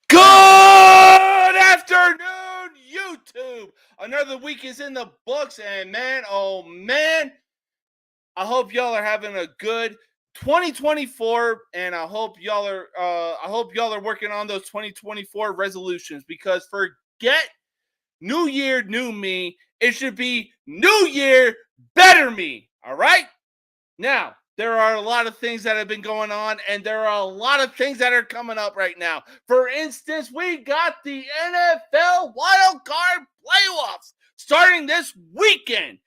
Good afternoon, YouTube. Another week is in the books, and man, oh man, I hope y'all are having a good 2024, and I hope y'all are working on those 2024 resolutions, because forget New Year, new me. It should be New Year, better me. All right? Now, there are a lot of things that have been going on, and there are a lot of things that are coming up right now. For instance, we got the NFL wild card playoffs starting this weekend.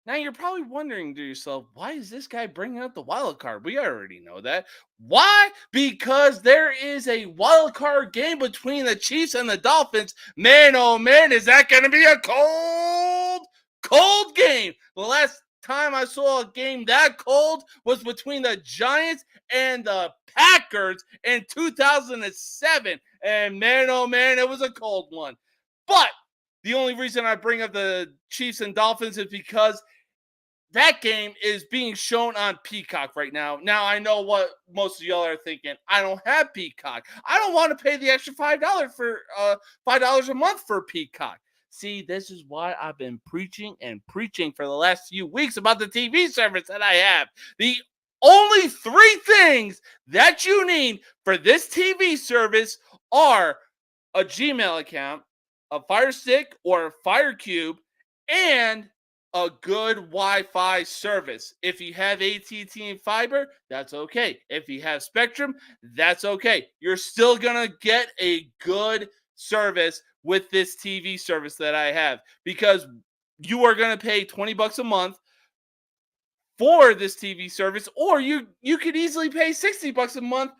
Now, you're probably wondering to yourself, why is this guy bringing up the wild card? We already know that. Why? Because there is a wild card game between the Chiefs and the Dolphins. Man, oh man, is that going to be a cold game? The last time I saw a game that cold was between the Giants and the Packers in 2007. And man, oh man, it was a cold one. But the only reason I bring up the Chiefs and Dolphins is because that game is being shown on Peacock right now. Now, I know what most of y'all are thinking. I don't have Peacock. I don't want to pay the extra $5 for $5 a month for Peacock. See, this is why I've been preaching for the last few weeks about the TV service that I have. The only three things that you need for this TV service are a Gmail account, a Fire Stick or a Fire Cube, and a good Wi-Fi service. If you have AT&T and fiber, that's okay. If you have Spectrum, that's okay. You're still gonna get a good service with this TV service that I have, because you are gonna pay $20 a month for this TV service, or you could easily pay $60 a month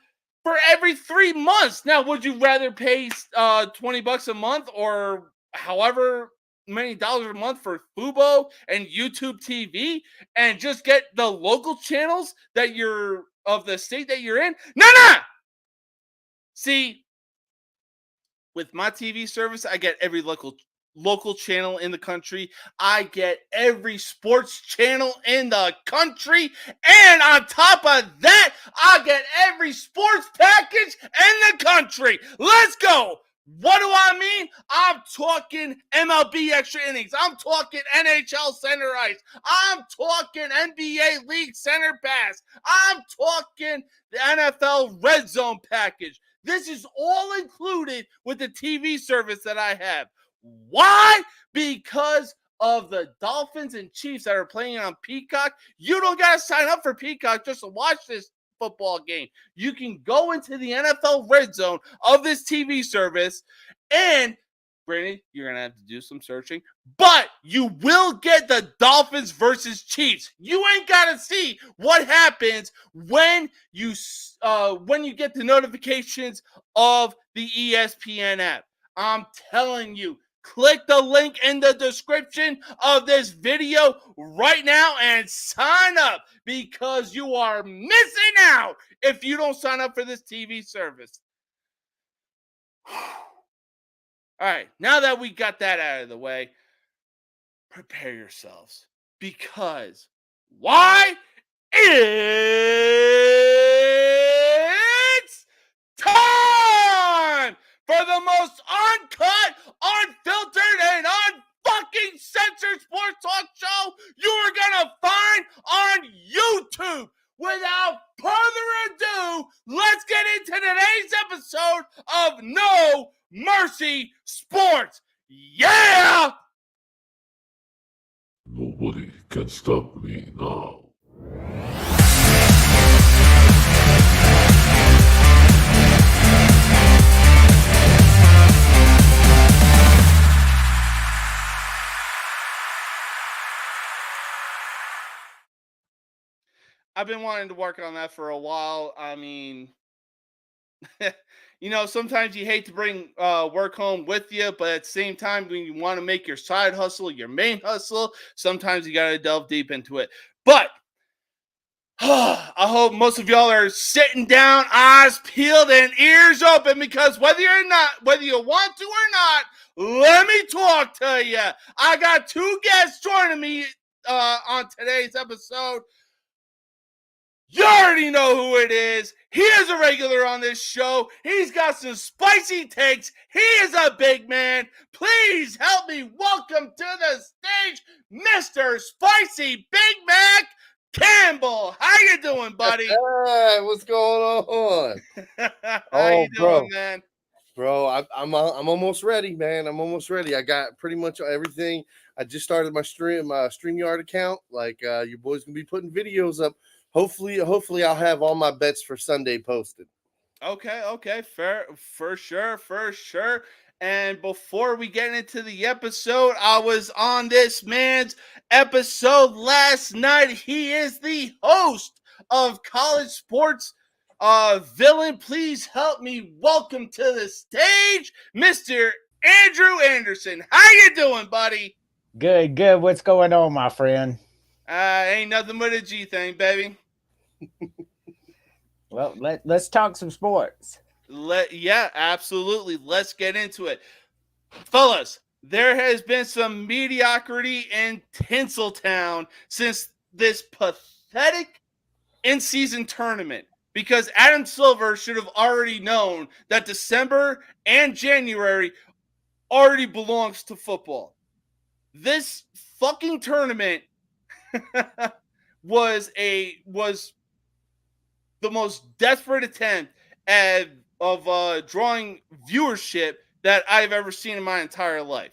for every 3 months. Now, would you rather pay $20 a month or however many dollars a month for Fubo and YouTube TV and just get the local channels that you're of the state that you're in? No. See, with my TV service, I get every local channel in the country. I get every sports channel in the country, and on top of that, I get every sports package in the country. Let's go. What do I mean? I'm talking MLB extra innings. I'm talking NHL center ice. I'm talking NBA league center pass. I'm talking the NFL red zone package. This is all included with the TV service that I have. Why? Because of the Dolphins and Chiefs that are playing on Peacock. You don't got to sign up for Peacock just to watch this football game. You can go into the NFL red zone of this TV service, and granted, you're going to have to do some searching, but you will get the Dolphins versus Chiefs. You ain't got to see what happens when you get the notifications of the ESPN app. I'm telling you, click the link in the description of this video right now and sign up, because you are missing out if you don't sign up for this TV service. All right, now that we got that out of the way, prepare yourselves, because why? It's time for the most uncut, unfiltered, and unfucking censored sports talk show you're gonna find on YouTube. Without further ado, let's get into today's episode of No Mercy Sports. Yeah! Nobody can stop me now. I've been wanting to work on that for a while. I mean, sometimes you hate to bring work home with you, but at the same time, when you want to make your side hustle your main hustle, sometimes you got to delve deep into it. But I hope most of y'all are sitting down, eyes peeled, and ears open, because whether you want to or not, let me talk to you. I got two guests joining me on today's episode. You already know who it is. He is a regular on this show. He's got some spicy takes. He is a big man. Please help me welcome to the stage Mr. Spicy Big Mac Campbell. How you doing, buddy? Hey, what's going on? How you doing, man? Bro, I'm almost ready, man. I'm almost ready. I got pretty much everything. I just started my StreamYard account. Like your boy's gonna be putting videos up. Hopefully I'll have all my bets for Sunday posted. Okay, fair, for sure. And before we get into the episode, I was on this man's episode last night. He is the host of College Sports Villain. Please help me welcome to the stage, Mr. Andrew Anderson. How you doing, buddy? Good. What's going on, my friend? Ain't nothing but a G thing, baby. Well, let's talk some sports. Yeah, absolutely. Let's get into it. Fellas, there has been some mediocrity in Tinseltown since this pathetic in-season tournament, because Adam Silver should have already known that December and January already belongs to football. This fucking tournament was the most desperate attempt of drawing viewership that I've ever seen in my entire life.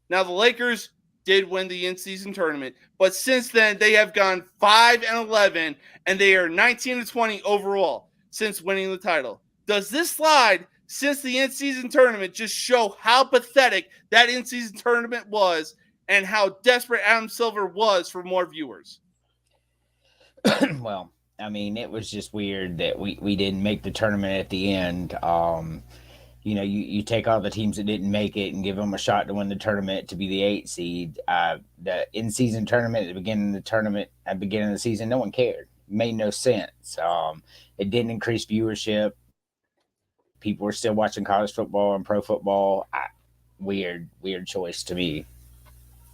Now, the Lakers did win the in-season tournament, but since then they have gone 5-11, and they are 19-20 overall since winning the title. Does this slide since the in-season tournament just show how pathetic that in-season tournament was and how desperate Adam Silver was for more viewers? Well, I mean, it was just weird that we didn't make the tournament at the end. You take all the teams that didn't make it and give them a shot to win the tournament to be the 8 seed. The in-season tournament at the beginning of the season, no one cared. It made no sense. It didn't increase viewership. People were still watching college football and pro football. Weird choice to me.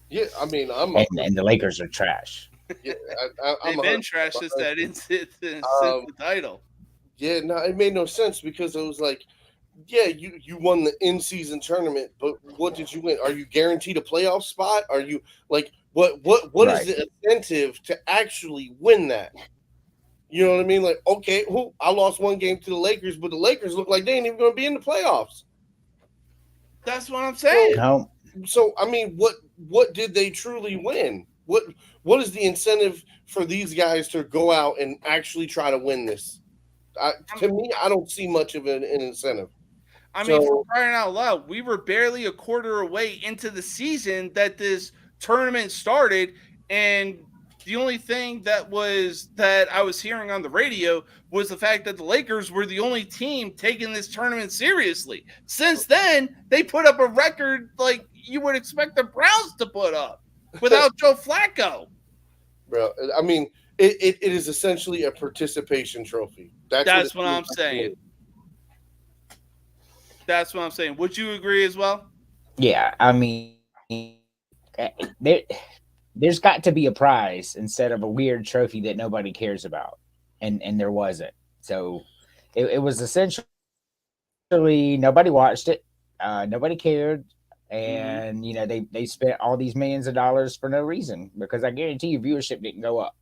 Yeah, I mean, and the Lakers are trash. Yeah, They've been trash since the title. Yeah, no, it made no sense because it was like, yeah, you won the in-season tournament, but what did you win? Are you guaranteed a playoff spot? Are you like what Right. is the incentive to actually win that? You know what I mean? Like, okay, I lost one game to the Lakers, but the Lakers look like they ain't even going to be in the playoffs. That's what I'm saying. No. So I mean, what did they truly win? What is the incentive for these guys to go out and actually try to win this? To me, I don't see much of an incentive. I mean, for crying out loud, we were barely a quarter away into the season that this tournament started, and the only thing that I was hearing on the radio was the fact that the Lakers were the only team taking this tournament seriously. Since then, they put up a record like you would expect the Browns to put up without Joe Flacco. Bro, I mean, it is essentially a participation trophy. That's what I'm saying. That's what I'm saying. Would you agree as well? Yeah, I mean, there's got to be a prize instead of a weird trophy that nobody cares about, and there wasn't. So it was essentially nobody watched it, nobody cared, and they spent all these millions of dollars for no reason, because I guarantee you viewership didn't go up.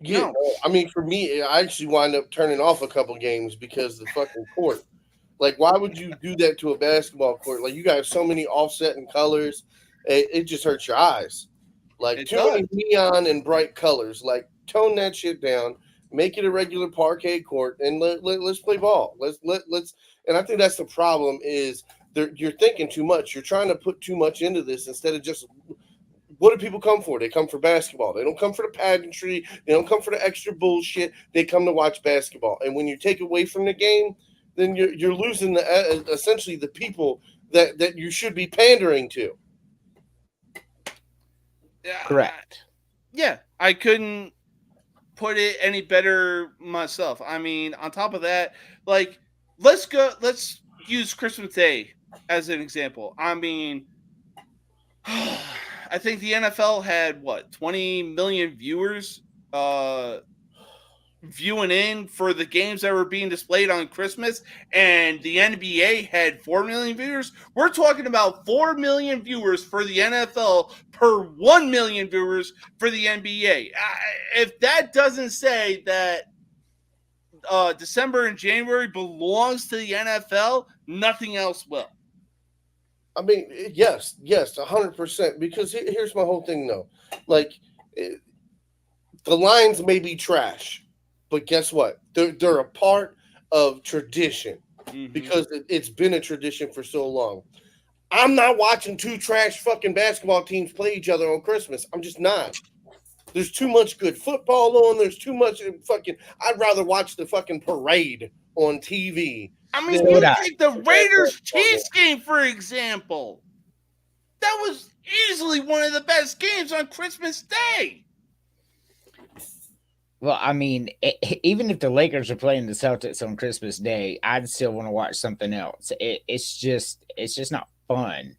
Yeah, no. I mean, for me, I actually wind up turning off a couple games because of the fucking court. Like, why would you do that to a basketball court? Like, you got so many offsetting colors, it just hurts your eyes. Like, too many neon and bright colors. Like, tone that shit down, make it a regular parquet court, and let's play ball. Let's. And I think that's the problem is you're thinking too much. You're trying to put too much into this instead of just. What do people come for? They come for basketball. They don't come for the pageantry. They don't come for the extra bullshit. They come to watch basketball. And when you take away from the game, then you're losing essentially the people that you should be pandering to. Correct. Yeah, I couldn't put it any better myself. I mean, on top of that, like, let's use Christmas Day as an example. I mean, I think the NFL had 20 million viewers viewing in for the games that were being displayed on Christmas, and the NBA had 4 million viewers. We're talking about 4 million viewers for the NFL per 1 million viewers for the NBA. If that doesn't say that December and January belongs to the NFL, nothing else will. I mean, yes, 100%. Because here's my whole thing, though. Like, the lines may be trash, but guess what? They're a part of tradition because it's been a tradition for so long. I'm not watching two trash fucking basketball teams play each other on Christmas. I'm just not. There's too much good football on. There's too much fucking. I'd rather watch the fucking parade on TV. I mean, you take the Raiders Chiefs game, for example. That was easily one of the best games on Christmas Day. Well, I mean, even if the Lakers are playing the Celtics on Christmas Day, I'd still want to watch something else. It's just not fun.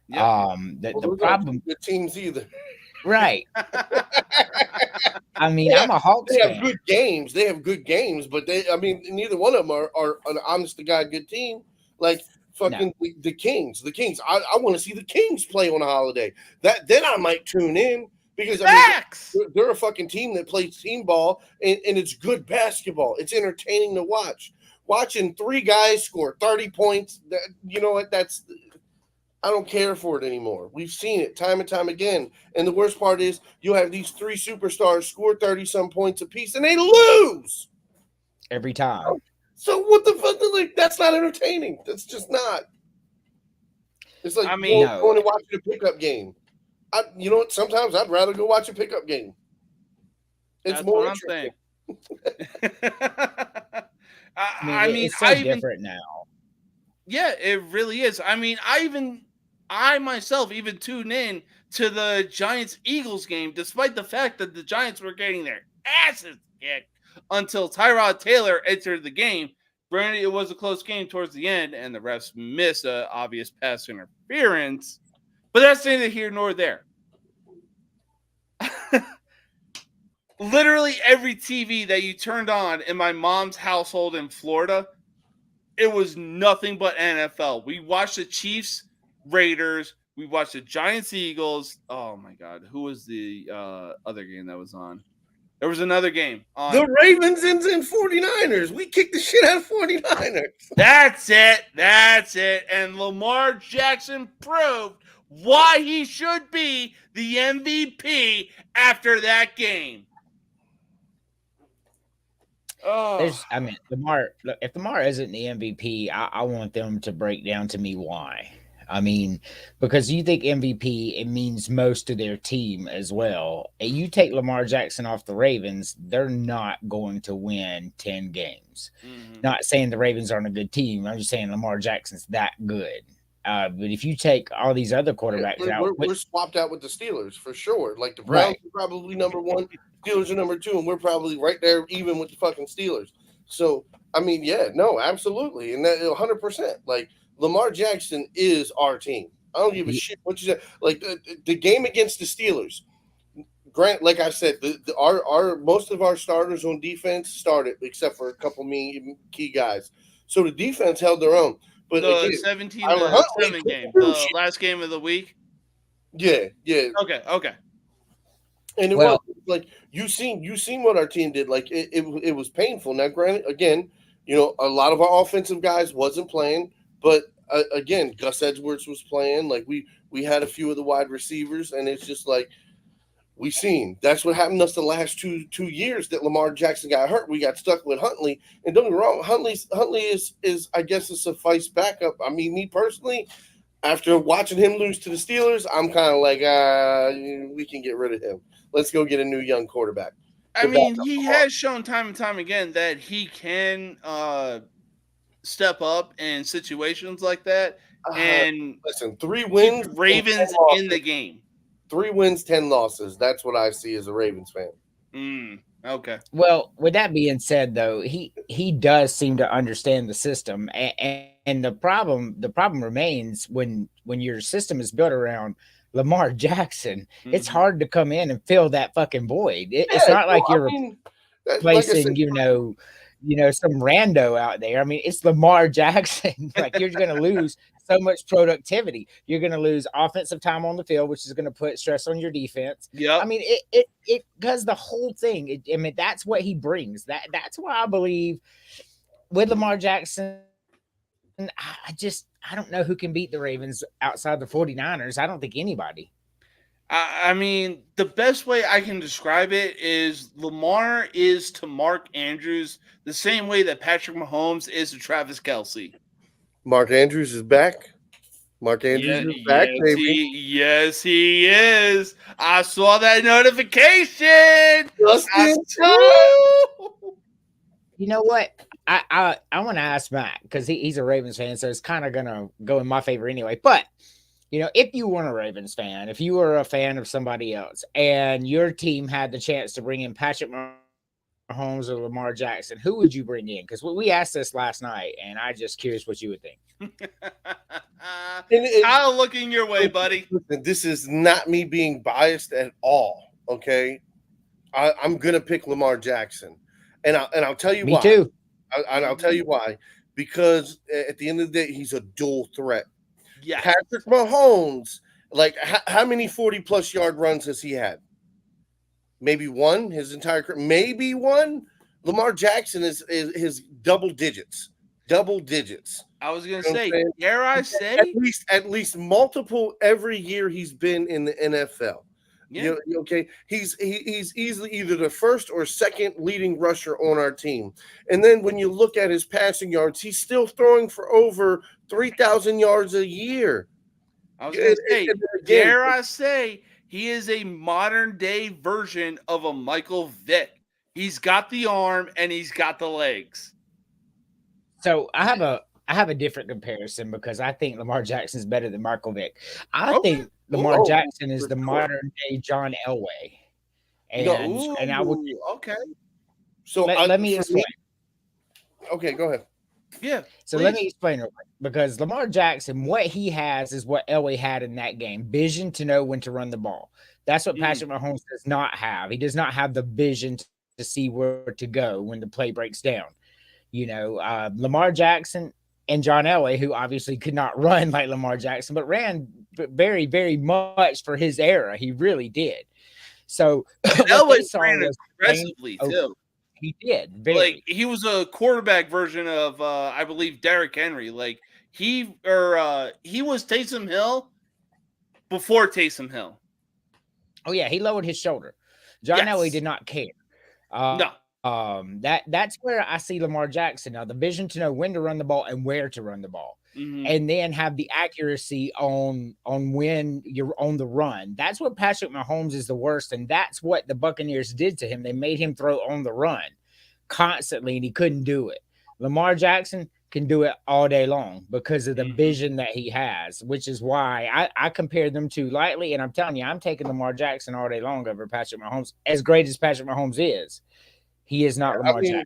Yeah. The problem, good teams either. Right? I mean, I'm a Hawks fan. They have good games, but neither one of them are an honest to God good team. Like fucking the Kings. I want to see the Kings play on a holiday. Then I might tune in. Because they're a fucking team that plays team ball, and it's good basketball. It's entertaining to watch. Watching three guys score 30 points, you know what? I don't care for it anymore. We've seen it time and time again. And the worst part is you have these three superstars score 30-some points apiece, and they lose every time. So what the fuck? Like, that's not entertaining. That's just not. It's like going and watching a pickup game. You know what? Sometimes I'd rather go watch a pickup game. It's more interesting. It's so different now. Yeah, it really is. I mean, I myself even tuned in to the Giants-Eagles game, despite the fact that the Giants were getting their asses kicked until Tyrod Taylor entered the game. Granted, it was a close game towards the end, and the refs missed an obvious pass interference. But that's neither here nor there. Literally every TV that you turned on in my mom's household in Florida, it was nothing but NFL. We watched the Chiefs, Raiders. We watched the Giants, Eagles. Oh, my God. Who was the other game that was on? There was another game on. The Ravens and 49ers. We kicked the shit out of 49ers. That's it. And Lamar Jackson proved why he should be the MVP after that game. Oh, Lamar. Look, if Lamar isn't the MVP, I want them to break down to me why. I mean, because you think MVP, it means most to their team as well. You take Lamar Jackson off the Ravens, they're not going to win 10 games. Mm-hmm. Not saying the Ravens aren't a good team. I'm just saying Lamar Jackson's that good. But if you take all these other quarterbacks out, we're swapped out with the Steelers for sure. Like the Browns are probably number one, Steelers are number two, and we're probably right there even with the fucking Steelers. So I mean, yeah, no, absolutely, and that 100%. Like Lamar Jackson is our team. I don't give a shit what you said. Like the game against the Steelers. Grant, like I said, our most of our starters on defense started except for a couple key guys. So the defense held their own. But the 17-7 game, the last game of the week. Yeah. Okay. And it was like you seen what our team did. Like it was painful. Now, granted, again, a lot of our offensive guys wasn't playing, but again, Gus Edwards was playing. Like we had a few of the wide receivers, and it's just like we seen. That's what happened to us the last two years that Lamar Jackson got hurt. We got stuck with Huntley. And don't get me wrong, Huntley is I guess a suffice backup. I mean, me personally, after watching him lose to the Steelers, I'm kind of like, we can get rid of him. Let's go get a new young quarterback. I mean, he has shown time and time again that he can step up in situations like that. And listen, 3 wins, Ravens in the game. 3 wins, 10 losses. That's what I see as a Ravens fan. Okay. Well, with that being said, though, he does seem to understand the system, and the problem remains when your system is built around Lamar Jackson. Mm-hmm. It's hard to come in and fill that fucking void. It's not like you're. placing, some rando out there. I mean, it's Lamar Jackson. Like, you're going to lose so much productivity. You're going to lose offensive time on the field, which is going to put stress on your defense. Yeah. I mean, it does the whole thing. That's what he brings. That's why I believe with Lamar Jackson, I don't know who can beat the Ravens outside the 49ers. I don't think anybody. I mean, the best way I can describe it is Lamar is to Mark Andrews the same way that Patrick Mahomes is to Travis Kelce. Mark Andrews is back. Mark Andrews is back, baby. Yes, he is. I saw that notification. You know what? I want to ask Matt because he's a Ravens fan, so it's kind of gonna go in my favor anyway. But if you weren't a Ravens fan, if you were a fan of somebody else, and your team had the chance to bring in Patrick Mahomes or Lamar Jackson, who would you bring in? Because we asked this last night, and I'm just curious what you would think. Kyle, looking your way, buddy. This is not me being biased at all. Okay, I'm gonna pick Lamar Jackson, and I'll tell you why. Me too. I'll tell you why. Because at the end of the day, he's a dual threat. Yeah, Patrick Mahomes, like how many 40+ yard runs has he had? Maybe one his entire career. Maybe one. Lamar Jackson is double digits. Double digits. I was gonna say, dare I say, at least multiple every year he's been in the NFL. Yeah. Okay. He's easily either the first or second leading rusher on our team. And then when you look at his passing yards, he's still throwing for over 3,000 yards a year. I was going to say, dare I say, he is a modern day version of a Michael Vick. He's got the arm and he's got the legs. So I have a different comparison because I think Lamar Jackson is better than Michael Vick. I think Lamar Jackson is the modern day John Elway. And I would okay. So let me explain. Okay, go ahead. Yeah. So let me explain real quick. Because Lamar Jackson, what he has is what Elway had in that game: vision to know when to run the ball. That's what Patrick Mahomes does not have. He does not have the vision to see where to go when the play breaks down. Lamar Jackson and John Elway, who obviously could not run like Lamar Jackson, but ran very, very much for his era. He really did. So Elway ran aggressively too. He did. Like, he was a quarterback version of, I believe, Derrick Henry. Like, he was Taysom Hill before Taysom Hill. Oh yeah, he lowered his shoulder. John Elway did not care. No. That's where I see Lamar Jackson now, the vision to know when to run the ball and where to run the ball, and then have the accuracy on when you're on the run. That's what Patrick Mahomes is the worst, and that's what the Buccaneers did to him. They made him throw on the run constantly, and he couldn't do it. Lamar Jackson can do it all day long because of the vision that he has, which is why I compare them two lightly, and I'm telling you, I'm taking Lamar Jackson all day long over Patrick Mahomes. As great as Patrick Mahomes is, he is not Lamar Jackson.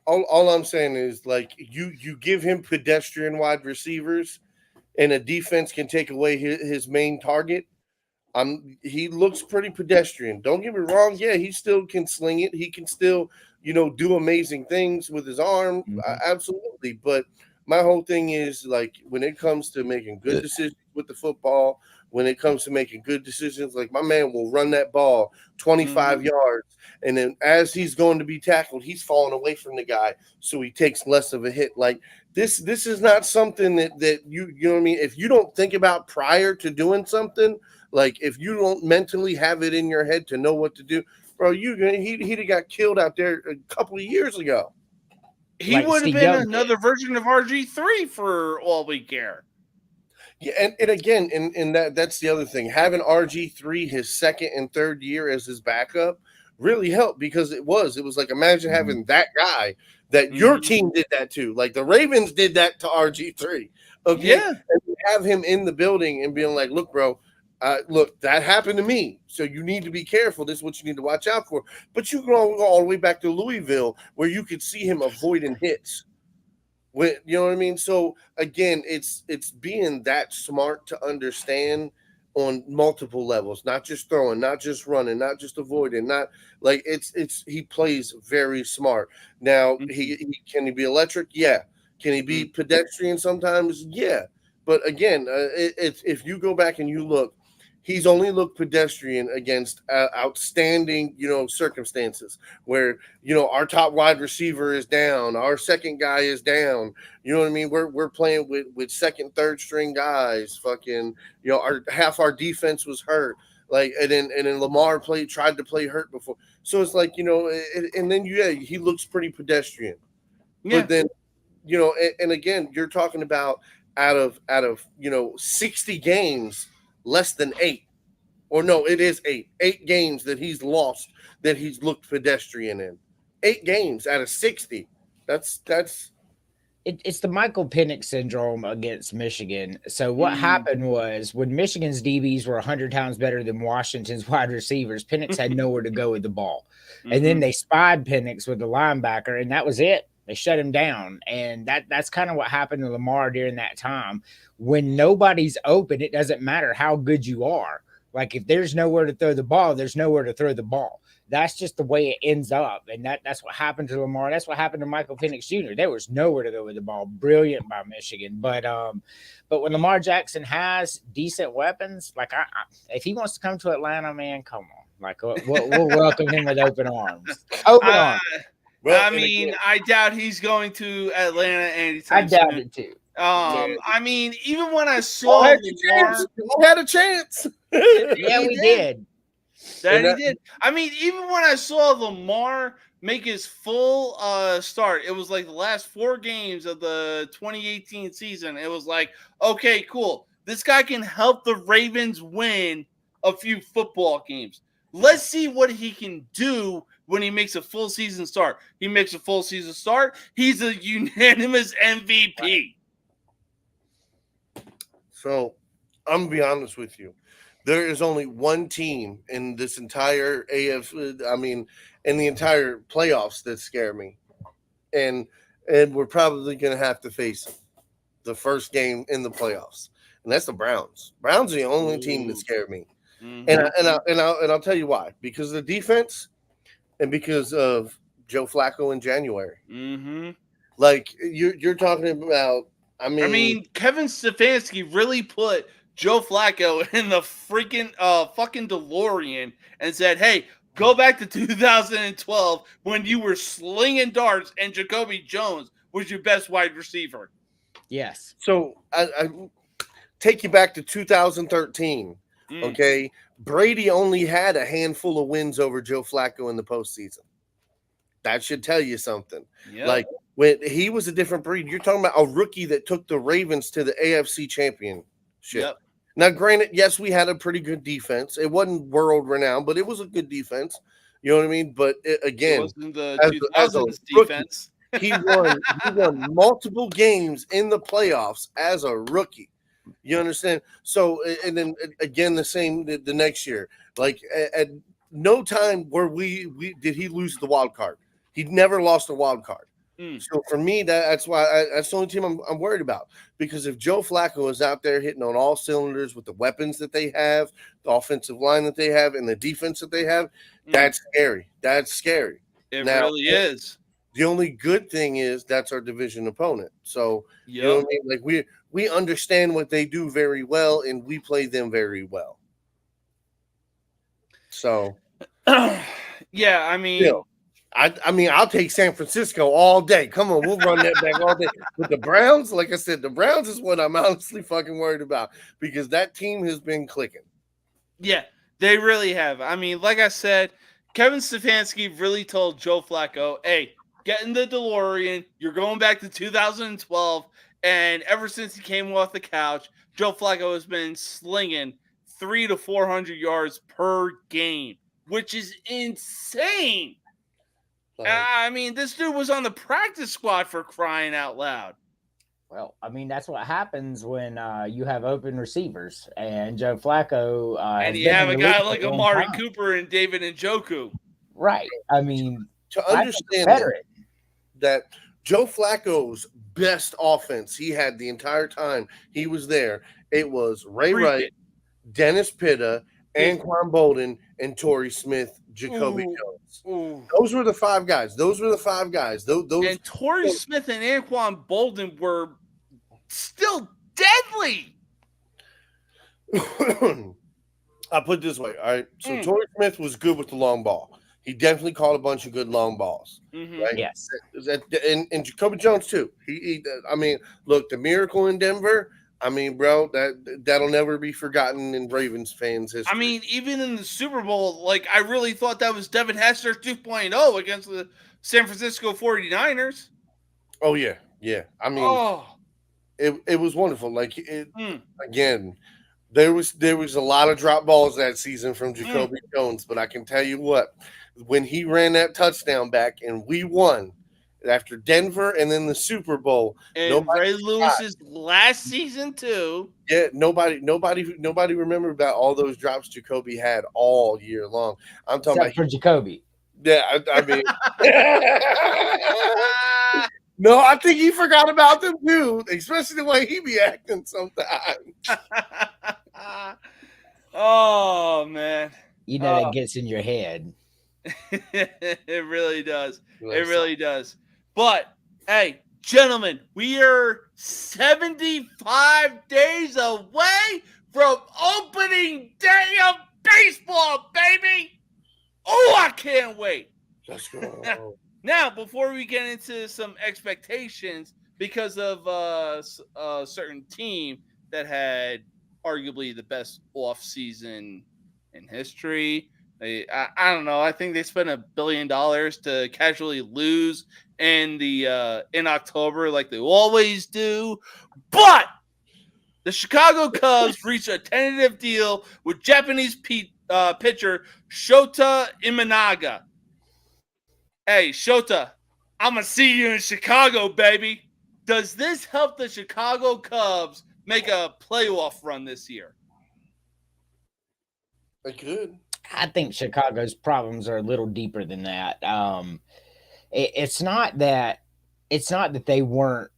All I'm saying is, like, you give him pedestrian wide receivers, and a defense can take away his main target. He looks pretty pedestrian. Don't get me wrong. Yeah, he still can sling it. He can still, do amazing things with his arm. Absolutely. But my whole thing is, like, when it comes to making good decisions with the football, when it comes to making good decisions, like, my man will run that ball 25 yards, and then as he's going to be tackled, he's falling away from the guy, so he takes less of a hit. Like, this is not something that you know what I mean? If you don't think about prior to doing something, like, if you don't mentally have it in your head to know what to do, bro, he'd have got killed out there a couple of years ago. He would have been another version of RG3 for all we care. Yeah, and again, and that's the other thing. Having RG3 his second and third year as his backup really helped, because it was like, imagine having that guy that your team did that to. Like, the Ravens did that to RG3. Okay. Yeah. And have him in the building and being like, look, bro, look, that happened to me. So you need to be careful. This is what you need to watch out for. But you can go all the way back to Louisville, where you could see him avoiding hits. You know what I mean? So again, it's being that smart to understand on multiple levels, not just throwing, not just running, not just avoiding, not like he plays very smart. Now, can he be electric? Yeah. Can he be pedestrian sometimes? Yeah. But again, if you go back and you look, he's only looked pedestrian against outstanding, circumstances where, our top wide receiver is down, our second guy is down. You know what I mean? We're playing with second, third string guys. Fucking, half our defense was hurt. Like, and then Lamar tried to play hurt before. So it's like, and then he looks pretty pedestrian. Yeah. But then, and again, you're talking about out of 60 games. Less than 8, or no, it is 8 games that he's lost, that he's looked pedestrian in. 8 games out of 60. That's it's the Michael Penix syndrome against Michigan. So what happened was, when Michigan's DBs were 100 times better than Washington's wide receivers, Penix had nowhere to go with the ball. And then they spied Penix with the linebacker, and that was it. They shut him down. And that's kind of what happened to Lamar during that time. When nobody's open, it doesn't matter how good you are. Like, if there's nowhere to throw the ball, there's nowhere to throw the ball. That's just the way it ends up. And that's what happened to Lamar. That's what happened to Michael Penix Jr. There was nowhere to go with the ball. Brilliant by Michigan. But when Lamar Jackson has decent weapons, like, if he wants to come to Atlanta, man, come on. Like, we'll welcome him with open arms. Open arms. Well, I mean, I doubt he's going to Atlanta anytime soon. I doubt it too. I mean, even when I saw Lamar had a chance. Yeah, we did. He did. I mean, even when I saw Lamar make his full start, it was like the last 4 games of the 2018 season. It was like, okay, cool. This guy can help the Ravens win a few football games. Let's see what he can do when he makes a full season start. He makes a full season start. He's a unanimous MVP. Right. So I'm going to be honest with you. There is only one team in this entire in the entire playoffs that scare me. And we're probably going to have to face the first game in the playoffs. And that's the Browns. Browns are the only team that scare me. Mm-hmm. And I'll tell you why. Because of the defense and because of Joe Flacco in January. Mm-hmm. Like, you're talking about, I mean, Kevin Stefanski really put Joe Flacco in the freaking fucking DeLorean and said, hey, go back to 2012 when you were slinging darts and Jacoby Jones was your best wide receiver. Yes. So I take you back to 2013. Okay, Brady only had a handful of wins over Joe Flacco in the postseason. That should tell you something. Yep. Like, when he was a different breed. You're talking about a rookie that took the Ravens to the AFC Championship. Yep. Now, granted, yes, we had a pretty good defense. It wasn't world renowned, but it was a good defense. You know what I mean? But again, it wasn't the 2000s defense. He won multiple games in the playoffs as a rookie. You understand? So, and then again, the same the next year. Like, at no time where we did he lose the wild card. He never lost a wild card. So for me, that's why that's the only team I'm worried about. Because if Joe Flacco is out there hitting on all cylinders with the weapons that they have, the offensive line that they have, and the defense that they have, that's scary. That's scary. It really is. The only good thing is that's our division opponent. So you know what I mean? Like, we understand what they do very well, and we play them very well. So, yeah, I mean, I'll take San Francisco all day. Come on, we'll run that back all day. With the Browns, like I said, the Browns is what I'm honestly fucking worried about, because that team has been clicking. Yeah, they really have. I mean, like I said, Kevin Stefanski really told Joe Flacco, hey, get in the DeLorean. You're going back to 2012. And ever since he came off the couch, Joe Flacco has been slinging 300 to 400 yards per game, which is insane. I mean, this dude was on the practice squad, for crying out loud. Well, I mean, that's what happens when you have open receivers. And Joe Flacco. And you have a guy like Amari Cooper and David Njoku. Right. I mean, to understand that Joe Flacco's best offense he had the entire time he was there, it was Ray Wright, Dennis Pitta, Anquan Bolden, and Torrey Smith, Jacoby Jones. Ooh. Those were the five guys. Those And Torrey Smith and Anquan Bolden were still deadly. I'll put it this way, all right? So Torrey Smith was good with the long ball. He definitely caught a bunch of good long balls. Right? Yes. And Jacoby Jones, too. I mean, look, the miracle in Denver, I mean, bro, that'll never be forgotten in Ravens fans' history. I mean, even in the Super Bowl, like, I really thought that was Devin Hester 2.0 against the San Francisco 49ers. Oh, yeah. Yeah. I mean, it was wonderful. Like, again, there was a lot of drop balls that season from Jacoby Jones, but I can tell you what, when he ran that touchdown back and we won after Denver and then the Super Bowl, and Ray Lewis's last season too. Yeah, nobody remembered about all those drops Jacoby had all year long. I'm talking Except for Jacoby. Yeah, I mean, no, I think he forgot about them too, especially the way he be acting sometimes. Oh man, that gets in your head. It really does. It really does. But hey, gentlemen, we are 75 days away from opening day of baseball, baby. Oh, I can't wait. Let's go. Now, before we get into some expectations, because of a certain team that had arguably the best offseason in history, I don't know. I think they spent $1 billion to casually lose in October, like they always do. But the Chicago Cubs reached a tentative deal with Japanese pitcher Shota Imanaga. Hey, Shota, I'm going to see you in Chicago, baby. Does this help the Chicago Cubs make a playoff run this year? It could. I think Chicago's problems are a little deeper than that. It's not that they weren't,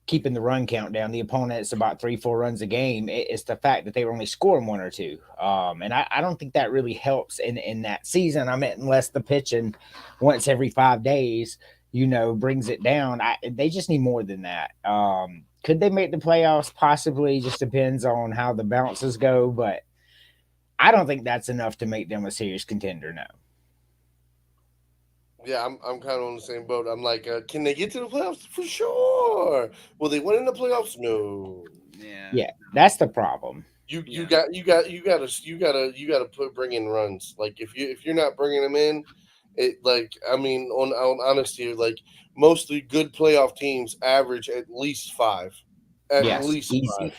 keeping the run count down. The opponent's about 3-4 runs a game. It's the fact that they were only scoring 1 or 2. And I don't think that really helps in that season. I mean, unless the pitching once every 5 days, brings it down. They just need more than that. Could they make the playoffs? Possibly. Just depends on how the bounces go. But I don't think that's enough to make them a serious contender. No. Yeah, I'm kind of on the same boat. I'm like, can they get to the playoffs? For sure. Will they win in the playoffs? No. Yeah, that's the problem. You got to bring in runs. Like if you're not bringing them in, on honesty, like mostly good playoff teams average at least 5. At least easy. 5.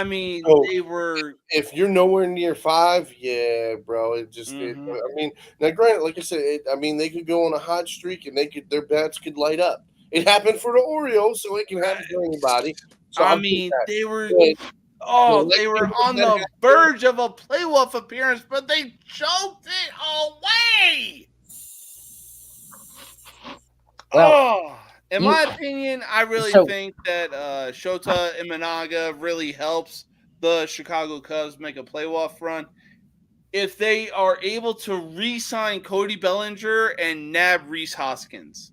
They were. If you're nowhere near 5, yeah, bro. It just. Now, granted, like I said, they could go on a hot streak and their bats could light up. It happened for the Orioles, so it can happen for anybody. So they were. They were on the verge of a playoff appearance, but they choked it away. Well, in my opinion, I really think that Shota Imanaga really helps the Chicago Cubs make a playoff run if they are able to re-sign Cody Bellinger and nab Rhys Hoskins.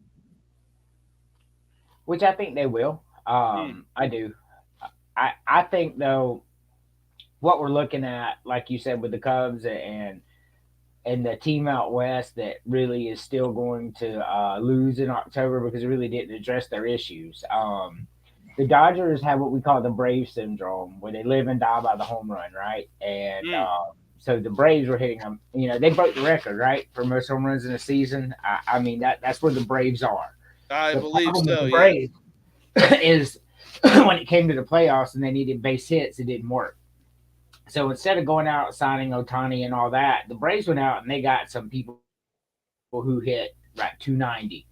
Which I think they will. I do. I think, though, what we're looking at, like you said, with the Cubs and the team out west that really is still going to lose in October because it really didn't address their issues. The Dodgers have what we call the Brave syndrome, where they live and die by the home run, right? And so the Braves were hitting them. They broke the record, right, for most home runs in a season. That's where the Braves are. I believe so. The Braves is when it came to the playoffs and they needed base hits, it didn't work. So instead of going out signing Ohtani and all that, the Braves went out and they got some people who hit like 290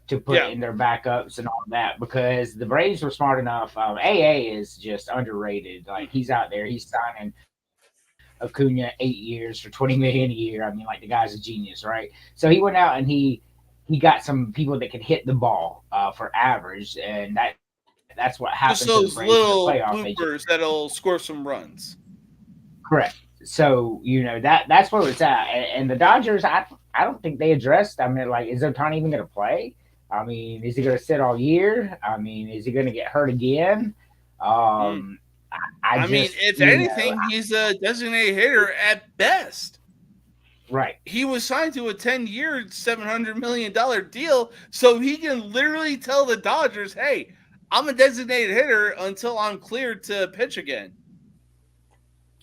to put in their backups and all that, because the Braves were smart enough. AA is just underrated. Like, he's out there, he's signing Acuna 8 years for $20 million a year. The guy's a genius, right? So he went out and he got some people that could hit the ball for average, and That's what happens Just to the those Braves in the little playoff. bloopers that'll score some runs. Correct. So that's where it's at. And the Dodgers, I don't think they addressed. I mean, like, is Ohtani even going to play? I mean, is he going to sit all year? I mean, is he going to get hurt again? I mean, if anything, he's a designated hitter at best. Right. He was signed to a 10-year, $700 million deal, so he can literally tell the Dodgers, hey, I'm a designated hitter until I'm cleared to pitch again.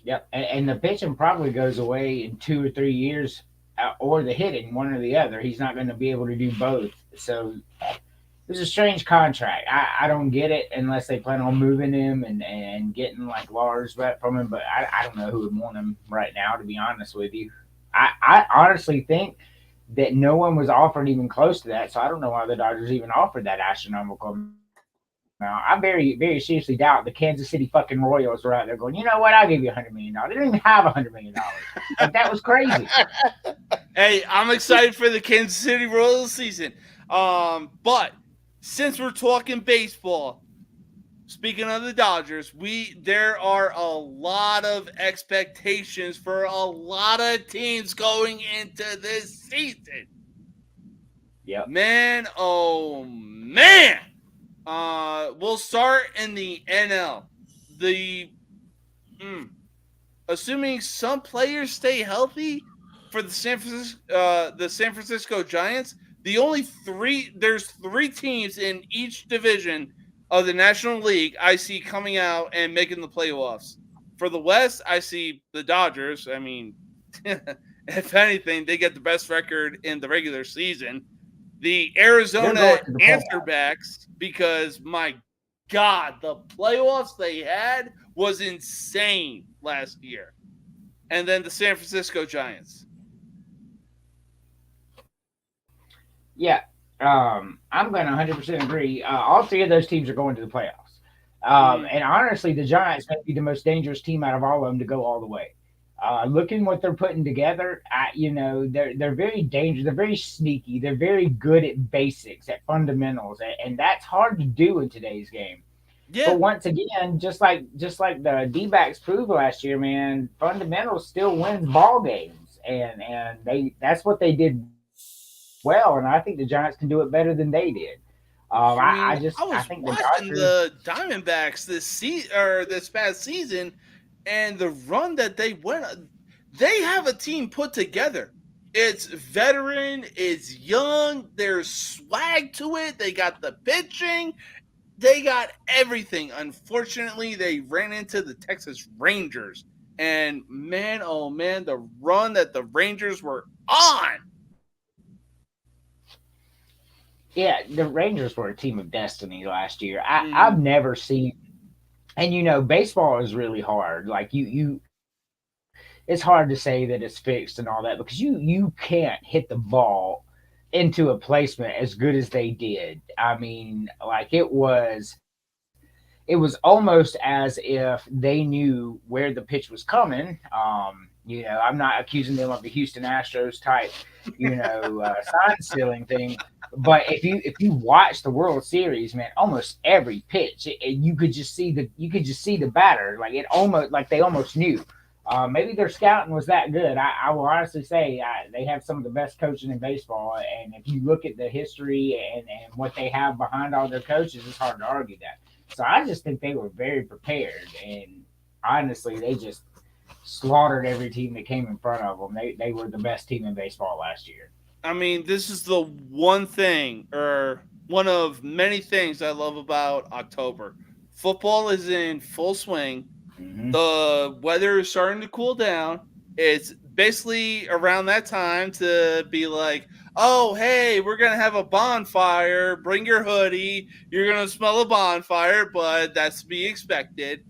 Yep. And the pitching probably goes away in 2 or 3 years, or the hitting, one or the other. He's not going to be able to do both. So it's a strange contract. I don't get it unless they plan on moving him and getting like Lars back from him. But I don't know who would want him right now, to be honest with you. I honestly think that no one was offered even close to that. So I don't know why the Dodgers even offered that astronomical amount. I very, very seriously doubt the Kansas City fucking Royals were out there going, you know what, I'll give you $100 million. They didn't even have $100 million. Like, that was crazy. Hey, I'm excited for the Kansas City Royals season. But since we're talking baseball, speaking of the Dodgers, there are a lot of expectations for a lot of teams going into this season. Yeah. Man, oh man. We'll start in the NL. Assuming some players stay healthy for the San Francisco Giants, there's three teams in each division of the National League I see coming out and making the playoffs. For the West, I see the Dodgers. I mean, if anything, they get the best record in the regular season. The Arizona Answerbacks, because my God, the playoffs they had was insane last year. And then the San Francisco Giants. Yeah, I'm going to 100% agree. All three of those teams are going to the playoffs. And honestly, the Giants may be the most dangerous team out of all of them to go all the way. Looking what they're putting together, they're very dangerous. They're very sneaky. They're very good at basics, at fundamentals, and that's hard to do in today's game. Yeah. But once again, just like the D-backs proved last year, man, fundamentals still wins ball games, and that's what they did well. And I think the Giants can do it better than they did. I think watching the Diamondbacks this past season. And the run that they went, they have a team put together. It's veteran, it's young, there's swag to it. They got the pitching, they got everything. Unfortunately, they ran into the Texas Rangers. And man, oh man, the run that the Rangers were on. Yeah, the Rangers were a team of destiny last year. I've never seen. And baseball is really hard. Like it's hard to say that it's fixed and all that because you can't hit the ball into a placement as good as they did. I mean, like it was almost as if they knew where the pitch was coming. I'm not accusing them of the Houston Astros type, sign stealing thing. But if you watch the World Series, man, almost every pitch, you could just see the batter. Like they almost knew. Maybe their scouting was that good. I will honestly say they have some of the best coaching in baseball. And if you look at the history and what they have behind all their coaches, it's hard to argue that. So I just think they were very prepared. And honestly, they just slaughtered every team that came in front of them. They were the best team in baseball last year. I mean, this is the one thing, or one of many things I love about October. Football is in full swing. Mm-hmm. The weather is starting to cool down. It's basically around that time to be like, oh, hey, we're going to have a bonfire. Bring your hoodie. You're going to smell a bonfire, but that's to be expected.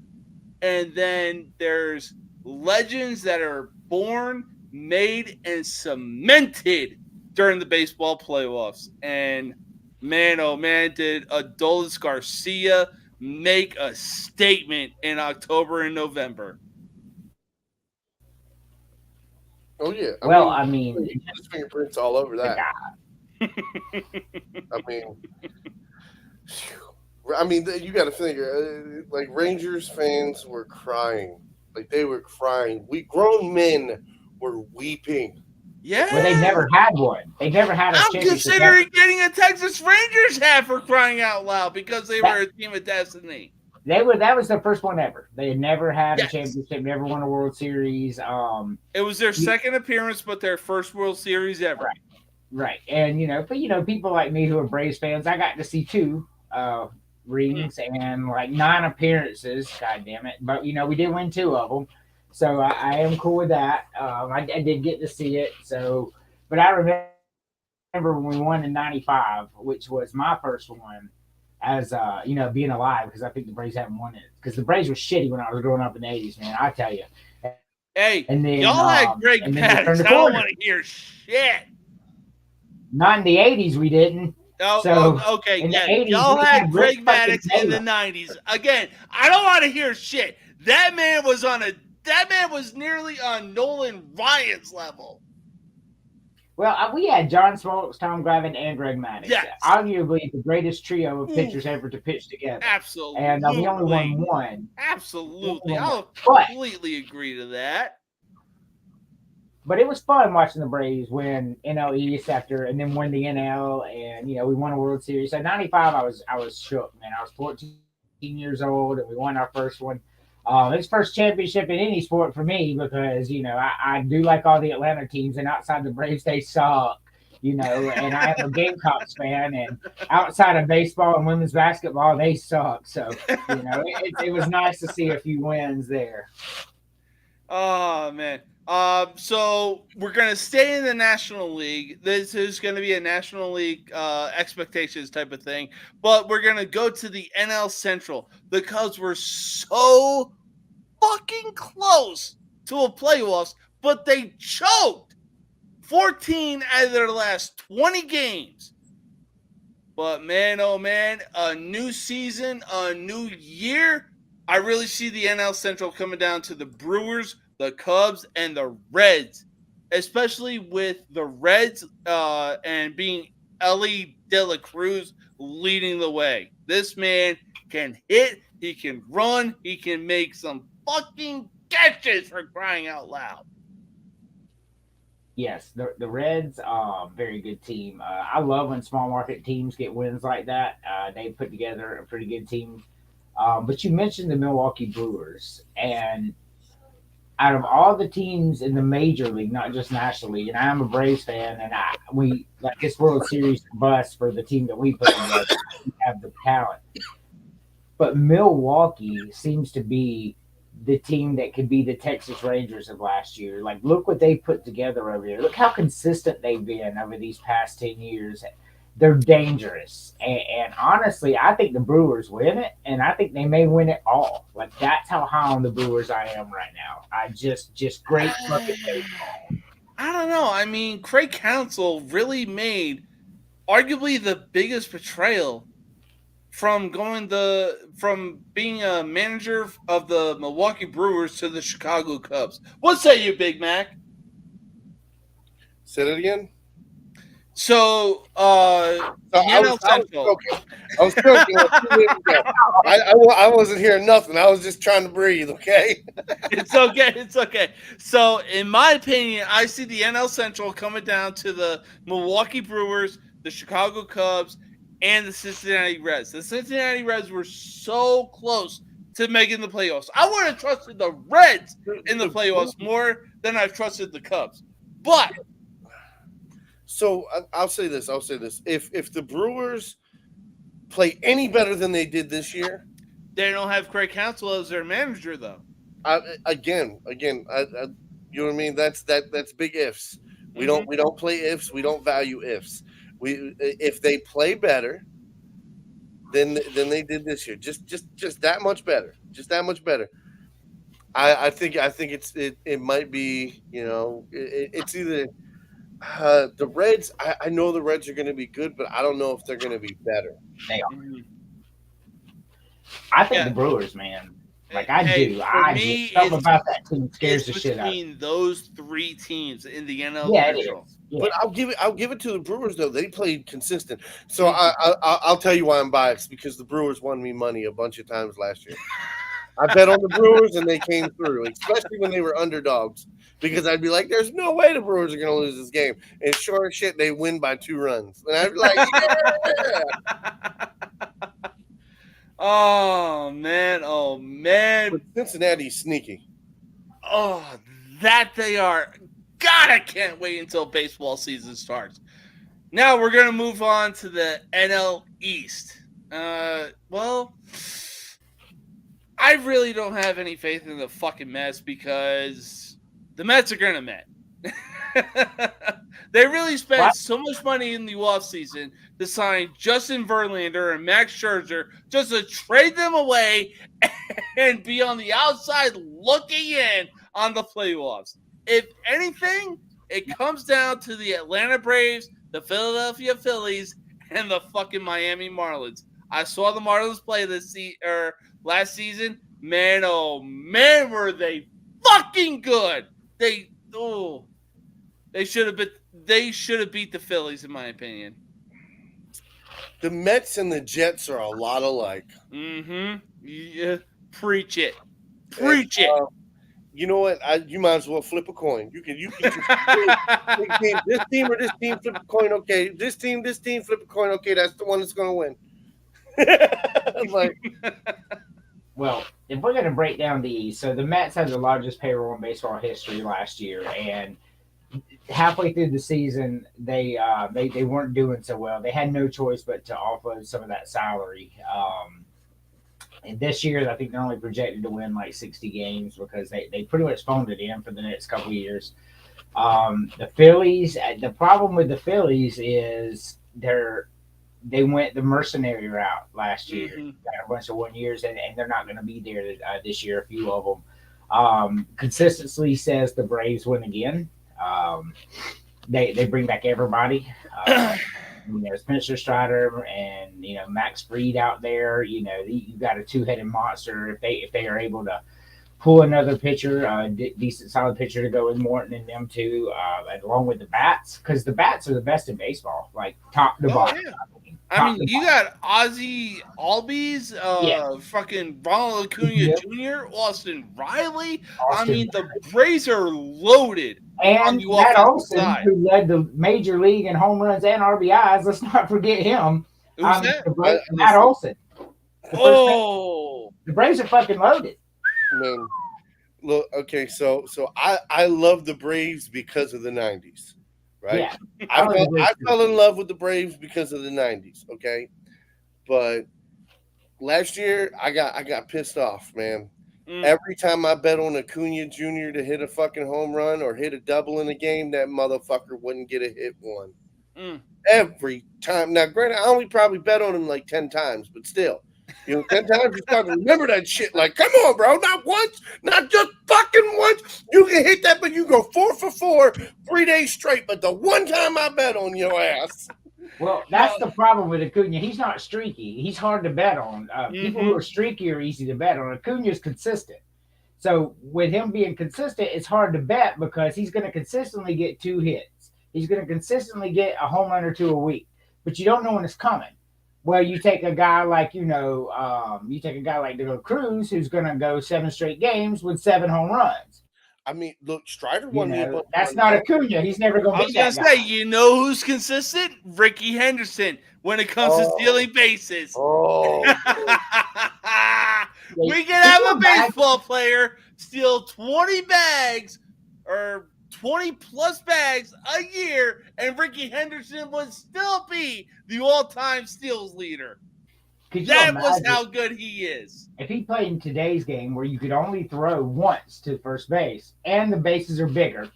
And then there's legends that are born, made, and cemented during the baseball playoffs. And man, oh man, did Adolis Garcia make a statement in October and November. Oh yeah. I mean his fingerprints all over that. I I mean, you got to figure, like Rangers fans were crying, like they were crying. We grown men were weeping. Yeah. Well, they never had one. They never had a I'm championship. considering getting a Texas Rangers hat for crying out loud because they were a team of destiny. That was their first one ever. They had never had Yes. a championship, never won a World Series. It was their second appearance, but their first World Series ever. Right. And people like me who are Braves fans, I got to see 2 rings and like 9 appearances. God damn it! But we did win 2 of them, so I am cool with that. I did get to see it. So, but I remember when we won in '95, which was my first one. As being alive, because I think the Braves haven't won it. Because the Braves were shitty when I was growing up in the '80s, man. I tell you. Hey, and then, y'all had Greg Maddux. I don't want to hear shit. Not in the '80s, we didn't. Oh, so, okay. In Yeah, the 80s, y'all had Greg Maddux in the Taylor. '90s. Again, I don't want to hear shit. That man was nearly on Nolan Ryan's level. Well, we had John Smoltz, Tom Glavine, and Greg Maddux. Yes. Arguably the greatest trio of pitchers ever to pitch together. Absolutely. And we only won 1. Absolutely. I'll completely agree to that. But it was fun watching the Braves win NL East and then win the NL, and we won a World Series. So '95, I was shook, man. I was 14 years old, and we won our first one. It's first championship in any sport for me because I do like all the Atlanta teams, and outside the Braves they suck. And I am a Gamecocks fan, and outside of baseball and women's basketball they suck. So it was nice to see a few wins there. Oh man. So we're going to stay in the National League. This is going to be a National League expectations type of thing. But we're going to go to the NL Central. The Cubs were so fucking close to a playoffs, but they choked 14 out of their last 20 games. But man, oh man, a new season, a new year. I really see the NL Central coming down to the Brewers, the Cubs, and the Reds, especially with the Reds and being Ellie De La Cruz leading the way. This man can hit, he can run, he can make some fucking catches for crying out loud. Yes, the Reds are a very good team. I love when small market teams get wins like that. They put together a pretty good team. But you mentioned the Milwaukee Brewers, and out of all the teams in the major league, not just National League, and I'm a Braves fan, and we like this World Series bust for the team that we put together. We have the talent, but Milwaukee seems to be the team that could be the Texas Rangers of last year. Like, look what they put together over here. Look how consistent they've been over these past 10 years. They're dangerous. And honestly, I think the Brewers win it, and I think they may win it all. Like, that's how high on the Brewers I am right now. I just great fucking baseball. I don't know. I mean, Craig Counsell really made arguably the biggest betrayal from being a manager of the Milwaukee Brewers to the Chicago Cubs. What say you, Big Mac? Say that again. So, I was joking. I wasn't hearing nothing. I was just trying to breathe. Okay. It's okay. It's okay. So, in my opinion, I see the NL Central coming down to the Milwaukee Brewers, the Chicago Cubs, and the Cincinnati Reds. The Cincinnati Reds were so close to making the playoffs. I would have trusted the Reds in the playoffs more than I've trusted the Cubs. But so I'll say this. If the Brewers play any better than they did this year, they don't have Craig Counsell as their manager, though. Again, you know what I mean? That's big ifs. We don't play ifs. We don't value ifs. If they play better than they did this year, just that much better, I think it might be, it's either the Reds. I know the Reds are going to be good, but I don't know if they're going to be better. They are. I think the Brewers, man. Like I do. For me, something about that team scares the shit out of me. Between those three teams in the NL Yeah, it Central. is. Yeah. But I'll give it to the Brewers though. They played consistent. So I'll tell you why I'm biased, because the Brewers won me money a bunch of times last year. I bet on the Brewers and they came through, especially when they were underdogs. Because I'd be like, "There's no way the Brewers are going to lose this game," and sure as shit, they win by 2 runs. And I'd be like, "Yeah." Oh man! But Cincinnati's sneaky. Oh, that they are. God, I can't wait until baseball season starts. Now we're gonna move on to the NL East. Well, I really don't have any faith in the fucking Mets because the Mets are gonna Met. They really spent so much money in the offseason to sign Justin Verlander and Max Scherzer just to trade them away and be on the outside looking in on the playoffs. If anything, it comes down to the Atlanta Braves, the Philadelphia Phillies, and the fucking Miami Marlins. I saw the Marlins play last season. Man, oh man, were they fucking good. They should have beat the Phillies, in my opinion. The Mets and the Jets are a lot alike. Mm-hmm. Yeah. Preach it. Preach it. You know what? You might as well flip a coin. You can just this team or this team, flip a coin. Okay, this team, flip a coin. Okay, that's the one that's going to win. Well, if we're going to break down the East, so the Mets had the largest payroll in baseball history last year, and halfway through the season, they weren't doing so well. They had no choice but to offload some of that salary. And this year, I think they're only projected to win like 60 games because they pretty much phoned it in for the next couple of years. The Phillies, the problem with the Phillies is they went the mercenary route last year. Mm-hmm. Got a bunch of 1 years, and they're not going to be there this year, a few of them. Consistency says the Braves win again. They bring back everybody. Spencer Strider and Max Fried out there. You got a 2-headed monster. If they are able to pull another pitcher, decent solid pitcher to go with Morton and them too, along with the bats, because the bats are the best in baseball, like top to bottom. Yeah. I mean, you got Ozzie Albies, fucking Ronald Acuna Jr., Austin Riley. I mean, the Braves are loaded. And Matt Olson, who led the major league in home runs and RBIs. Let's not forget him. Who's that? Matt Olson. The Braves are fucking loaded. Man, look, okay, so I love the Braves because of the 90s, right? Yeah. I fell in love with the Braves because of the 90s, okay? But last year, I got pissed off, man. Every time I bet on Acuna Jr. to hit a fucking home run or hit a double in a game, that motherfucker wouldn't get a hit one. Every time. Now, granted, I only probably bet on him like 10 times, but still. 10 times you start to remember that shit. Like, come on, bro. Not once. Not just fucking once. You can hit that, but you go 4 for 4 3 days straight. But the one time I bet on your ass. Well, that's the problem with Acuna. He's not streaky. He's hard to bet on. People who are streaky are easy to bet on. Acuna's consistent. So with him being consistent, it's hard to bet because he's going to consistently get 2 hits. He's going to consistently get a home run or 2 a week. But you don't know when it's coming. Well, you take a guy like, De La Cruz, who's going to go 7 straight games with 7 home runs. I mean, look, Strider won me. That's not Acuna. He's never going to be that guy. I was going to say, you know who's consistent? Ricky Henderson when it comes to stealing bases. We can have a baseball player steal 20 bags or 20 plus bags a year, and Ricky Henderson would still be the all-time steals leader. That was how good he is. If he played in today's game where you could only throw once to first base and the bases are bigger,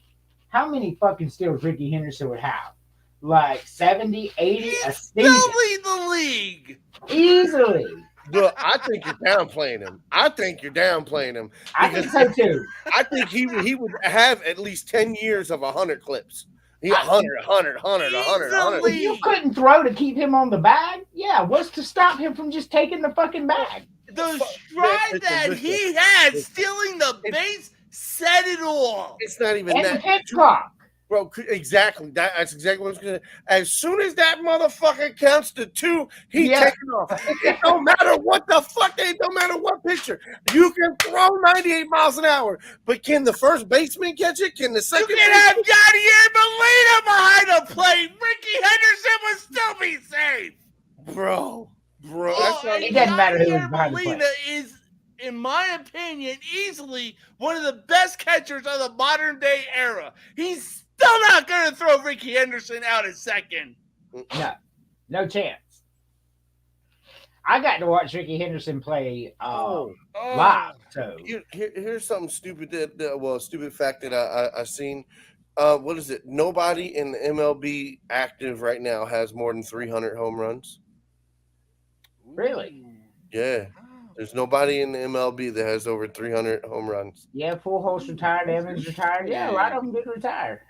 how many fucking steals Ricky Henderson would have? Like 70, 80 a season. He'll lead the league. Easily. Look, I think you're downplaying him. I think so too. I think he would have at least 10 years of 100 clips. He 100. Easily. You couldn't throw to keep him on the bag. Yeah, what's to stop him from just taking the fucking bag? The stride that he had, stealing the base, said it all. It's not even And that. the pitch clock. Bro, exactly. That's exactly what I was going to. As soon as that motherfucker counts to 2, he's taking off. It don't matter what the fuck. It don't matter what pitcher. You can throw 98 miles an hour, but can the first baseman catch it? Can the second? You can have Yadier Molina behind the plate. Ricky Henderson would still be safe. Bro. It doesn't matter who is behind the plate. Molina is, in my opinion, easily one of the best catchers of the modern day era. He's still not going to throw Ricky Henderson out at second. No chance. I got to watch Ricky Henderson play live. So here's something stupid stupid fact that I seen. What is it? Nobody in the MLB active right now has more than 300 home runs. Really? Yeah. There's nobody in the MLB that has over 300 home runs. Yeah, Pujols retired, Evans retired. Yeah, a lot of them did retire.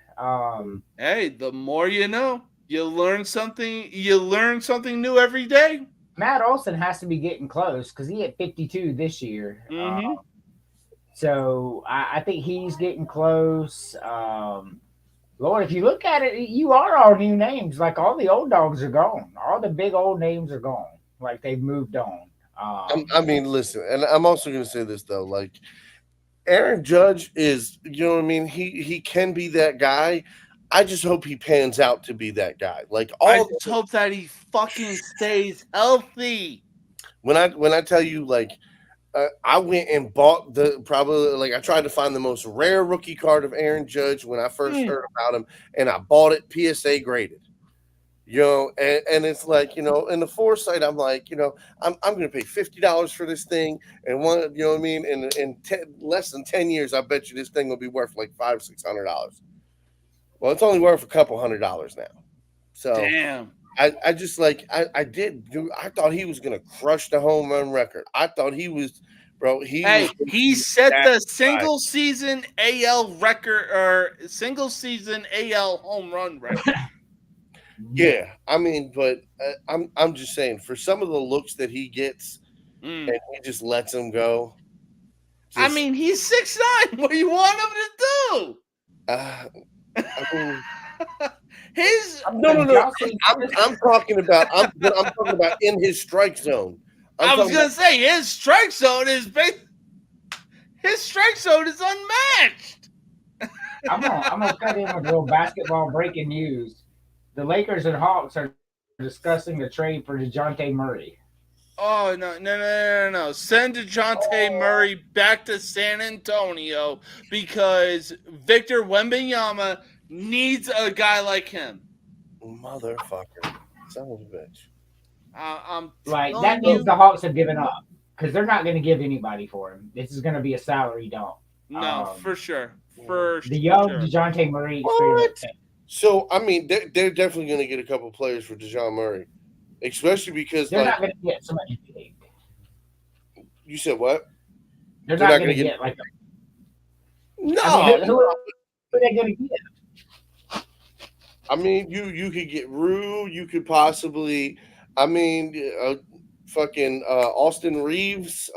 Hey, the more you know, you learn something new every day. Matt Olson has to be getting close because he hit 52 this year. Mm-hmm. So I think he's getting close. Lord, if you look at it, you are all new names. Like all the old dogs are gone. All the big old names are gone. Like they've moved on. I mean, listen, and I'm also going to say this though, like Aaron Judge is, you know what I mean? He can be that guy. I just hope he pans out to be that guy. Like I just hope that he fucking stays healthy. When I tell you, like, I went and bought I tried to find the most rare rookie card of Aaron Judge when I first heard about him, and I bought it PSA graded. You know, and it's like, you know, in the foresight, I'm like, you know, I'm going to pay $50 for this thing, and you know what I mean? In less than 10 years, I bet you this thing will be worth like $500-$600. Well, it's only worth a couple $100 now. So damn, I just like I thought he was going to crush the home run record. I thought he was, bro. He set the single season AL record or single season AL home run record. Yeah, I mean, but I'm just saying, for some of the looks that he gets, and he just lets them go. I mean, he's 6'9". What do you want him to do? I mean, no. I'm talking about in his strike zone. I was gonna say his strike zone is unmatched. I'm gonna cut in with a little basketball breaking news. The Lakers and Hawks are discussing the trade for DeJounte Murray. Oh, no. Send DeJounte Murray back to San Antonio because Victor Wembanyama needs a guy like him. Motherfucker. Son of a bitch. That means the Hawks have given up because they're not going to give anybody for him. This is going to be a salary dump. No, for sure. The young DeJounte Murray experience. So, I mean, they're definitely going to get a couple players for DeJounte Murray, especially because they're not going to get somebody big. You said what? They're not going to get like no. I mean, who are they going to get? I mean, you could get Rue. You could possibly, I mean, fucking Austin Reeves.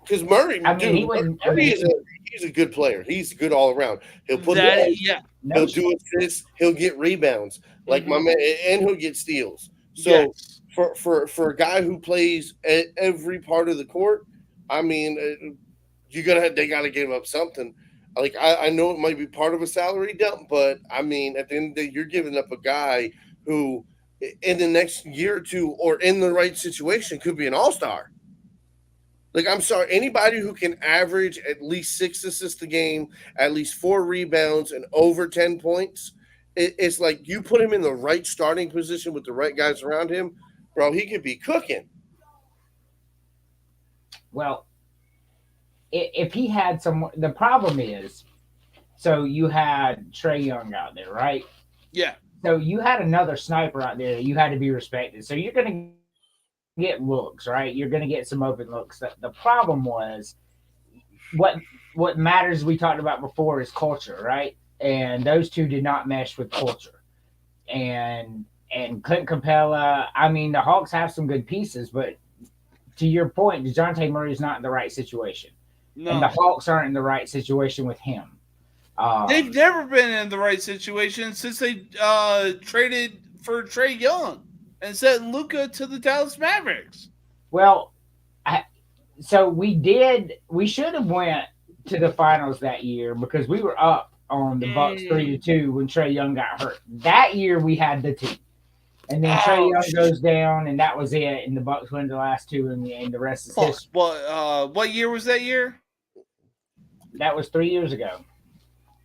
Because Murray, he's a good player. He's good all around. He'll put he'll do assists. He'll get rebounds like my man, and he'll get steals. So for a guy who plays at every part of the court, I mean, they got to give up something. Like I know it might be part of a salary dump, but I mean, at the end of the day, you're giving up a guy who, in the next year or two, or in the right situation, could be an all-star. Like, I'm sorry, anybody who can average at least 6 assists a game, at least 4 rebounds, and over 10 points, it's like you put him in the right starting position with the right guys around him, bro, he could be cooking. Well, if he had the problem is, so you had Trae Young out there, right? Yeah. So you had another sniper out there that you had to be respected. So you're going to get looks, right? You're going to get some open looks. The problem was what matters we talked about before is culture, right? And those two did not mesh with culture. And Clint Capella, I mean, the Hawks have some good pieces, but to your point, DeJounte Murray is not in the right situation. No. And the Hawks aren't in the right situation with him. They've never been in the right situation since they traded for Trae Young and sent Luka to the Dallas Mavericks. Well, so we should have went to the finals that year because we were up on the Bucks 3-2 when Trae Young got hurt. That year we had the team. And then Trae Young goes down, and that was it. And the Bucks win the last two, and the rest is history. What year was that year? That was 3 years ago.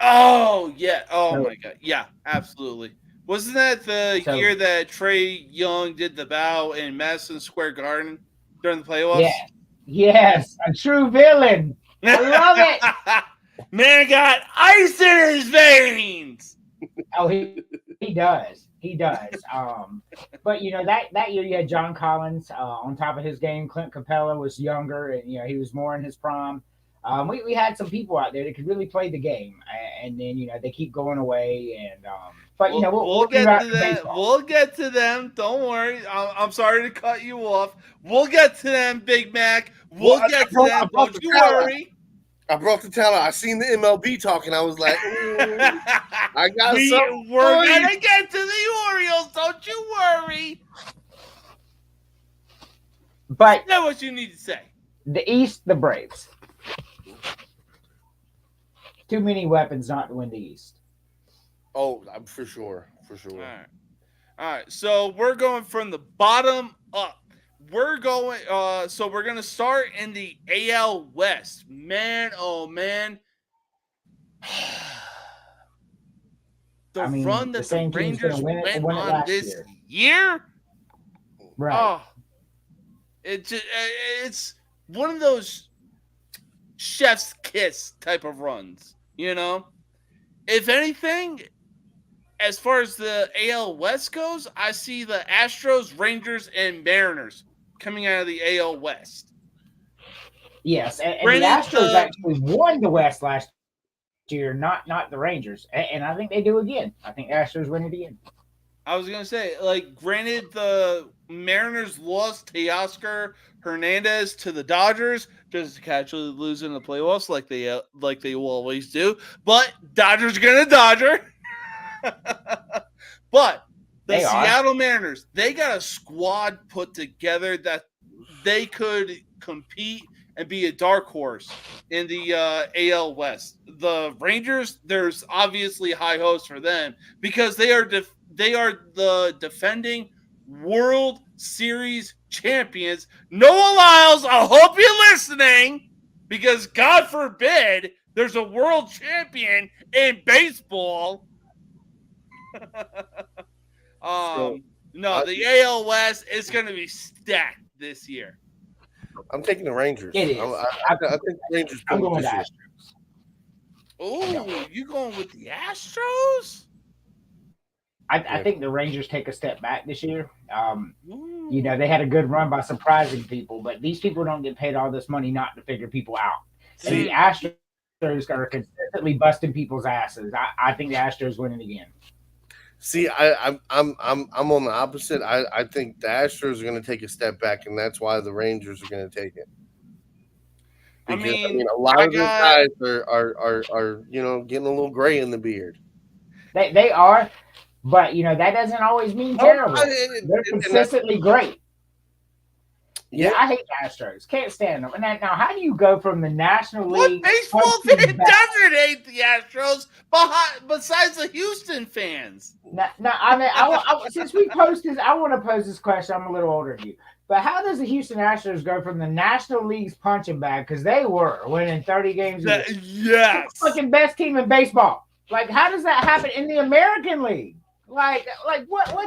Oh, yeah. Oh, my God. Yeah, absolutely. Wasn't that the year that Trae Young did the bow in Madison Square Garden during the playoffs? Yeah. Yes, a true villain. I love it. Man got ice in his veins. Oh, he does. He does. But that year you had John Collins on top of his game. Clint Capella was younger, and he was more in his prime. We had some people out there that could really play the game, and then they keep going away. And but we'll get to that. We'll get to them. Don't worry. I'm sorry to cut you off. We'll get to them, Big Mac. We'll get to them. Don't you worry. I brought the talent. I seen the MLB talking. I was like, I got something. We're gonna get to the Orioles. Don't you worry. But that's what you need to say. The East, the Braves. Too many weapons not to win the East. Oh, for sure. All right. So we're going from the bottom up. We're going. So we're gonna start in the AL West. Man, oh man. Run that the Rangers went on this year. Right. Oh, it's one of those chef's kiss type of runs. If anything, as far as the AL West goes, I see the Astros, Rangers, and Mariners coming out of the AL West. Yes, and the Astros actually won the West last year, not the Rangers, and I think they do again. I think the Astros win it again. I was gonna say, granted, the Mariners lost Teoscar Hernandez to the Dodgers just to casually lose in the playoffs, like they always do. But Dodgers gonna Dodger. But the Seattle Mariners, they got a squad put together that they could compete and be a dark horse in the AL West. The Rangers, there's obviously high hopes for them because they are the defending World Series champions. Noah Lyles, I hope you're listening, because God forbid there's a world champion in baseball. The AL West is going to be stacked this year. I'm taking the Rangers. It is. I think the Rangers. I'm going with the Astros. Oh, you going with the Astros? I think the Rangers take a step back this year. They had a good run by surprising people, but these people don't get paid all this money not to figure people out. And the Astros are consistently busting people's asses. I think the Astros winning again. See, I'm on the opposite. I think the Astros are going to take a step back, and that's why the Rangers are going to take it. Because, a lot of these guys are getting a little gray in the beard. They are, but that doesn't always mean terrible. They're consistently great. Yeah, I hate the Astros. Can't stand them. And now, how do you go from the National League? What baseball fan doesn't hate the Astros besides the Houston fans? Since we posted, I want to pose this question. I'm a little older than you. But how does the Houston Astros go from the National League's punching bag, because they were winning 30 games a year? Yes. Fucking best team in baseball. How does that happen in the American League? What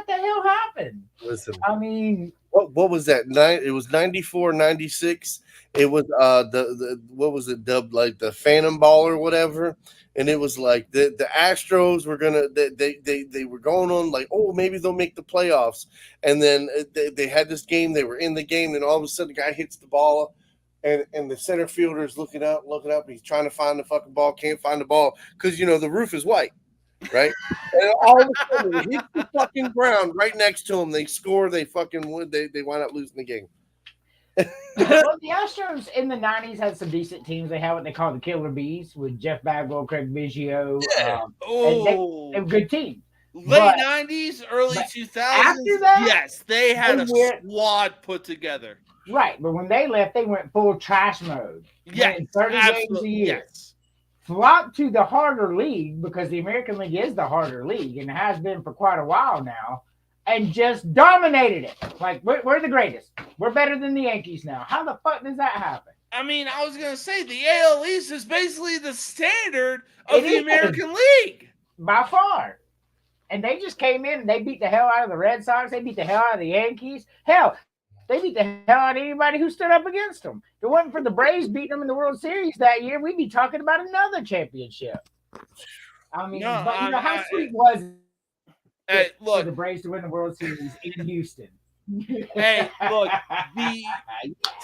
the hell happened? Listen. What was that? It was 94, 96. It was the what was it dubbed, the Phantom Ball or whatever, and it was like the Astros were gonna they were going on maybe they'll make the playoffs, and then they had this game, they were in the game, and all of a sudden the guy hits the ball and the center fielder's looking up. He's trying to find the fucking ball, can't find the ball because the roof is white, right? And all of a sudden, it hits the fucking ground right next to them. They score. They fucking win. They wind up losing the game. Well, the Astros in the 90s had some decent teams. They had what they call the Killer Bees with Jeff Bagwell, Craig Biggio. They were good teams. Late 90s, early 2000s. After that, yes, they had a squad put together. Right, but when they left, they went full trash mode. Yeah, 30 games a year. Yes. Flopped to the harder league because the American League is the harder league and has been for quite a while now, and just dominated it. Like, we're the greatest. We're better than the Yankees now. How the fuck does that happen? I mean, I was going to say the AL East is basically the standard of the American League. By far. And they just came in and they beat the hell out of the Red Sox. They beat the hell out of the Yankees. Hell, they beat the hell out of anybody who stood up against them. If it wasn't for the Braves beating them in the World Series that year, we'd be talking about another championship. I mean, how sweet was it for the Braves to win the World Series in Houston? Hey, look, the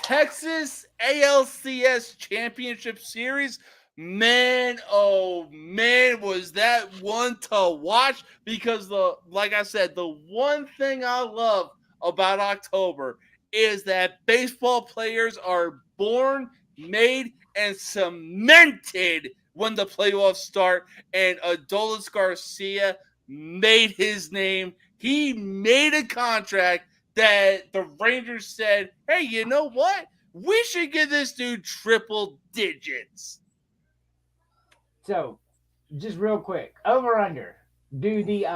Texas ALCS Championship Series, man, oh man, was that one to watch because like I said, the one thing I love about October is that baseball players are born, made, and cemented when the playoffs start. And Adolis Garcia made his name. He made a contract that the Rangers said, hey, you know what? We should give this dude triple digits. So, just real quick, over under. Do the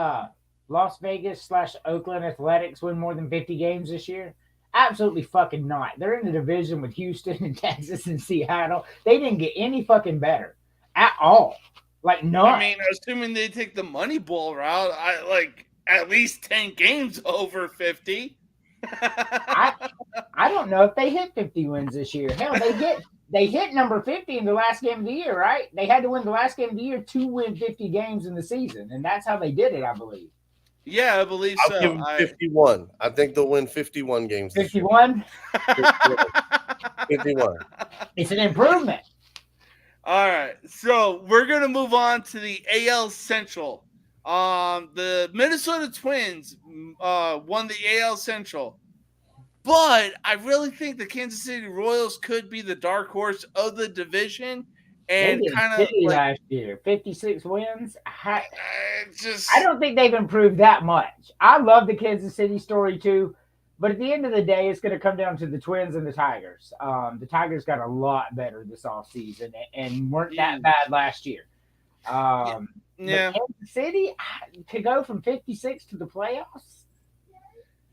Las Vegas / Oakland Athletics win more than 50 games this year? Absolutely fucking not. They're in the division with Houston and Texas and Seattle. They didn't get any fucking better at all. Like, no. I mean, assuming they take the money ball route, I like at least 10 games over 50. I don't know if they hit 50 wins this year. Hell, they hit number 50 in the last game of the year, right? They had to win the last game of the year to win 50 games in the season, and that's how they did it, I believe. Yeah, I believe so. I'll give them 51. I think they'll win 51 games. 51? 51. It's an improvement. All right, so we're going to move on to the AL Central. The Minnesota Twins won the AL Central, but I really think the Kansas City Royals could be the dark horse of the division. And kind of like, last year, 56 wins. I don't think they've improved that much. I love the Kansas City story too, but at the end of the day, it's going to come down to the Twins and the Tigers. The Tigers got a lot better this offseason and weren't that bad last year. Yeah. Kansas City to go from 56 to the playoffs.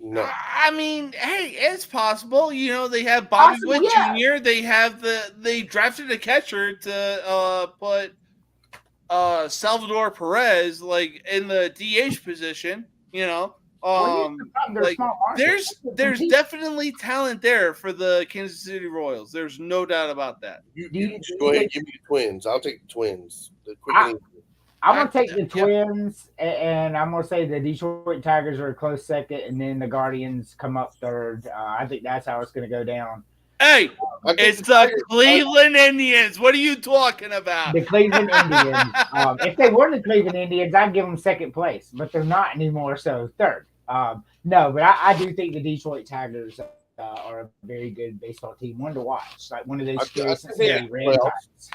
No. I mean, hey, it's possible. You know, they have Bobby Witt Jr. They drafted a catcher to put Salvador Perez like in the DH position. You know, like there's definitely talent there for the Kansas City Royals. There's no doubt about that. You go ahead and give me the Twins. I'll take the Twins. I'm going to take the Twins, and I'm going to say the Detroit Tigers are a close second, and then the Guardians come up third. I think that's how it's going to go down. Hey, it's the Cleveland Indians. What are you talking about? The Cleveland Indians. If they were the Cleveland Indians, I'd give them second place, but they're not anymore, so third. No, but I do think the Detroit Tigers are a very good baseball team, one to watch, like one of those scary red ties.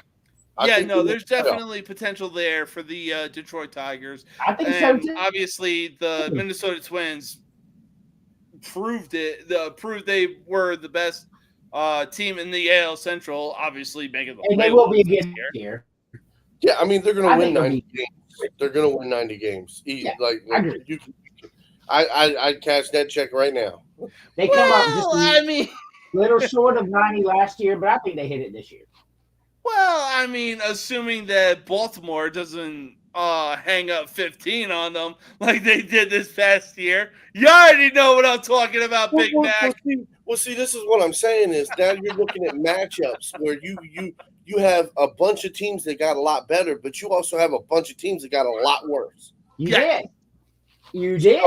Yeah, no, there's definitely potential there for the Detroit Tigers. I think so too. Obviously, the Minnesota Twins proved they were the best team in the AL Central. Obviously, making the and they will be again here. Yeah, I mean they're going to win 90 games. They're going to win 90 games. Yeah, I'd cash that check right now. They come up just a little short of 90 last year, but I think they hit it this year. Well, I mean, assuming that Baltimore doesn't hang up 15 on them like they did this past year. You already know what I'm talking about, Big Mac. Well, see, this is what I'm saying is now you're looking at matchups where you have a bunch of teams that got a lot better, but you also have a bunch of teams that got a lot worse. You did.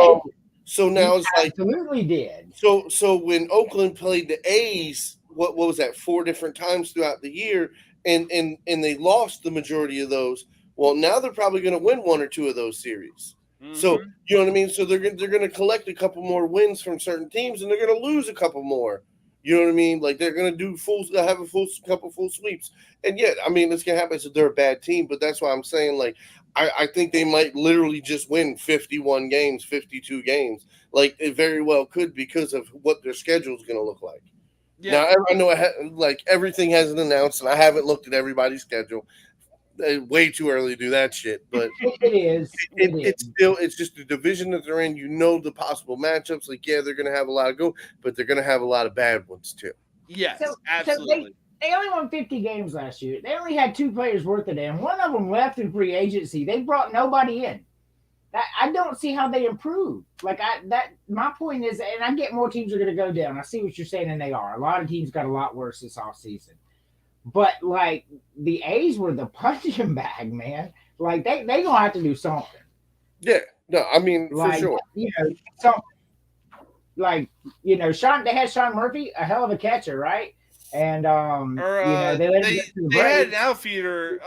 So now it's like absolutely did. So when Oakland played the A's what was that, 4 different times throughout the year, and they lost the majority of those. Well, now they're probably going to win 1 or 2 of those series. So you know what I mean. So they're going to collect a couple more wins from certain teams, and they're going to lose a couple more. You know what I mean? Like they're going to do have a couple full sweeps, and yet I mean it's going to happen. So they're a bad team, but that's why I'm saying like I think they might literally just win 51 games, 52 games. Like it very well could because of what their schedule is going to look like. Yeah. Now I know like everything hasn't announced, and I haven't looked at everybody's schedule. Way too early to do that shit, but it is. It's just the division that they're in. You know the possible matchups. Like yeah, they're going to have a lot of good, but they're going to have a lot of bad ones too. Yes, absolutely. So they only won 50 games last year. They only had 2 players worth of them. One of them left in free agency. They brought nobody in. I don't see how they improved. Like my point is, and I get more teams are going to go down. I see what you're saying, and they are. A lot of teams got a lot worse this offseason. But like the A's were the punching bag, man. Like they gonna have to do something. Yeah, no, I mean like, for sure. You know, so like they had Sean Murphy, a hell of a catcher, right? And they had an outfielder,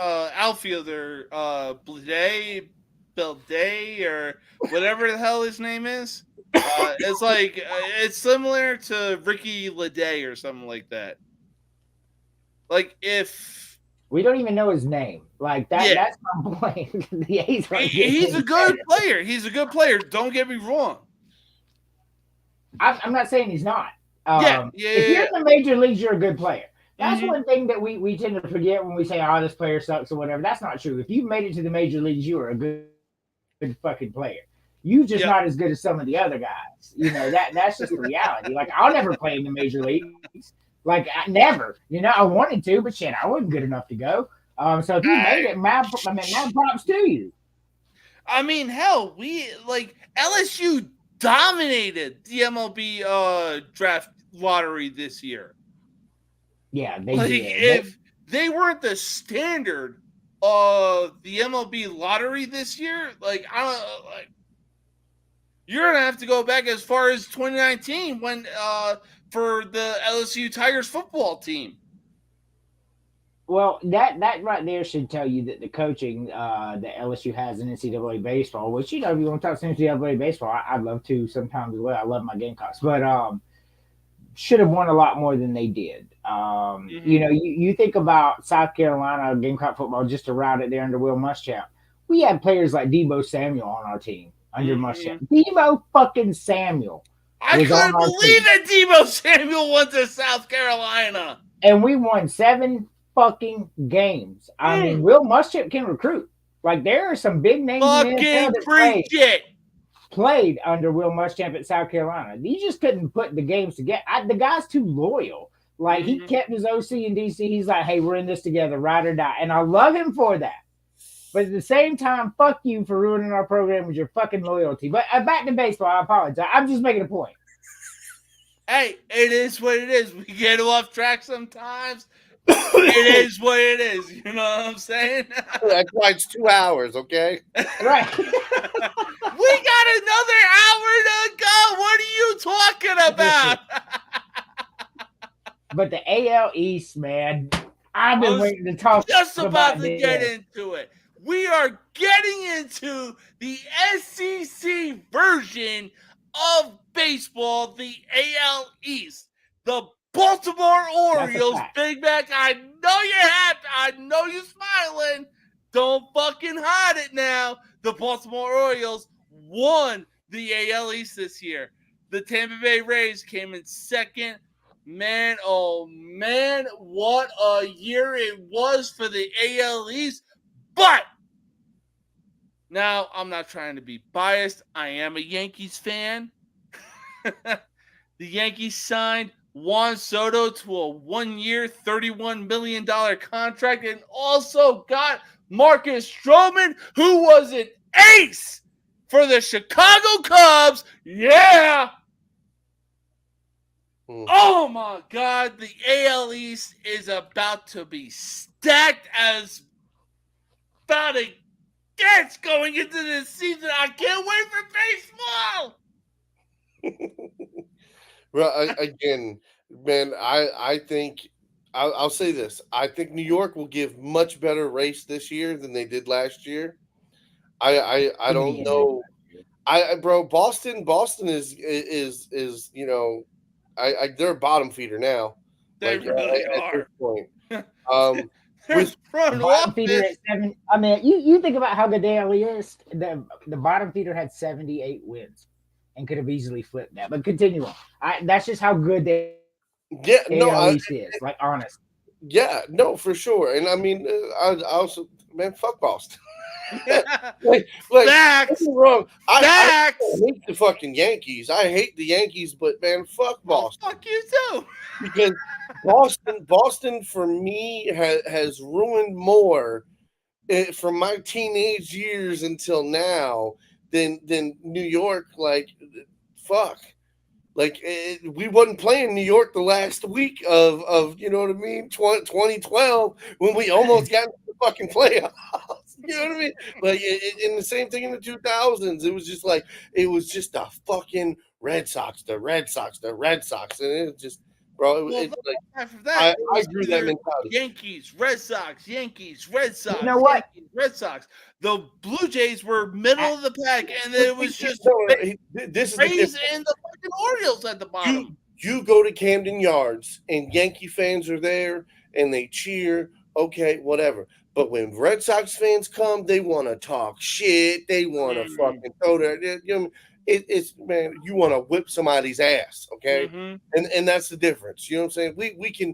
Belday or whatever the hell his name is. It's like it's similar to Ricky Leday or something like that. Like if we don't even know his name, like that. Yeah. That's my point. He's a good player. He's a good player. Don't get me wrong. I'm not saying he's not. If you're in the major leagues, you're a good player. That's one thing that we tend to forget when we say, "Oh, this player sucks" or whatever. That's not true. If you've made it to the major leagues, you are a good fucking player. You just not as good as some of the other guys. You know that's just the reality. Like I'll never play in the major leagues. Like I never, I wanted to, but shit, I wasn't good enough to go. So if you made it, mad props to you. I mean, hell, LSU dominated the MLB draft lottery this year. Yeah, they did. If they weren't the standard of the MLB lottery this year, you're gonna have to go back as far as 2019 when for the LSU Tigers football team. Well, that right there should tell you that the coaching that LSU has in NCAA baseball, which if you want to talk NCAA baseball, I'd love to sometimes as well. I love my Gamecocks, but should have won a lot more than they did. You think about South Carolina Gamecock football, just to route it there under Will Muschamp. We had players like Deebo Samuel on our team under Muschamp. Deebo fucking Samuel. I couldn't believe that Deebo Samuel went to South Carolina. And we won 7 fucking games. I mean, Will Muschamp can recruit. Like, there are some big names fucking that played under Will Muschamp at South Carolina. You just couldn't put the games together. The guy's too loyal. Like, he kept his OC in D.C. He's like, hey, we're in this together, ride or die. And I love him for that. But at the same time, fuck you for ruining our program with your fucking loyalty. But back to baseball, I apologize. I'm just making a point. Hey, it is what it is. We get off track sometimes. It is what it is. You know what I'm saying? That's why it's 2 hours, okay? Right. We got another hour to go. What are you talking about? But the AL East, man, I've been waiting to talk just about to get into it. We are getting into the SEC version of baseball, the AL East. The Baltimore Orioles, Big Mac, I know you're happy. I know you're smiling. Don't fucking hide it now. The Baltimore Orioles won the AL East this year. The Tampa Bay Rays came in second. Man, oh man, what a year it was for the AL East. But now, I'm not trying to be biased. I am a Yankees fan. The Yankees signed Juan Soto to a 1-year, $31 million contract and also got Marcus Stroman, who was an ace for the Chicago Cubs. Yeah! Oh, my God. The AL East is about to be stacked as about a gets going into this season. I can't wait for baseball. Well, again, man, I think I'll say this. I think New York will give much better race this year than they did last year. I don't know. Bro, Boston is they're a bottom feeder now. They really at are. this point. Their With front bottom feeder office. at 7. I mean, you think about how good the AL is. The bottom feeder had 78 wins and could have easily flipped that. But continue on. That's just how good the yeah, no, AL East is. Like, honest. yeah, no, for sure. And I mean, I also, man, fuck Boston. like Facts. don't get me wrong. I Facts. hate the fucking Yankees. I hate the Yankees, but man, fuck Boston. Oh, fuck you too. Because Boston for me has ruined more from my teenage years until now than New York. Like, fuck. Like, we wasn't playing New York the last week of you know what I mean, 2012 when we almost got into the fucking playoffs. You know what I mean? Like, and the same thing in the 2000s. It was just like, it was just the fucking Red Sox, and it just, bro. After that, I agree with that mentality. Yankees, Red Sox. You know what? Yankees, Red Sox. The Blue Jays were middle of the pack, and it was just This is Rays and the fucking Orioles at the bottom. You go to Camden Yards, and Yankee fans are there, and they cheer. Okay, whatever. But when Red Sox fans come, they want to talk shit. They want to fucking throw their. It's man, you want to whip somebody's ass, okay? And that's the difference. You know what I'm saying? We can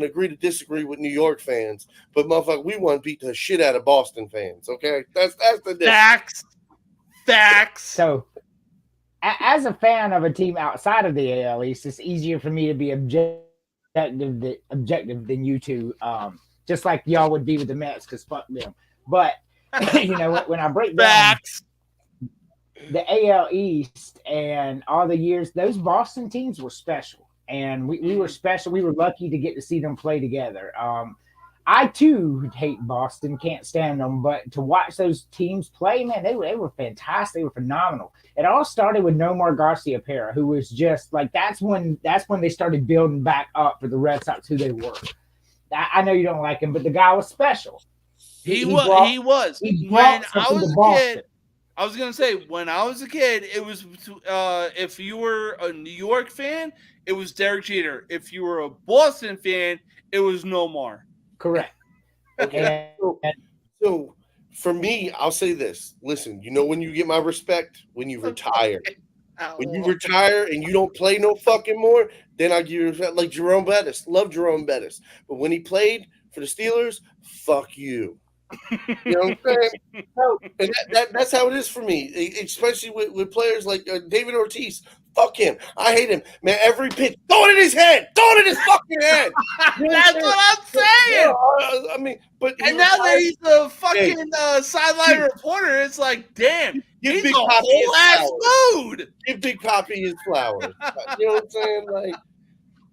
agree to disagree with New York fans, but motherfucker, we want to beat the shit out of Boston fans, okay? That's the difference. Facts. So, as a fan of a team outside of the AL East, it's easier for me to be objective than you two. Just like y'all would be with the Mets, because fuck them. But when I break down the AL East and all the years, those Boston teams were special, and we were special. We were lucky to get to see them play together. I too hate Boston, can't stand them, but to watch those teams play, man, they were fantastic. They were phenomenal. It all started with Nomar Garciaparra, who was just like that's when they started building back up for the Red Sox, who they were. I know you don't like him, but the guy was special. He was. When I was a kid, I was gonna say when I was a kid, it was if you were a New York fan, it was Derek Jeter. If you were a Boston fan, it was Nomar. Correct. Okay. So for me, I'll say this. Listen, you know when you get my respect? When you retire. When you retire and you don't play no fucking more, then I give you respect. Like Jerome Bettis. Love Jerome Bettis. But when he played for the Steelers, fuck you. You know what I'm saying? And that's how it is for me, especially with players like David Ortiz. Fuck him. I hate him. Man, every pitch, throw it in his head. Throw it in his fucking head. That's what I'm saying. I mean, but and now that he's a fucking sideline reporter, it's like, damn, he's Big a whole ass mood. Give Big Papi his flowers. You know what I'm saying? Like,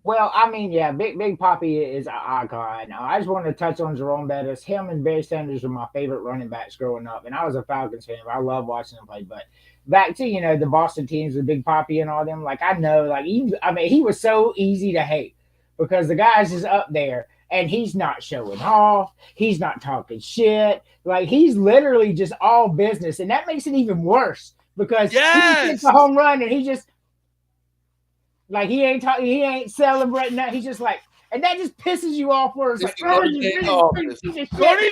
well, I mean, yeah, Big Papi is an icon. I just wanted to touch on Jerome Bettis. Him and Barry Sanders were my favorite running backs growing up, and I was a Falcons fan. I love watching them play. But back to the Boston teams with Big Papi and all them. Like I know, like he was so easy to hate because the guy's just up there and he's not showing off. He's not talking shit. Like he's literally just all business, and that makes it even worse because he gets a home run and he just. Like he ain't talking, he ain't celebrating that. He's just like, and that just pisses you off. Where it's like, don't even get me started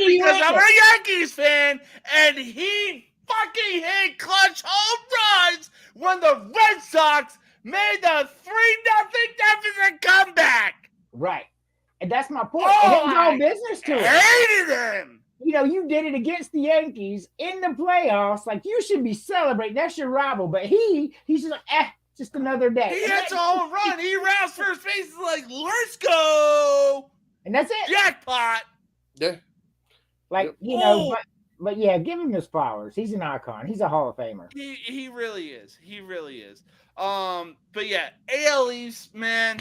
because I'm a Yankees fan, and he fucking hit clutch home runs when the Red Sox made the 3-0 deficit comeback. Right, and that's my point. Oh, it ain't all business to it. Hated him. You did it against the Yankees in the playoffs. Like you should be celebrating. That's your rival, but he's just like, just another day. He hits a home run. He rounds first base. He's like, let's go. And that's it. Jackpot. Yeah. Like, but yeah, give him his flowers. He's an icon. He's a Hall of Famer. He really is. He really is. But yeah, AL East, man,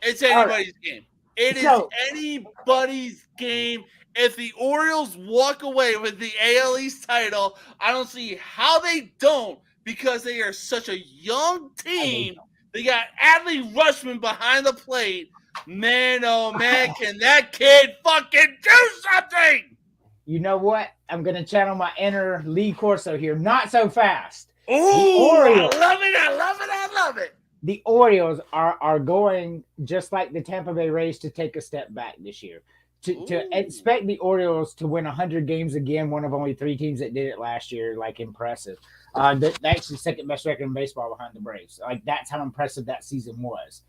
it's anybody's game. It is anybody's game. If the Orioles walk away with the AL East title, I don't see how they don't. Because they are such a young team They got Adley Rushman behind the plate. Man, oh man, can that kid fucking do something? You know what? I'm going to channel my inner Lee Corso here. Not so fast. Ooh, I love it. I love it. I love it. The Orioles are going just like the Tampa Bay Rays to take a step back this year. To expect the Orioles to win 100 games again, one of only 3 teams that did it last year, like impressive. That's the second best record in baseball behind the Braves. Like that's how impressive that season was.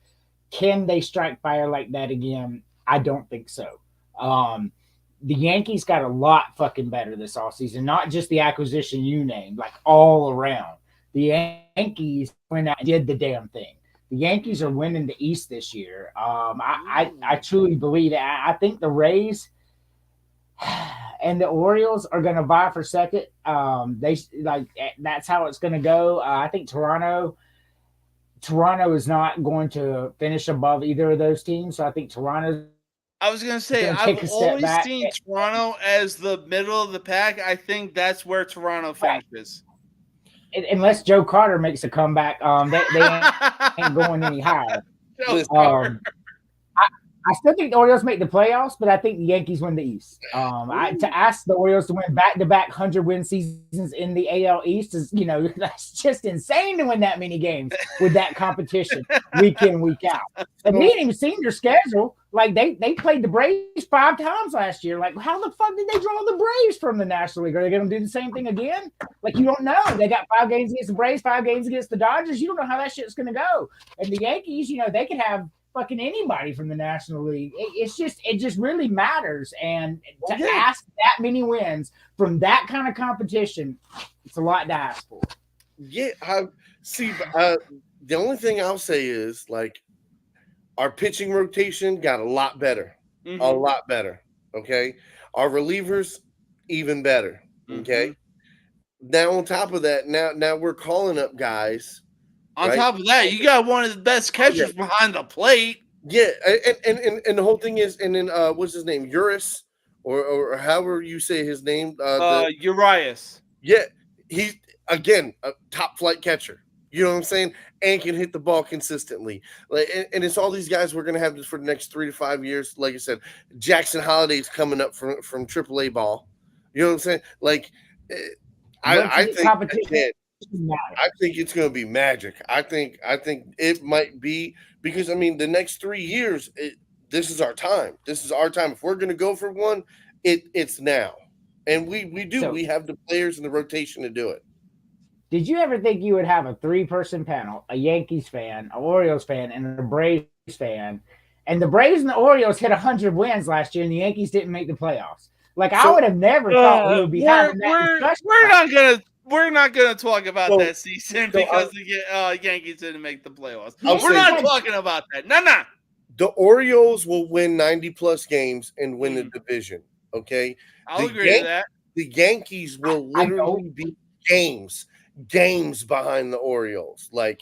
Can they strike fire like that again? I don't think so. The Yankees got a lot fucking better this offseason, not just the acquisition you named, like all around. The Yankees went out and did the damn thing. The Yankees are winning the East this year. I truly believe that. I think the Rays and the Orioles are going to vie for second. That's how it's going to go. I think Toronto is not going to finish above either of those teams. So I think Toronto's. I was going to say, I've always seen Toronto as the middle of the pack. I think that's where Toronto finishes. Unless Joe Carter makes a comeback, they ain't going any higher. I still think the Orioles make the playoffs, but I think the Yankees win the East. To ask the Orioles to win back-to-back 100-win seasons in the AL East is, that's just insane to win that many games with that competition week in, week out. And we ain't even seen their schedule. Like, they played the Braves 5 times last year. Like, how the fuck did they draw the Braves from the National League? Are they going to do the same thing again? Like, you don't know. They got 5 games against the Braves, 5 games against the Dodgers. You don't know how that shit's going to go. And the Yankees, they could have fucking anybody from the National League. It just really matters. And to ask that many wins from that kind of competition, it's a lot to ask for. Yeah, the only thing I'll say is, like, our pitching rotation got a lot better. Mm-hmm. A lot better. Okay. Our relievers, even better. Okay. Mm-hmm. Now, on top of that, now we're calling up guys. On top of that, you got one of the best catchers behind the plate. Yeah, and the whole thing is, and then what's his name? Urias, or however you say his name. Urias. Yeah, he's again a top flight catcher. You know what I'm saying? And can hit the ball consistently. Like, and it's all these guys we're gonna have this for the next 3 to 5 years. Like I said, Jackson Holliday's coming up from AAA ball. You know what I'm saying? Like, I think it's going to be magic. I think it might be because, I mean, the next 3 years, this is our time. This is our time. If we're going to go for one, it's now. And we do. We have the players and the rotation to do it. Did you ever think you would have a 3-person panel, a Yankees fan, a Orioles fan, and a Braves fan, and the Braves and the Orioles hit 100 wins last year, and the Yankees didn't make the playoffs? Like, I would have never thought we would be having that discussion. We're not gonna talk about that season because the Yankees didn't make the playoffs. We're not talking about that. No. The Orioles will win 90-plus games and win the division. Okay, I'll agree to that. The Yankees will literally be games behind the Orioles. Like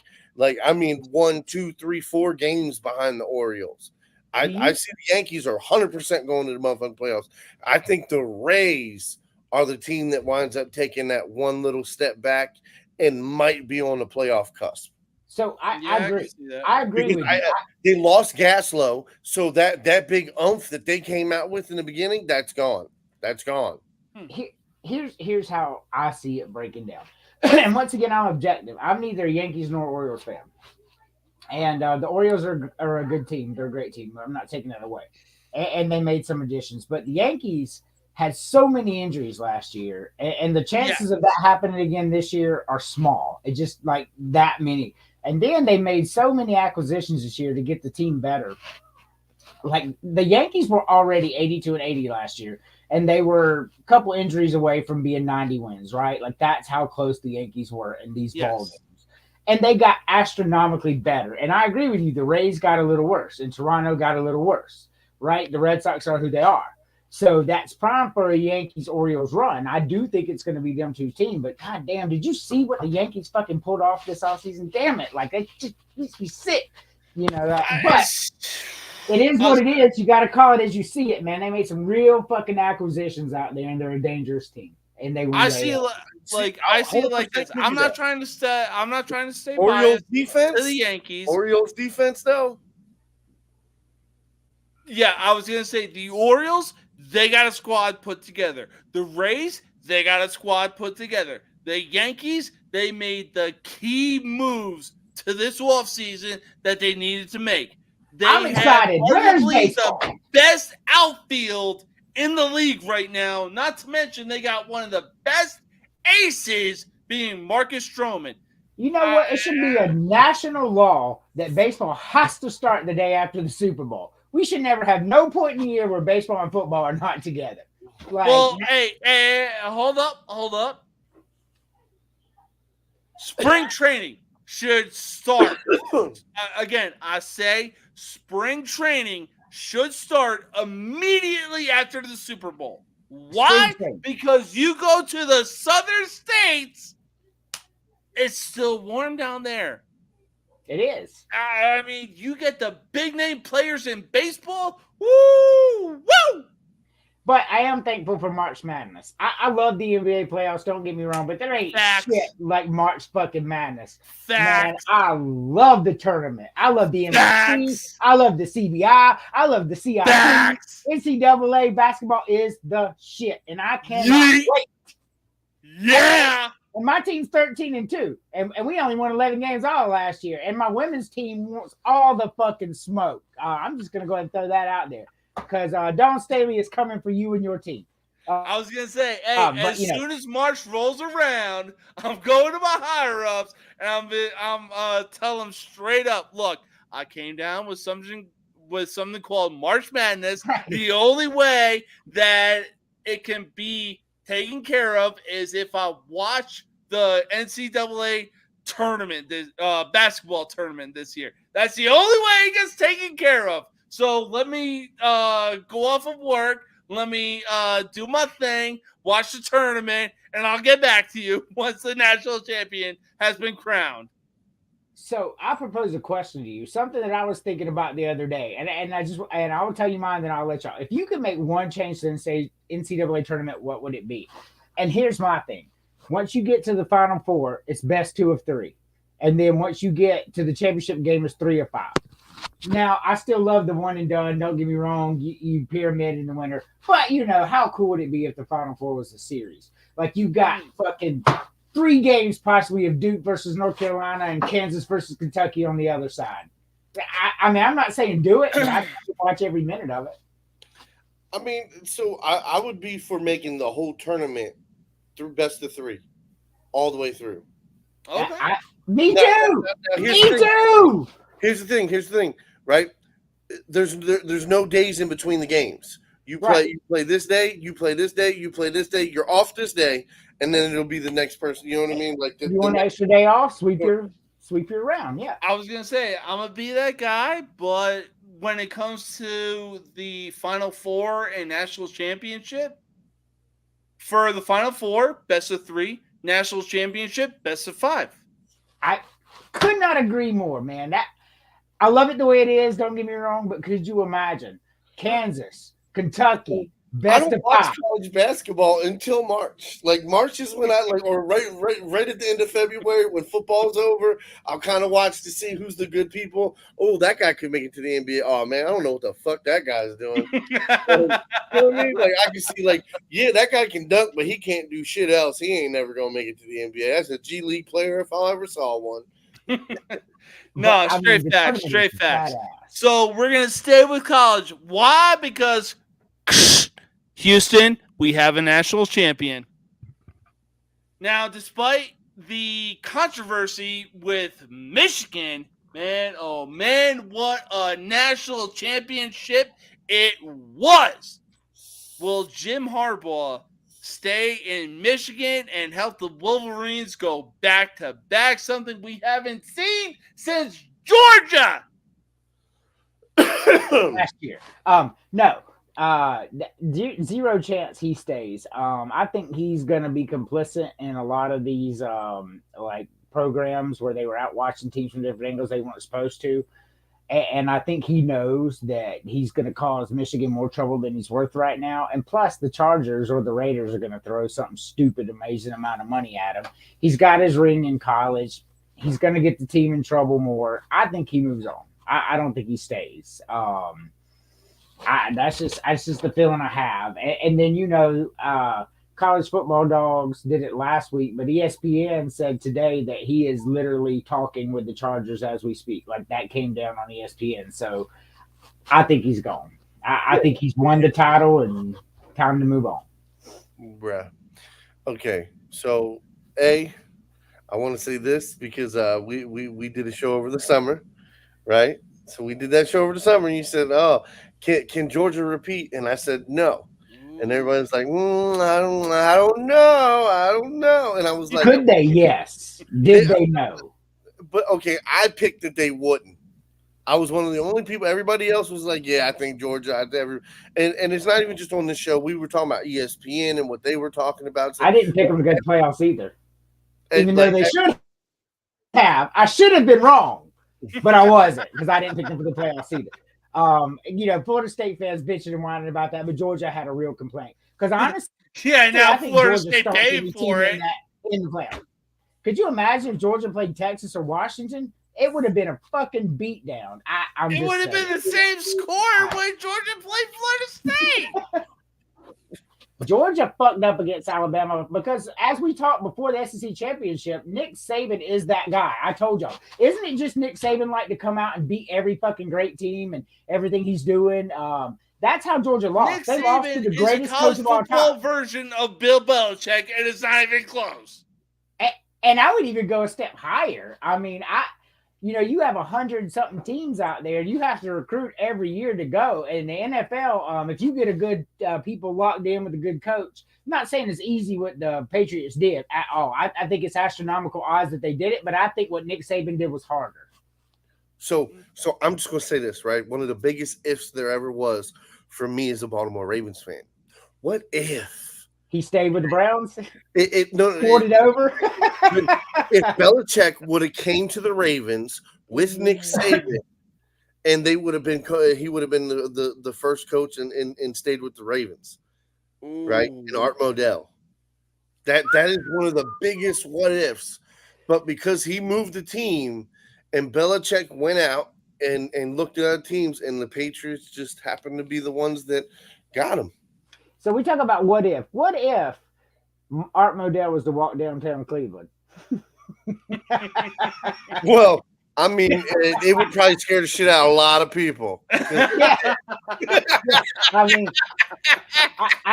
I mean, 1, 2, 3, 4 games behind the Orioles. I see the Yankees are 100% going to the motherfucking playoffs. I think the Rays are the team that winds up taking that one little step back and might be on the playoff cusp. So I agree. I agree with you. They lost Gaslow, so that big oomph that they came out with in the beginning, that's gone. That's gone. Here's how I see it breaking down. And once again, I'm objective. I'm neither a Yankees nor Orioles fan. And the Orioles are a good team. They're a great team. I'm not taking that away. And they made some additions. But the Yankees had so many injuries last year. And the chances of that happening again this year are small. It's just like that many. And then they made so many acquisitions this year to get the team better. Like the Yankees were already 82-80 last year. And they were a couple injuries away from being 90 wins, right? Like that's how close the Yankees were in these ball games. And they got astronomically better. And I agree with you. The Rays got a little worse and Toronto got a little worse, right? The Red Sox are who they are. So that's prime for a Yankees-Orioles run. I do think it's going to be them 2 teams. But goddamn, did you see what the Yankees fucking pulled off this offseason? Damn it. Like, it just makes me sick. You know, but it is what it is. You got to call it as you see it, man. They made some real fucking acquisitions out there, and they're a dangerous team. and they I see it like this. I'm not trying to stay Orioles biased defense to the Yankees. Orioles defense, though. Yeah, I was gonna say the Orioles, they got a squad put together. The Rays, they got a squad put together. The Yankees, they made the key moves to this offseason that they needed to make. I'm excited. Where's baseball? The best outfield in the league right now. Not to mention they got one of the best aces being Marcus Stroman. You know what? It should be a national law that baseball has to start the day after the Super Bowl. We should never have no point in the year where baseball and football are not together. Like, well, hey, hold up. Spring training should start. Again, I say spring training should start immediately after the Super Bowl. Why? Because you go to the southern states, it's still warm down there. It is. I mean, you get the big name players in baseball. Woo! But I am thankful for March Madness. I love the NBA playoffs, don't get me wrong, but there ain't shit like March fucking Madness. Man, I love the tournament. I love the MVP. I love the CBI. I love the CIP. NCAA basketball is the shit, and I cannot wait. Yeah. And my team's 13-2, and we only won 11 games all last year. And my women's team wants all the fucking smoke. I'm just gonna go ahead and throw that out there because Dawn Staley is coming for you and your team. I was gonna say, hey, soon as March rolls around, I'm going to my higher ups and I'm tell them straight up, look, I came down with something called March Madness. Right. The only way that it can be taken care of is if I watch the NCAA tournament, this basketball tournament this year. That's the only way it gets taken care of. So let me go off of work. Let me do my thing, watch the tournament, and I'll get back to you once the national champion has been crowned. So I propose a question to you, something that I was thinking about the other day, and I will tell you mine, then I'll let y'all. If you could make one change to the NCAA tournament, what would it be? And here's my thing: once you get to the Final Four, it's best 2 of 3, and then once you get to the championship game, it's 3 of 5. Now I still love the one and done. Don't get me wrong, you pyramid in the winter, but you know how cool would it be if the Final Four was a series? Like you got fucking 3 games possibly of Duke versus North Carolina and Kansas versus Kentucky on the other side. I mean, I'm not saying do it, but I watch every minute of it. I mean, so I would be for making the whole tournament through best of 3, all the way through. Okay. Me too. Me too. Here's the thing, right? There's no days in between the games. You play this day, you play this day, you play this day. You're off this day, and then it'll be the next person. You know what I mean? Like you want an extra day off? Sweep your round. Yeah. I was gonna say I'm gonna be that guy, but when it comes to the Final Four and national championship, for the Final Four, best of 3, national championship, best of 5. I could not agree more, man. I love it the way it is. Don't get me wrong, but could you imagine Kansas, Kentucky, best I don't of watch 5. college basketball until March. Like March is when or right at the end of February when football's over. I'll kind of watch to see who's the good people. Oh, that guy could make it to the NBA. Oh man, I don't know what the fuck that guy's doing. You know what I mean? Like I can see, like, yeah, that guy can dunk, but he can't do shit else. He ain't never gonna make it to the NBA. That's a G League player if I ever saw one. No, straight facts. So we're going to stay with college. Why? Because Houston, we have a national champion. Now, despite the controversy with Michigan, man, oh man, what a national championship it was. Will Jim Harbaugh stay in Michigan and help the Wolverines go back-to-back, something we haven't seen since Georgia last year? No. 0 chance he stays. I think he's going to be complicit in a lot of these like programs where they were out watching teams from different angles they weren't supposed to. And I think he knows that he's going to cause Michigan more trouble than he's worth right now. And plus, the Chargers or the Raiders are going to throw something stupid, amazing amount of money at him. He's got his ring in college. He's going to get the team in trouble more. I think he moves on. I don't think he stays. That's just the feeling I have. And then, college football dogs did it last week, but ESPN said today that he is literally talking with the Chargers as we speak. Like that came down on ESPN. So I think he's gone. I think he's won the title and time to move on. Bruh. Okay. So I want to say this because we did a show over the summer, right? So we did that show over the summer and you said, oh, can Georgia repeat? And I said, no. And everybody's like, I don't know. And I was like, could they? Yes. Did they know? But okay, I picked that they wouldn't. I was one of the only people. Everybody else was like, yeah, I think Georgia. And it's not even just on this show. We were talking about ESPN and what they were talking about. So, I didn't pick them to go to playoffs either, even though they should have. I should have been wrong, but I wasn't because I didn't pick them for the playoffs either. Florida State fans bitching and whining about that, but Georgia had a real complaint because honestly, now Florida State paid for it in the playoffs. Could you imagine if Georgia played Texas or Washington? It would have been a fucking beatdown. It would have been the same score when Georgia played Florida State. Georgia fucked up against Alabama because, as we talked before the SEC championship, Nick Saban is that guy. I told y'all. Isn't it just Nick Saban like to come out and beat every fucking great team and everything he's doing? That's how Georgia lost. Nick they Saban lost to the greatest coach of all football time. version of Bill Belichick, and it's not even close. And I would even go a step higher. I mean, you have 100-something teams out there. You have to recruit every year to go. And the NFL, if you get a good people locked in with a good coach, I'm not saying it's easy what the Patriots did at all. I think it's astronomical odds that they did it, but I think what Nick Saban did was harder. So I'm just going to say this, right? One of the biggest ifs there ever was for me as a Baltimore Ravens fan. What if he stayed with the Browns? Poured it over. If Belichick would have came to the Ravens with Nick Saban, and he would have been the first coach and stayed with the Ravens, right? And Art Modell. That is one of the biggest what ifs. But because he moved the team, and Belichick went out and looked at other teams, and the Patriots just happened to be the ones that got him. So we talk about what if. What if Art Modell was to walk downtown Cleveland? Well, I mean, it would probably scare the shit out of a lot of people. Yeah. I mean,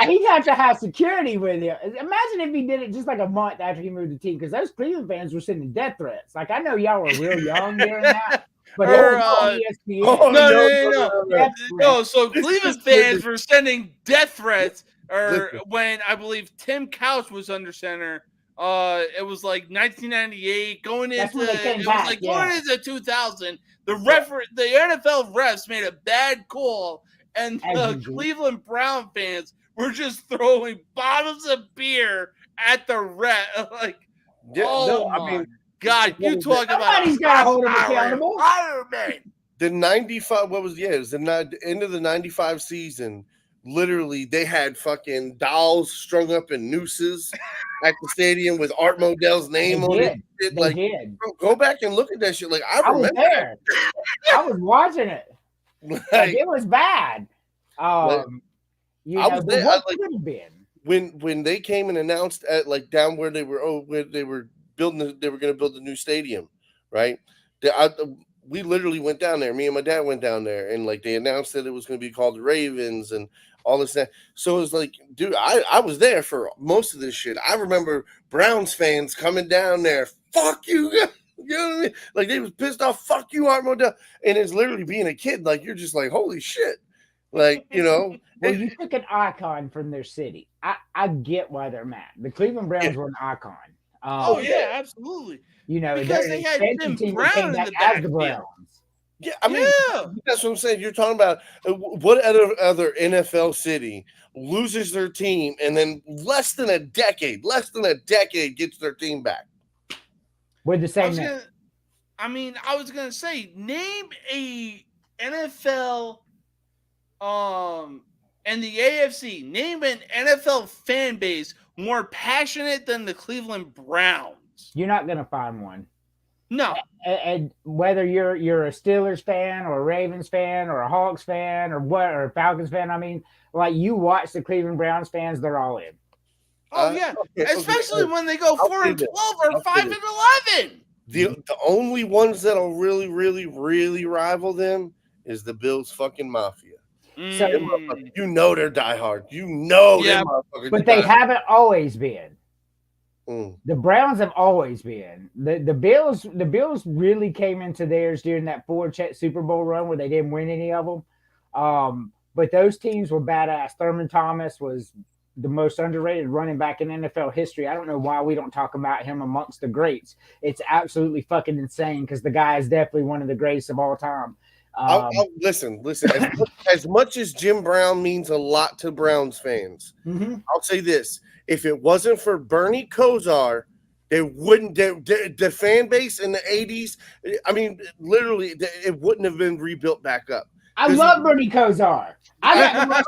he'd have to have security with him. Imagine if he did it just like a month after he moved the team, because those Cleveland fans were sending death threats. Like, I know y'all were real young during that. But ESPN. No. So Cleveland fans were sending death threats, when I believe Tim Couch was under center. It was like 1998 going into 2000. The NFL refs made a bad call, and the Cleveland Brown fans were just throwing bottles of beer at the ref. Like, God, you talk about somebody's got to hold him accountable. The 95, it was the end of the 95 season. Literally, they had fucking dolls strung up in nooses at the stadium with Art Modell's name on it. Like, bro, go back and look at that shit. Like, I remember was there. I was watching it. Like, it was bad. I was there. What could have been when they came and announced at like down where they were building, they were going to build the new stadium, right? We literally went down there. Me and my dad went down there, and like they announced that it was going to be called the Ravens and all this stuff. So it was like, dude, I was there for most of this shit. I remember Browns fans coming down there. Fuck you, you know what I mean? Like they was pissed off. Fuck you, Art Modell. And it's literally being a kid. Like you're just like, holy shit. Like, you know. Well, you took an icon from their city. I get why they're mad. The Cleveland Browns were an icon. Absolutely. Because they had Tim Brown in the backfield. Yeah, I mean, that's what I'm saying. You're talking about what other NFL city loses their team and then less than a decade gets their team back with the same name. I was gonna say, name a NFL and the AFC, name an NFL fan base more passionate than the Cleveland Browns. You're not gonna find one. No. And whether you're a Steelers fan or a Ravens fan or a Hawks fan or a Falcons fan, I mean, like you watch the Cleveland Browns fans, they're all in. Oh yeah, especially when they go 4-12 or 5-11. The only ones that'll really, really, really rival them is the Bills fucking Mafia. So, you know they're diehard. You know them motherfuckers. But they haven't always been. The Browns have always been. The Bills really came into theirs during that 4 Super Bowl run where they didn't win any of them. But those teams were badass. Thurman Thomas was the most underrated running back in NFL history. I don't know why we don't talk about him amongst the greats. It's absolutely fucking insane because the guy is definitely one of the greatest of all time. Listen. As much as Jim Brown means a lot to Browns fans, I'll say this: if it wasn't for Bernie Kosar, they wouldn't. The fan base in the '80s, I mean, literally, it wouldn't have been rebuilt back up. I love Bernie Kosar. Because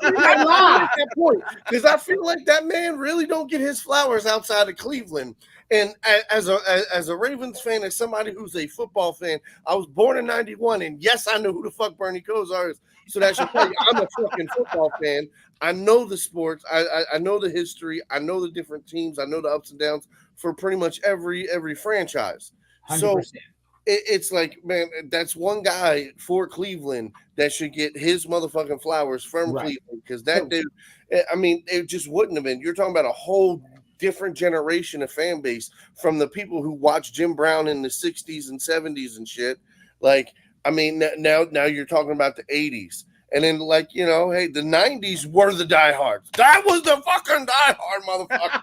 I feel like that man really don't get his flowers outside of Cleveland. And as a Ravens fan, as somebody who's a football fan, I was born in '91, and yes, I know who the fuck Bernie Kosar is. So that should tell you I'm a fucking football fan. I know the sports. I know the history. I know the different teams. I know the ups and downs for pretty much every franchise. 100%. So it's like, man, that's one guy for Cleveland that should get his motherfucking flowers from Cleveland, because that dude, I mean, it just wouldn't have been. You're talking about a whole different generation of fan base from the people who watched Jim Brown in the 60s and 70s and shit. Like, I mean, now you're talking about the 80s. And then, like, you know, hey, the 90s were the diehards. That was the fucking diehard motherfucker.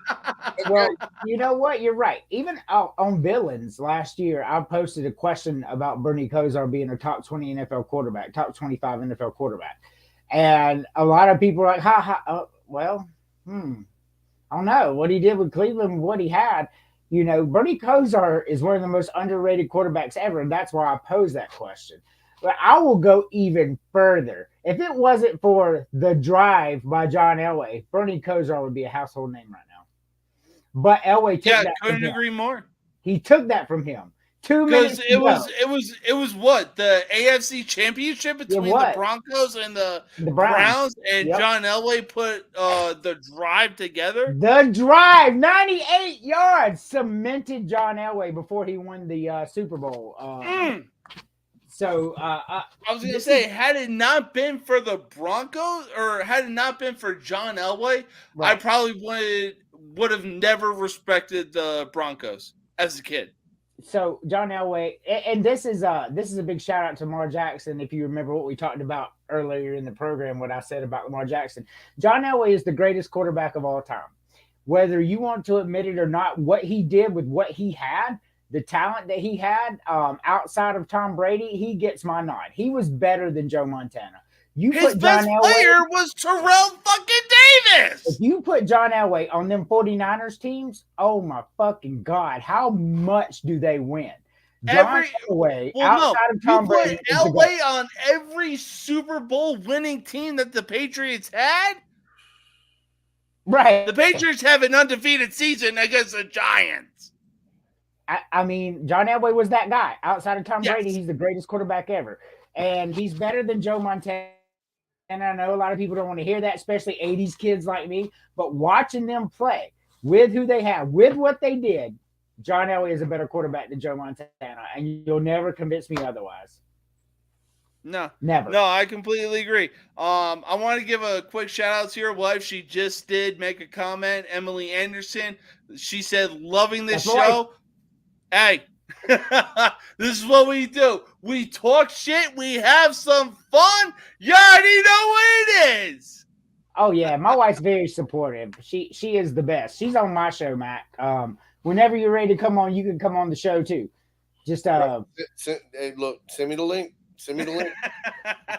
Well, you know what? You're right. Even on Villains last year, I posted a question about Bernie Kosar being a top 20 NFL quarterback, top 25 NFL quarterback. And a lot of people are like, I don't know what he did with Cleveland, what he had. You know, Bernie Kosar is one of the most underrated quarterbacks ever. And that's why I posed that question. But I will go even further. If it wasn't for The Drive by John Elway, Bernie Kosar would be a household name right now. But Elway took that. Couldn't agree more. He took that from him. 2 minutes. Because it was what, the AFC Championship between the Broncos and the Browns, and John Elway put The Drive together. The Drive, 98 yards, cemented John Elway before he won the Super Bowl. So I was going to say, had it not been for the Broncos, or had it not been for John Elway, I probably would have never respected the Broncos as a kid. So John Elway, and this is a big shout out to Lamar Jackson. If you remember what we talked about earlier in the program, what I said about Lamar Jackson, John Elway is the greatest quarterback of all time. Whether you want to admit it or not, what he did with what he had, the talent that he had outside of Tom Brady, he gets my nod. He was better than Joe Montana. His best player was Terrell fucking Davis. If you put John Elway on them 49ers teams, oh my fucking God, how much do they win? Elway, outside of Tom Brady, put Elway on every Super Bowl winning team that the Patriots had? Right. The Patriots have an undefeated season against the Giants. I mean, John Elway was that guy. Outside of Tom Brady, he's the greatest quarterback ever. And he's better than Joe Montana. And I know a lot of people don't want to hear that, especially 80s kids like me. But watching them play with who they have, with what they did, John Elway is a better quarterback than Joe Montana. And you'll never convince me otherwise. No. Never. No, I completely agree. I want to give a quick shout out to your wife. She just did make a comment, Emily Anderson. She said, loving this show. Hey, this is what we do. We talk shit. We have some fun. You already know what it is. Oh, yeah. My wife's very supportive. She is the best. She's on my show, Mac. Whenever you're ready to come on, you can come on the show, too. Just hey, look, send me the link.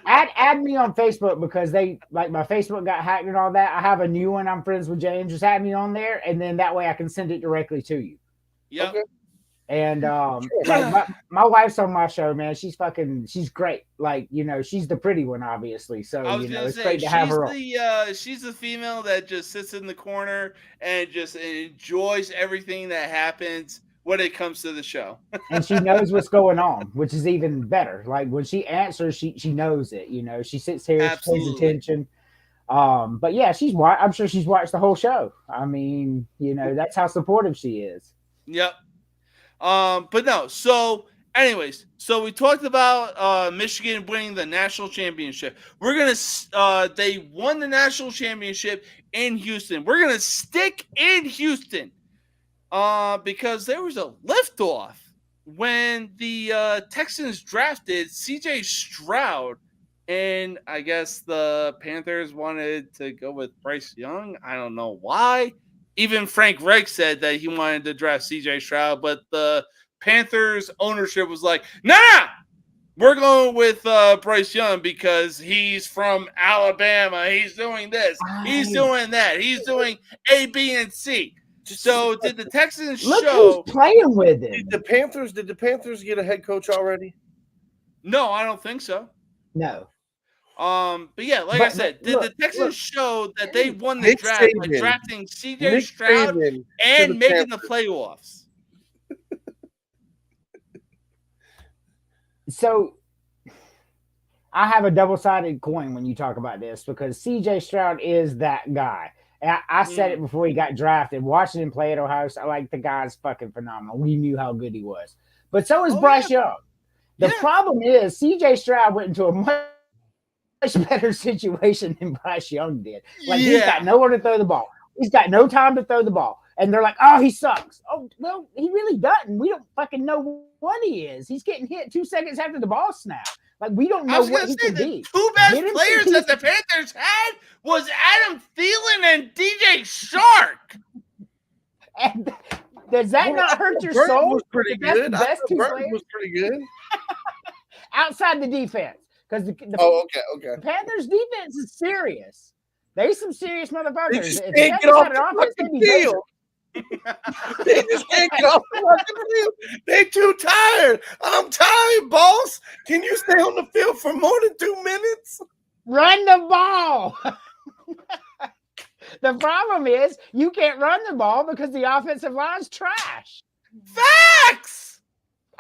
Add me on Facebook, because my Facebook got hacked and all that. I have a new one. I'm friends with James. Just add me on there, and then that way I can send it directly to you. Yep. Okay. And like my wife's on my show, man. She's great. Like, she's the pretty one, obviously. So it's great to have her on. She's the female that just sits in the corner and just enjoys everything that happens when it comes to the show. And she knows what's going on, which is even better. Like when she answers, she knows it. She sits here, she pays attention. But yeah, I'm sure she's watched the whole show. I mean, that's how supportive she is. Yep. But no, so anyways, so we talked about Michigan winning the national championship. They won the national championship in Houston. We're gonna stick in Houston because there was a liftoff when the Texans drafted CJ Stroud, and I guess the Panthers wanted to go with Bryce Young. I don't know why. Even Frank Reich said that he wanted to draft CJ Stroud, but the Panthers ownership was like, nah, we're going with Bryce Young because he's from Alabama. He's doing this. He's doing that. He's doing A, B, and C. So did the Texans show who's playing with it? Did the Panthers get a head coach already? No, I don't think so. No. But yeah, I said, the Texans show that they won the draft by drafting CJ Stroud and making the playoffs? So I have a double-sided coin when you talk about this because CJ Stroud is that guy. And I said it before he got drafted. Watching him play at Ohio State, the guy's fucking phenomenal. We knew how good he was. But so is Bryce Young. The problem is CJ Stroud went into a much better situation than Bryce Young did. He's got nowhere to throw the ball. He's got no time to throw the ball. And they're like, oh, he sucks. Oh, well, he really doesn't. We don't fucking know what he is. He's getting hit 2 seconds after the ball snap. We don't know what he can be. Two best players that the Panthers had was Adam Thielen and DJ Shark. And does that not hurt your soul? Was pretty good. Burton was pretty good. Outside the defense. Because the Panthers defense is serious. There's some serious motherfuckers. They just can't get off the fucking field. They just can't get off the fucking field. They're too tired. I'm tired, boss. Can you stay on the field for more than 2 minutes? Run the ball. The problem is you can't run the ball because the offensive line's trash. Facts.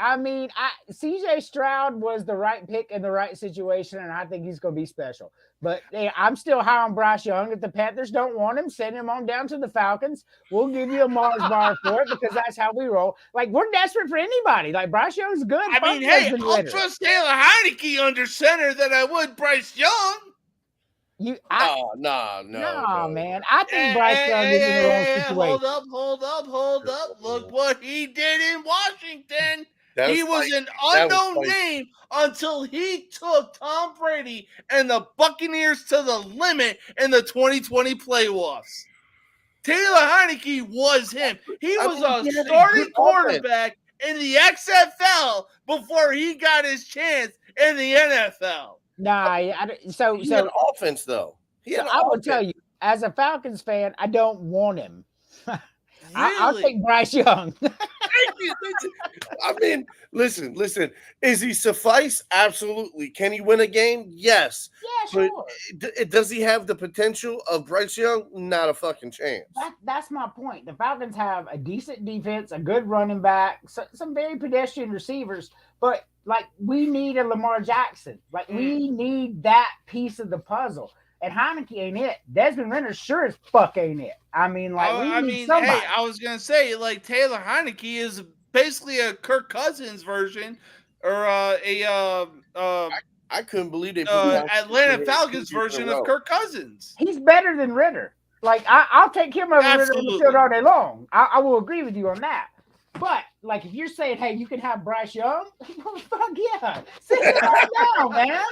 I mean, CJ Stroud was the right pick in the right situation, and I think he's going to be special. But hey, I'm still high on Bryce Young. If the Panthers don't want him, send him on down to the Falcons. We'll give you a Mars bar for it because that's how we roll. We're desperate for anybody. Bryce Young's good. I mean, hey, I'll trust Taylor Heineke under center than I would Bryce Young. No, man. I think Bryce Young is in the wrong situation. Hold up. Look what he did in Washington. He was an unknown name until he took Tom Brady and the Buccaneers to the limit in the 2020 playoffs. Taylor Heineke was him. He was a starting quarterback in the XFL before he got his chance in the NFL. He had offense, though. I will tell you, as a Falcons fan, I don't want him. I'll take Bryce Young. I mean, listen. Is he suffice? Absolutely. Can he win a game? Yes. Yeah, sure. But does he have the potential of Bryce Young? Not a fucking chance. That's my point. The Falcons have a decent defense, a good running back, some very pedestrian receivers, but we need a Lamar Jackson. We need that piece of the puzzle. And Heineke ain't it. Desmond Ritter sure as fuck ain't it. I mean, we need somebody. Hey, I was gonna say, Taylor Heineke is basically a Kirk Cousins version, or I couldn't believe they Atlanta Falcons version of Kirk Cousins. He's better than Ritter. I'll take him over Ritter on the field all day long. I will agree with you on that. But if you're saying, hey, you can have Bryce Young, fuck yeah, sit him right now, man.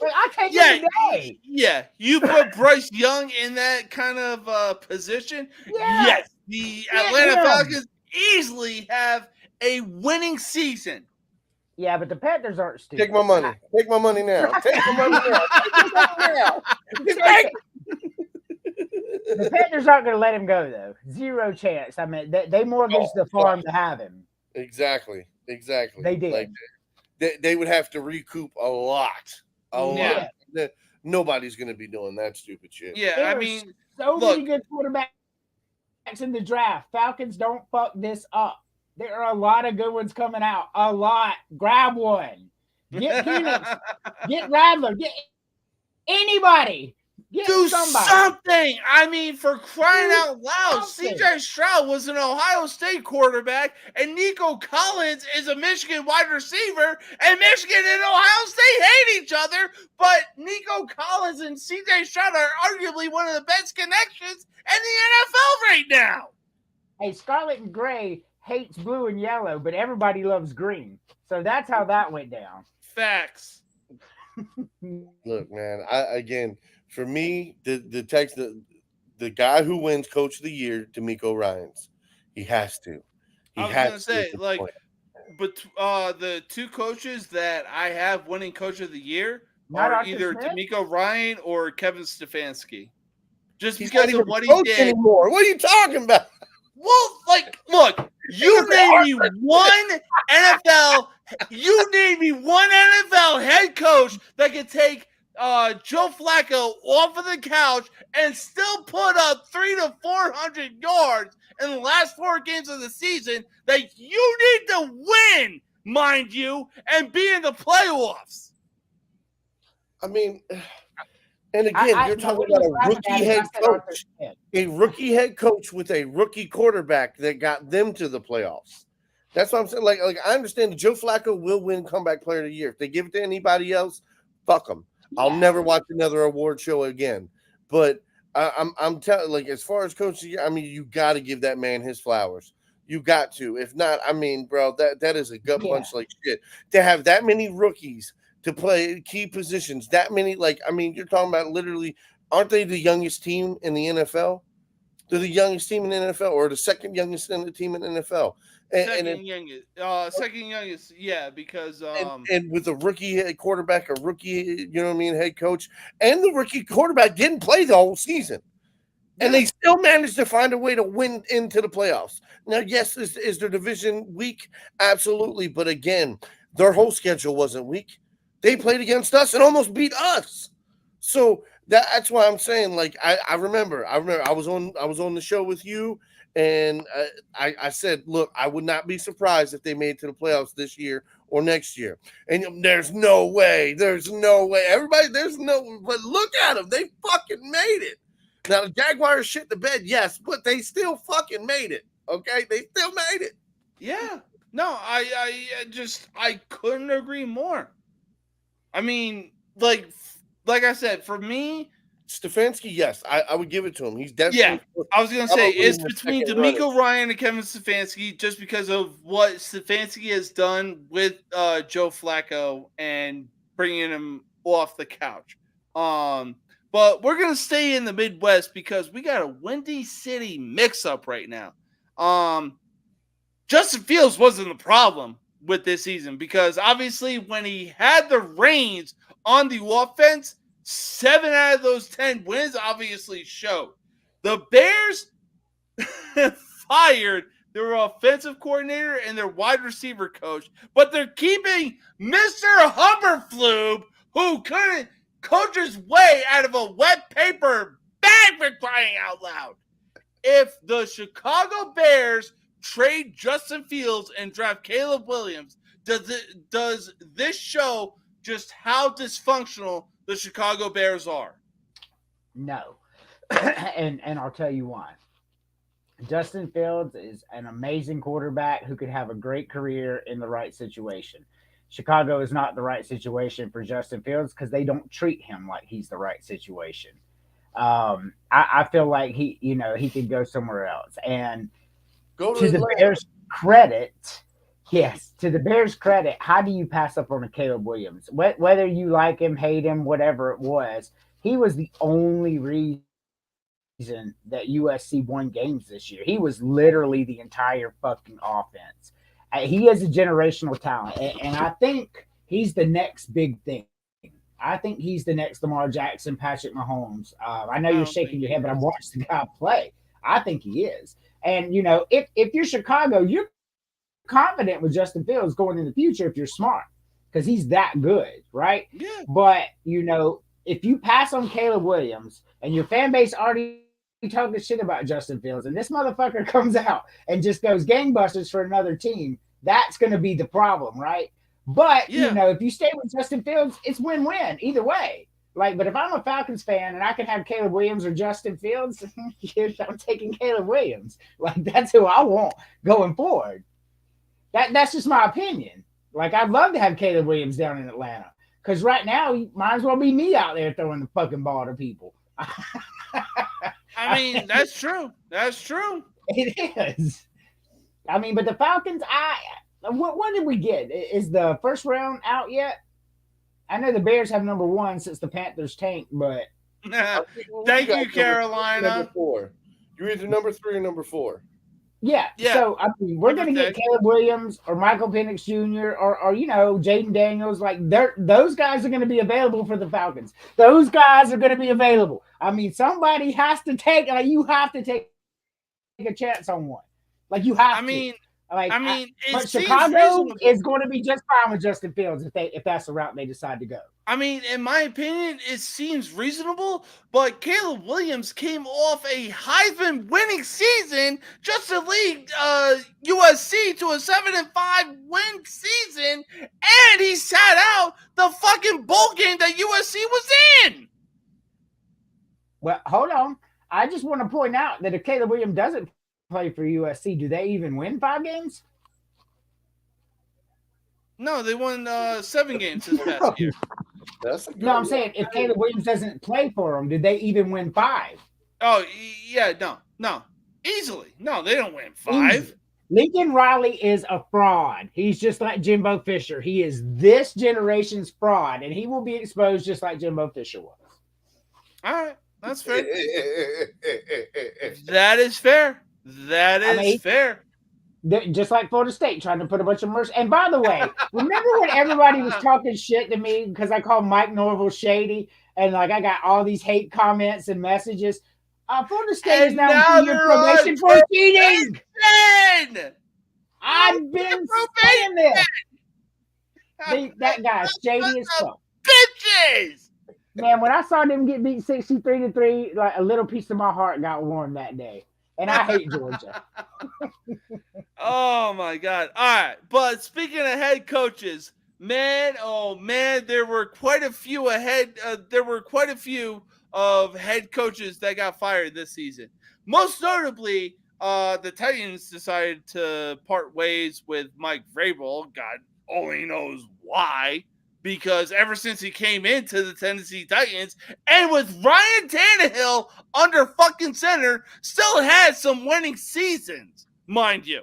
I take him today. Yeah, you put Bryce Young in that kind of position. Yeah. Yes, the Atlanta Falcons easily have a winning season. Yeah, but the Panthers aren't stupid. Take my money. Take my money now. Take my money now. Take The Panthers aren't going to let him go, though. Zero chance. I mean, they mortgaged the farm to have him. Exactly. They did. Like they would have to recoup a lot. Yeah. Nobody's going to be doing that stupid shit. Yeah, There I are mean, so look, many good quarterbacks in the draft. Falcons, don't fuck this up. There are a lot of good ones coming out. A lot. Grab one. Get Penix. Get Radler. Get anybody. Get do somebody. something. I mean, for crying Do out loud, something. CJ Stroud was an Ohio State quarterback, and Nico Collins is a Michigan wide receiver, and Michigan and Ohio State hate each other, but Nico Collins and CJ Stroud are arguably one of the best connections in the NFL right now. Hey, Scarlet and Gray hates blue and yellow, but everybody loves green. So that's how that went down. Facts. Look, man, for me, the guy who wins Coach of the Year, D'Amico Ryans. He has to. I was gonna say, like, but the two coaches that I have winning Coach of the Year are either D'Amico Ryan or Kevin Stefanski. Just because of what he did. Anymore. What are you talking about? Well, like, look, you name me one NFL head coach that could take Joe Flacco off of the couch and still put up 300 to 400 yards in the last 4 games of the season that you need to win, mind you, and be in the playoffs. I mean, and again, you're talking about a rookie head coach. A rookie head coach with a rookie quarterback that got them to the playoffs. That's what I'm saying. Like I understand Joe Flacco will win comeback player of the year. If they give it to anybody else, fuck them. I'll never watch another award show again. But I'm telling, like, as far as coaching, I mean, you got to give that man his flowers. You got to. If not, I mean, bro, that is a gut punch like shit. To have that many rookies to play key positions, that many, like, I mean, you're talking about literally, aren't they the youngest team in the NFL? They're the youngest team in the NFL, or the second youngest in the team in the NFL. Second youngest, yeah, because and with a rookie quarterback, a rookie, you know what I mean, head coach, and the rookie quarterback didn't play the whole season, and they still managed to find a way to win into the playoffs. Now, yes, is their division weak? Absolutely, but again, their whole schedule wasn't weak. They played against us and almost beat us. So that's why I'm saying, like, I remember I was on the show with you. And I said, look, I would not be surprised if they made it to the playoffs this year or next year. And there's no way. Everybody, but look at them. They fucking made it. Now, the Jaguars shit the bed, yes, but they still fucking made it. Okay? They still made it. Yeah. No, I couldn't agree more. I mean, like I said, for me, Stefanski, yes, I would give it to him. He's definitely. Yeah, I was gonna say it's between D'Amico Ryan and Kevin Stefanski, just because of what Stefanski has done with Joe Flacco and bringing him off the couch. But we're gonna stay in the Midwest because we got a Windy City mix-up right now. Justin Fields wasn't the problem with this season because obviously when he had the reins on the offense, 7 out of those 10 wins obviously showed. The Bears fired their offensive coordinator and their wide receiver coach, but they're keeping Mr. Humberflube, who couldn't coach his way out of a wet paper bag, for crying out loud. If the Chicago Bears trade Justin Fields and draft Caleb Williams, does this show just how dysfunctional the Chicago Bears are? No. and I'll tell you why. Justin Fields is an amazing quarterback who could have a great career in the right situation. Chicago is not the right situation for Justin Fields because they don't treat him like he's the right situation. I feel like he could go somewhere else. And to the Bears' credit, to the Bears' credit, how do you pass up on a Caleb Williams? Whether you like him, hate him, whatever it was, he was the only reason that USC won games this year. He was literally the entire fucking offense. He is a generational talent, and I think he's the next big thing. I think he's the next Lamar Jackson, Patrick Mahomes. I know you're shaking your head, but I've watched the guy play. I think he is. And, if you're Chicago, you're confident with Justin Fields going in the future if you're smart, because he's that good, right? Yeah. But if you pass on Caleb Williams and your fan base already talking shit about Justin Fields, and this motherfucker comes out and just goes gangbusters for another team, that's going to be the problem, right? But if you stay with Justin Fields, it's win-win either way. But if I'm a Falcons fan and I can have Caleb Williams or Justin Fields, I'm taking Caleb Williams. That's who I want going forward. That's just my opinion. I'd love to have Caleb Williams down in Atlanta, because right now he might as well be me out there throwing the fucking ball to people. I mean, that's true. That's true. It is. I mean, but the Falcons, what did we get? Is the first round out yet? I know the Bears have number 1 since the Panthers tanked, but thank you, Carolina. Number 4. You're either number 3 or number 4. Yeah. So I mean, we're going to get Caleb Williams or Michael Penix Jr. or Jaden Daniels. Those guys are going to be available for the Falcons. Those guys are going to be available. I mean, somebody has to take. You have to take a chance on one. You have to. But Chicago is going to be just fine with Justin Fields if that's the route they decide to go. I mean, in my opinion, it seems reasonable, but Caleb Williams came off a Heisman winning season just to lead USC to a 7-5 win season, and he sat out the fucking bowl game that USC was in. Well, hold on. I just want to point out that if Caleb Williams doesn't play for USC, do they even win 5 games? No, they won 7 games this past year. I'm saying if Caleb Williams doesn't play for them, did they even win 5? Oh, yeah, no. Easily. No, they don't win 5. Easy. Lincoln Riley is a fraud. He's just like Jimbo Fisher. He is this generation's fraud, and he will be exposed just like Jimbo Fisher was. All right. That's fair. That is fair. That is fair. Just like Florida State trying to put a bunch of mercy. And by the way, remember when everybody was talking shit to me because I called Mike Norvell shady, and I got all these hate comments and messages? Florida State is now your probation for cheating. I've been saying this. That guy's shady as fuck. Bitches. Man, when I saw them get beat 63-3, a little piece of my heart got warm that day. And I hate Georgia. Oh my God. All right. But speaking of head coaches, man, there were quite a few of head coaches that got fired this season. Most notably, the Titans decided to part ways with Mike Vrabel. God only knows why. Because ever since he came into the Tennessee Titans, and with Ryan Tannehill under fucking center, still has some winning seasons, mind you.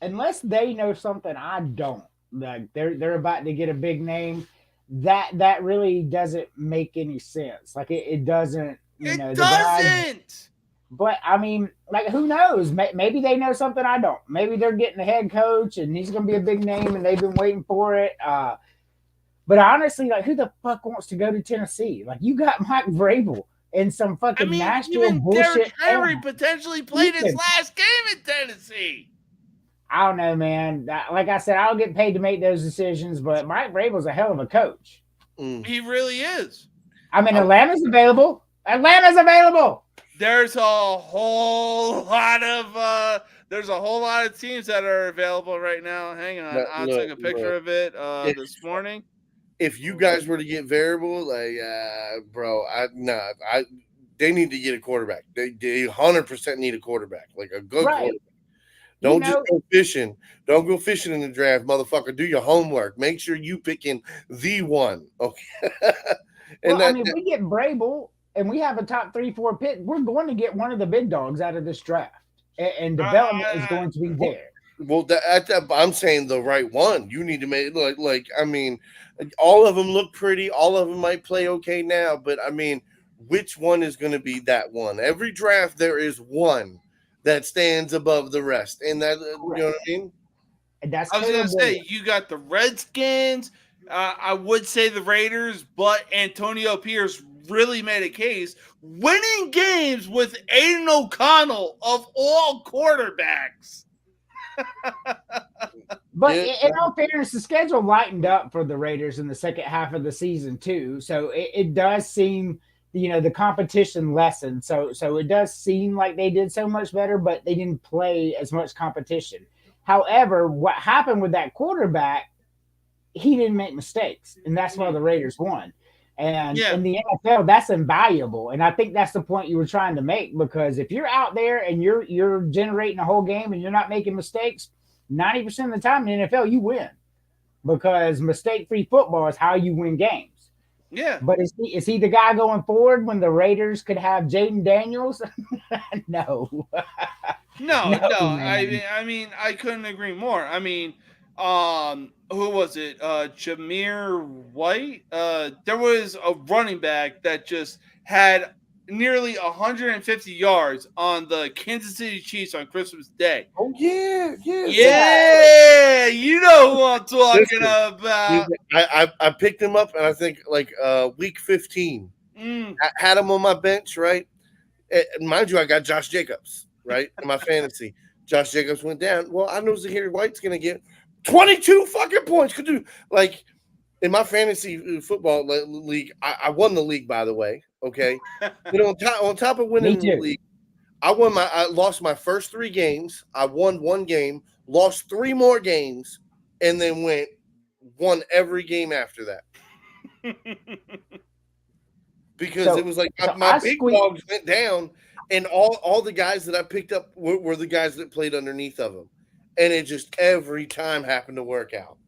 Unless they know something I don't, they're about to get a big name, that really doesn't make any sense. It doesn't. It doesn't. But I mean, who knows? Maybe they know something I don't. Maybe they're getting a head coach, and he's going to be a big name, and they've been waiting for it. But honestly, who the fuck wants to go to Tennessee? You got Mike Vrabel and some fucking Nashville even bullshit. Derrick Henry potentially played his last game in Tennessee. I don't know, man. Like I said, I don't get paid to make those decisions, but Mike Vrabel's a hell of a coach. He really is. I mean, Atlanta's available. There's a whole lot of teams that are available right now. Hang on, I took a picture of it this morning. If you guys were to get variable, bro, they need to get a quarterback. They 100% need a quarterback, a good quarterback. Don't just go fishing. Don't go fishing in the draft, motherfucker. Do your homework. Make sure you picking the one. Okay. If we get Vrabel and we have a top 3-4 pick, we're going to get one of the big dogs out of this draft, and development is going to be there. Well, I'm saying the right one. You need to make all of them look pretty. All of them might play okay now, but which one is going to be that one? Every draft there is one that stands above the rest, and that you know what I mean. And that's I was going to say you got the Redskins. I would say the Raiders, but Antonio Pierce really made a case winning games with Aiden O'Connell of all quarterbacks. But Yeah. in all fairness, the schedule lightened up for the Raiders in the second half of the season too. So it does seem, the competition lessened. So it does seem like they did so much better, but they didn't play as much competition. However, what happened with that quarterback, he didn't make mistakes, and that's why the Raiders won. And in the NFL, that's invaluable. And I think that's the point you were trying to make, because if you're out there and you're generating a whole game and you're not making mistakes, 90% of the time in the NFL, you win, because mistake-free football is how you win games. Yeah. But is he the guy going forward when the Raiders could have Jaden Daniels? No. No. man. I mean, I couldn't agree more. I mean, who was it? Jameer White. There was a running back that just had nearly 150 yards on the Kansas City Chiefs on Christmas Day. Oh yeah. You know who I'm talking about. I picked him up, and I think like week 15. I had him on my bench, right? And mind you, I got Josh Jacobs, right, in my fantasy. Josh Jacobs went down. Well, I know Zahir White's going to get 22 fucking points. Could do like in my fantasy football league. I won the league, by the way. Okay, on top of winning the league, I lost my first 3 games. I won 1 game, lost 3 more games, and then won every game after that. Because it was like my big dogs went down, and all the guys that I picked up were the guys that played underneath of them. And it just every time happened to work out.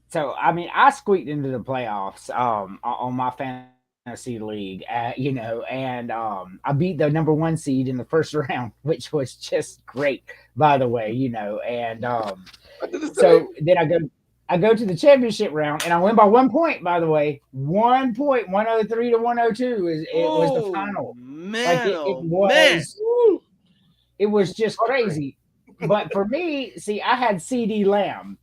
So, I mean, I squeaked into the playoffs on my fantasy league, and I beat the number 1 seed in the first round, which was just great, by the way, and so then I go to the championship round, and I win by 1 point, by the way. 1 point, 103 to 102 it was the final. Man, it was just crazy. But for me, see, I had CD Lamb,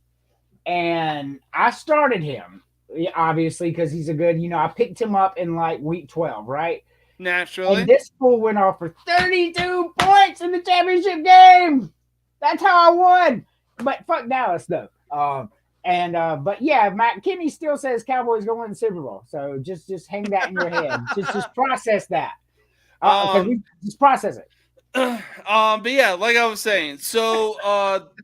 and I started him, obviously, because he's a good, I picked him up in like week 12, right? Naturally. And this fool went off for 32 points in the championship game. That's how I won. But fuck Dallas, though. But yeah, Matt Kinney still says Cowboys going to win the Super Bowl. So just hang that in your head. just process that. Just process it. But yeah, like I was saying, so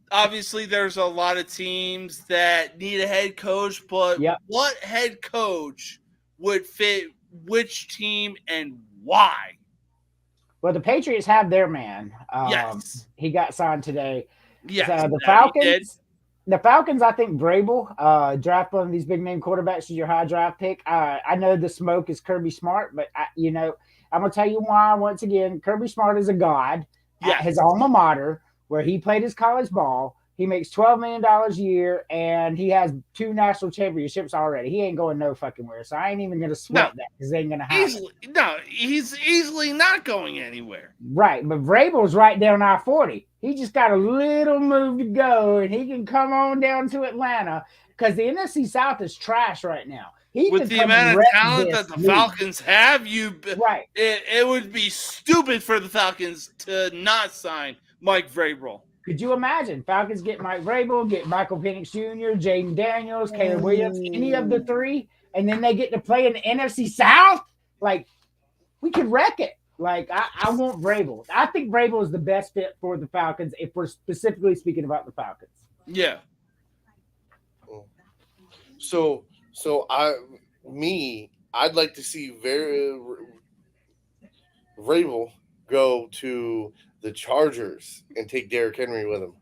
obviously there's a lot of teams that need a head coach, but what head coach would fit which team and why? Well, the Patriots have their man. Yes. He got signed today. Yes. The Falcons. The Falcons, I think Vrabel, draft one of these big name quarterbacks is your high draft pick. I know the smoke is Kirby Smart, but I'm going to tell you why. Once again, Kirby Smart is a god at his alma mater, where he played his college ball. He makes $12 million a year, and he has 2 national championships already. He ain't going no fucking where, so I ain't even going to sweat that, because it ain't going to happen. He's easily not going anywhere. Right, but Vrabel's right down I-40. He just got a little move to go, and he can come on down to Atlanta, because the NFC South is trash right now. With the amount of talent that the Falcons have, it would be stupid for the Falcons to not sign Mike Vrabel. Could you imagine? Falcons get Mike Vrabel, get Michael Penix Jr., Jaden Daniels, Caleb Williams, any of the 3, and then they get to play in the NFC South? Like, we could wreck it. Like, I want Vrabel. I think Vrabel is the best fit for the Falcons if we're specifically speaking about the Falcons. Yeah. So I'd like to see Vrabel go to the Chargers and take Derrick Henry with him.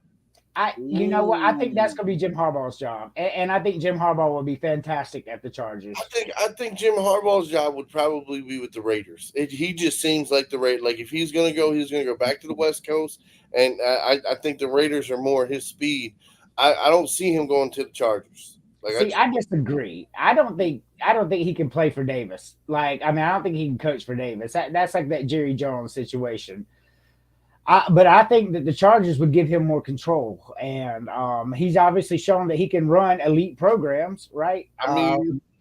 You know what? I think that's going to be Jim Harbaugh's job, and I think Jim Harbaugh will be fantastic at the Chargers. I think Jim Harbaugh's job would probably be with the Raiders. He just seems like the Raiders. Like if he's going to go back to the West Coast, and I think the Raiders are more his speed. I don't see him going to the Chargers. I disagree. I don't think he can play for Davis. I don't think he can coach for Davis. That's like that Jerry Jones situation. But I think that the Chargers would give him more control, and he's obviously shown that he can run elite programs, right?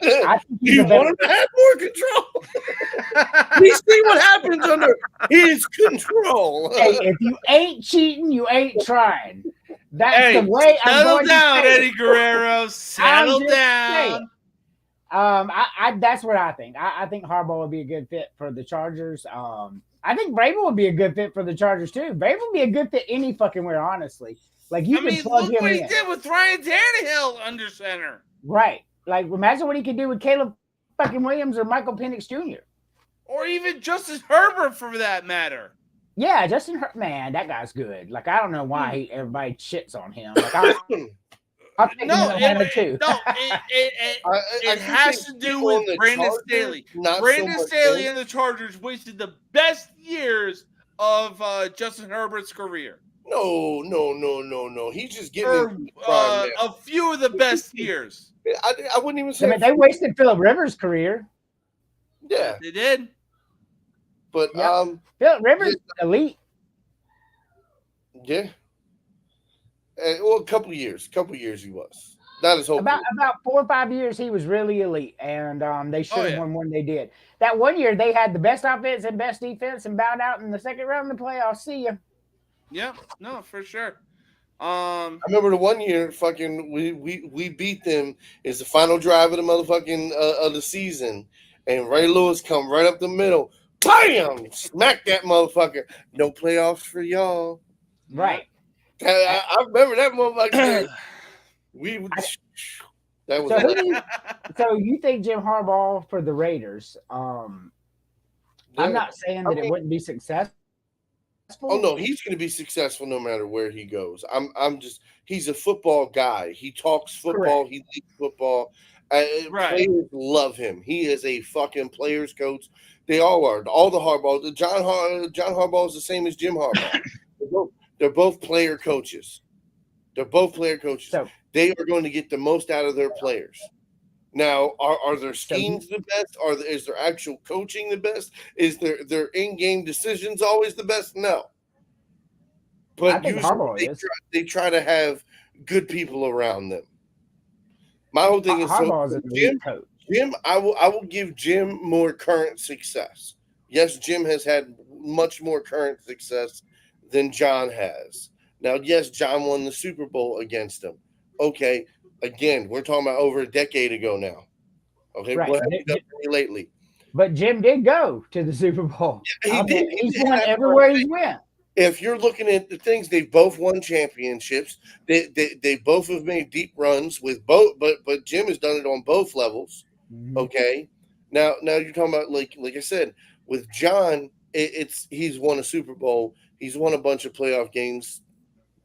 I think he's You a better. want him to have more control. We see what happens under his control. Hey, if you ain't cheating, you ain't trying. That's Hey, the way I'm settle going down, to say Eddie Guerrero. Settle just saying. down. That's what I think. I think Harbaugh would be a good fit for the Chargers. I think Vrabel would be a good fit for the Chargers too. Vrabel would be a good fit any fucking where, honestly. Like you can plug look him what in. he did with Ryan Tannehill under center. Right. Like imagine what he could do with Caleb fucking Williams or Michael Penix Jr. Or even Justice Herbert for that matter. Yeah, man, that guy's good. Like I don't know why everybody shits on him. Like I'll take him in Atlanta too. It has to do with Brandon Staley. Brandon Staley and the Chargers wasted the best years of Justin Herbert's career. No. He's just getting a few of the best years. I wouldn't even say they wasted Phillip Rivers' career. Yeah, they did. But Phillip Rivers elite. Yeah. Well, a couple years he was. Not his whole about 4 or 5 years he was really elite, and they should have won when they did. That 1 year they had the best offense and best defense and bowed out in the second round of the playoffs. See ya. Yeah, no, for sure. I remember the 1 year fucking we beat them. It's the final drive of the motherfucking of the season, and Ray Lewis come right up the middle, bam, smack that motherfucker. No playoffs for y'all. Right. I remember that motherfucker. That was so you think Jim Harbaugh for the Raiders? I'm not saying that it wouldn't be successful. Oh no, he's going to be successful no matter where he goes. He's a football guy. He talks football. Correct. He leads football. Players love him. He is a fucking players coach. They all are. All the Harbaugh. John Harbaugh is the same as Jim Harbaugh. They're both player coaches. So, they are going to get the most out of their players. Now, are their schemes the best? Is their actual coaching the best? Is their in-game decisions always the best? No. But usually they try to have good people around them. My whole thing is Jim, I will give Jim more current success. Yes, Jim has had much more current success than John has. Now, yes, John won the Super Bowl against him. Okay, again, we're talking about over a decade ago now. Okay, what have you done for me lately? But Jim did go to the Super Bowl. Yeah, he did. He's won everywhere he's went. If you're looking at the things, they've both won championships. They both have made deep runs with both, but Jim has done it on both levels. Mm-hmm. Okay, now you're talking about like I said with John, he's won a Super Bowl. He's won a bunch of playoff games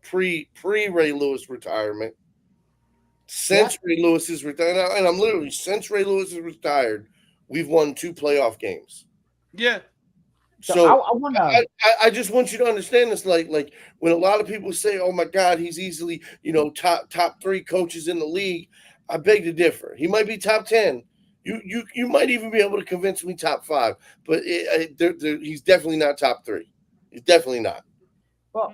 pre Ray Lewis retirement. Since Ray Lewis is retired, and I'm literally since Ray Lewis is retired, we've won 2 playoff games. Yeah. So I just want you to understand this. Like when a lot of people say, "Oh my God, he's easily top 3 coaches in the league," I beg to differ. He might be top 10. You might even be able to convince me top 5, but he's definitely not top 3. He's definitely not. Well,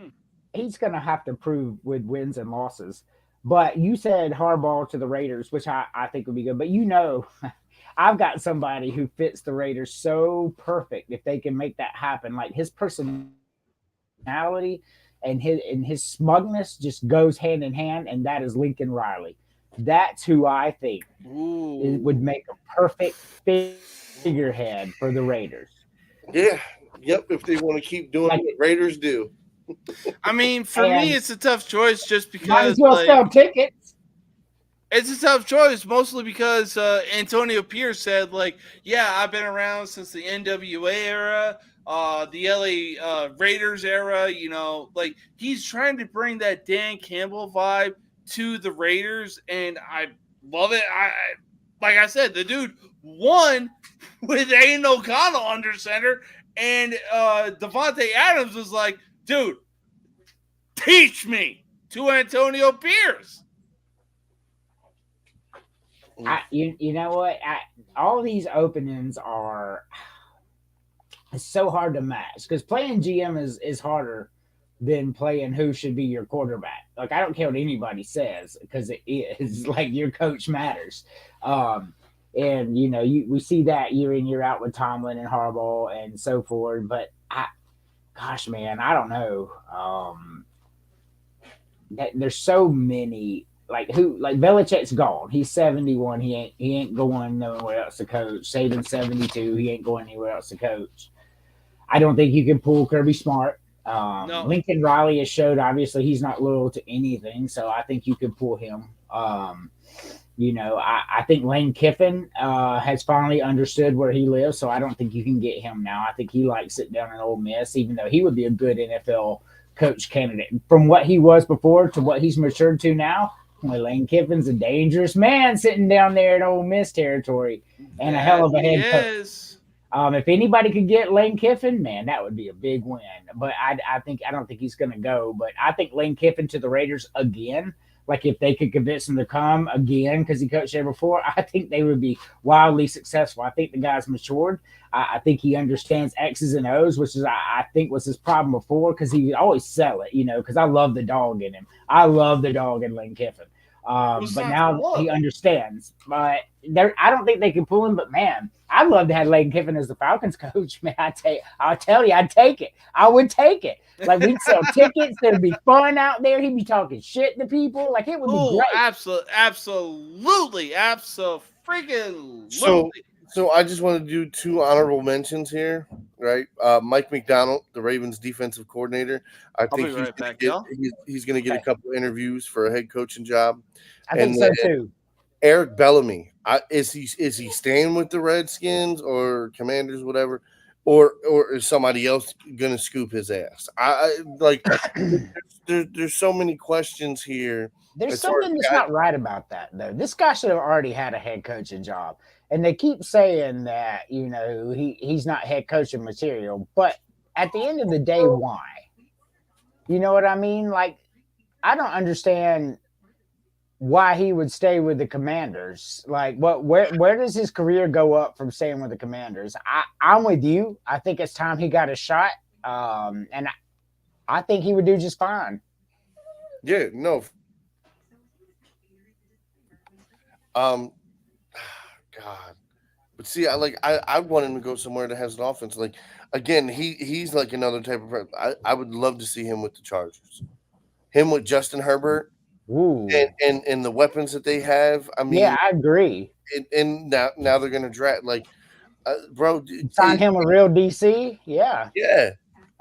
he's going to have to prove with wins and losses. But you said Harbaugh to the Raiders, which I think would be good. But I've got somebody who fits the Raiders so perfect if they can make that happen. Like his personality and his smugness just goes hand in hand, and that is Lincoln Riley. That's who I think would make a perfect figurehead for the Raiders. Yeah. Yep. If they want to keep doing what Raiders do. I mean, for me, it's a tough choice just because. Might as well sell tickets. It's a tough choice, mostly because Antonio Pierce said, I've been around since the NWA era, the LA Raiders era. He's trying to bring that Dan Campbell vibe to the Raiders, and I love it. Like I said, the dude won with Aiden O'Connell under center, and Devontae Adams was like, dude, teach me to Antonio Pierce. You know what? All these openings it's so hard to match because playing GM is harder than playing who should be your quarterback. I don't care what anybody says because it is like your coach matters. And we see that year in year out with Tomlin and Harbaugh and so forth. But gosh, man, I don't know. There's so many like Belichick's gone. He's 71. He ain't going nowhere else to coach. Saban's 72. He ain't going anywhere else to coach. I don't think you can pull Kirby Smart. No. Lincoln Riley has showed obviously he's not loyal to anything, so I think you can pull him. I think Lane Kiffin has finally understood where he lives, so I don't think you can get him now. I think he likes sitting down in Ole Miss, even though he would be a good NFL coach candidate. From what he was before to what he's matured to now, Lane Kiffin's a dangerous man sitting down there in Ole Miss territory and a hell of a head coach. If anybody could get Lane Kiffin, man, that would be a big win. But I don't think he's going to go. But I think Lane Kiffin to the Raiders again, like if they could convince him to come again because he coached there before, I think they would be wildly successful. I think the guy's matured. I think he understands X's and O's, which is I think was his problem before because he would always sell it, because I love the dog in him. I love the dog in Lane Kiffin. But now he understands. But I don't think they can pull him. But man, I'd love to have Lane Kiffin as the Falcons coach. Man, I'll tell you, I'd take it. I would take it. Like we'd sell tickets. There'd be fun out there. He'd be talking shit to people. Like it would be great. Absolutely. So I just want to do two honorable mentions here, right? Mike McDonald, the Ravens defensive coordinator. I think he's going to get a couple interviews for a head coaching job. I think so too. Eric Bellamy, is he staying with the Redskins or Commanders, whatever, or is somebody else going to scoop his ass? There's so many questions here. There's something that's not right about that, though. This guy should have already had a head coaching job. And they keep saying that, he's not head coaching material. But at the end of the day, why? You know what I mean? Like, I don't understand why he would stay with the Commanders. Like, where does his career go up from staying with the Commanders? I'm with you. I think it's time he got a shot. And I think he would do just fine. Yeah, no. God, but see, I want him to go somewhere that has an offense. Like again, he's like another type of. I would love to see him with the Chargers, him with Justin Herbert, and the weapons that they have. I mean, yeah, I agree. And now they're gonna draft bro. Sign him a real DC. Yeah,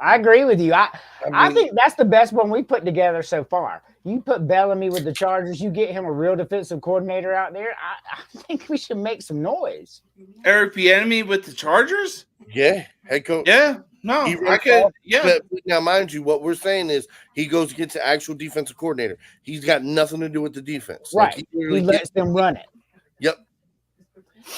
I agree with you. I think that's the best one we put together so far. You put Bellamy with the Chargers, you get him a real defensive coordinator out there. I think we should make some noise. Eric Bieniemy with the Chargers? Yeah, head coach. Yeah, no, I could. Yeah. But now, mind you, what we're saying is he goes to get the actual defensive coordinator. He's got nothing to do with the defense. Right. Like he lets them run it. Yep.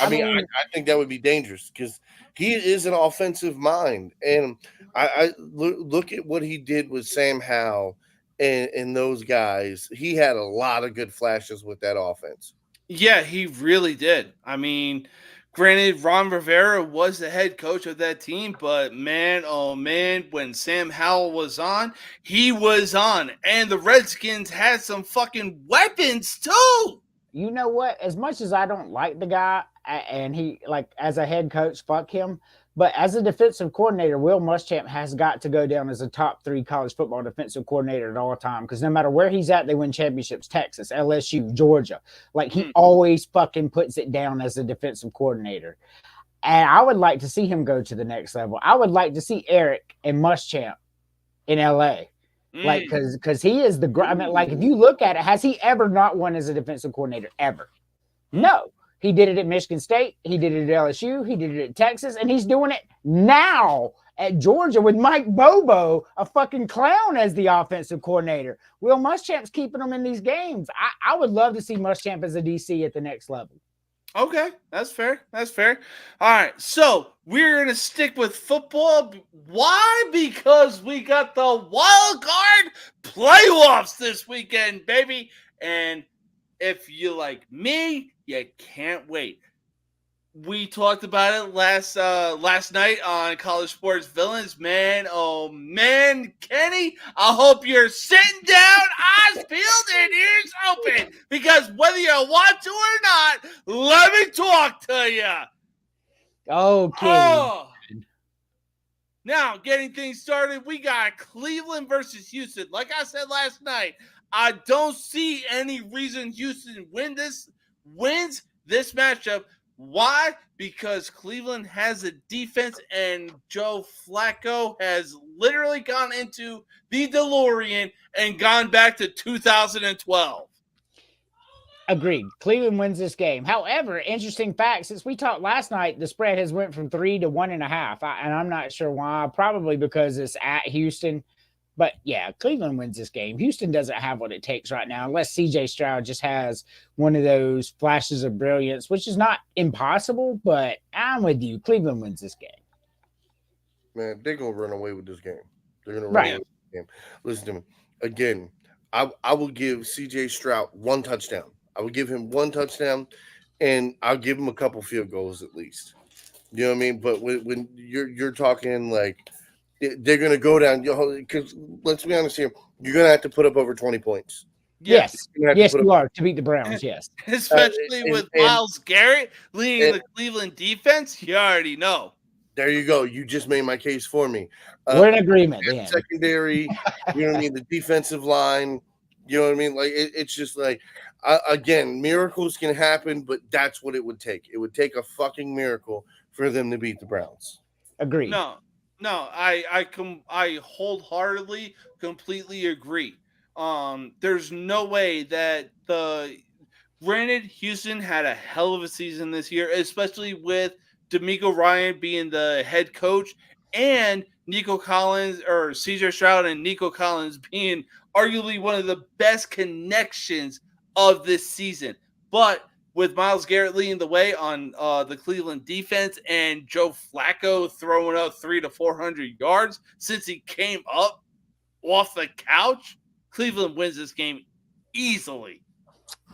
I mean, I think that would be dangerous because he is an offensive mind, and I look at what he did with Sam Howell. And those guys, he had a lot of good flashes with that offense. Yeah, he really did. I mean, granted, Ron Rivera was the head coach of that team, but man, oh man, when Sam Howell was on, he was on. And the Redskins had some fucking weapons too. You know what? As much as I don't like the guy, and he, like, as a head coach, fuck him. But as a defensive coordinator, Will Muschamp has got to go down as a top 3 college football defensive coordinator at all time. Because no matter where he's at, they win championships. Texas, LSU, Georgia. Like, he always fucking puts it down as a defensive coordinator. And I would like to see him go to the next level. I would like to see Eric and Muschamp in LA. Like, because he is the – I mean, like, if you look at it, has he ever not won as a defensive coordinator? Ever. No. He did it at Michigan State. He did it at LSU. He did it at Texas. And he's doing it now at Georgia with Mike Bobo, a fucking clown, as the offensive coordinator. Will Muschamp's keeping them in these games. I would love to see Muschamp as a DC at the next level. Okay, that's fair. That's fair. All right, so we're going to stick with football. Why? Because we got the wild card playoffs this weekend, baby. And if you like me, you can't wait. we talked about it last night on College Sports Villains. Man, oh man, Kenny, I hope you're sitting down, eyes peeled, and ears open, because whether you want to or not, let me talk to you. Okay. Oh. Now, getting things started, we got Cleveland versus Houston. Like I said last night, I don't see any reason Houston wins this matchup. Why? Because Cleveland has a defense, and Joe Flacco has literally gone into the DeLorean and gone back to 2012. Agreed. Cleveland wins this game. However, interesting fact, since we talked last night, the spread has went from 3 to 1.5. And I'm not sure why. Probably because it's at Houston. But yeah, Cleveland wins this game. Houston doesn't have what it takes right now, unless CJ Stroud just has one of those flashes of brilliance, which is not impossible, but I'm with you. Cleveland wins this game. Man, they're going to run away with this game. They're going to run away with this game. Listen to me. Again, I will give CJ Stroud one touchdown. I would give him one touchdown, and I'll give him a couple field goals at least. You know what I mean? But when you're talking like they're going to go down, because let's be honest here, you're going to have to put up over 20 points. Yes, you are to beat the Browns. Yes, especially with Myles Garrett leading the Cleveland defense. You already know. There you go. You just made my case for me. We're in agreement. Secondary, you know what I mean? The defensive line, you know what I mean? Like it's just like. Again, miracles can happen, but that's what it would take. It would take a fucking miracle for them to beat the Browns. Agreed. No, I wholeheartedly, completely agree. There's no way that granted, Houston had a hell of a season this year, especially with D'Amico Ryan being the head coach and Nico Collins or CJ Stroud and Nico Collins being arguably one of the best connections of this season. But with Myles Garrett leading the way on the Cleveland defense and Joe Flacco throwing up 300 to 400 yards since he came up off the couch, Cleveland wins this game easily.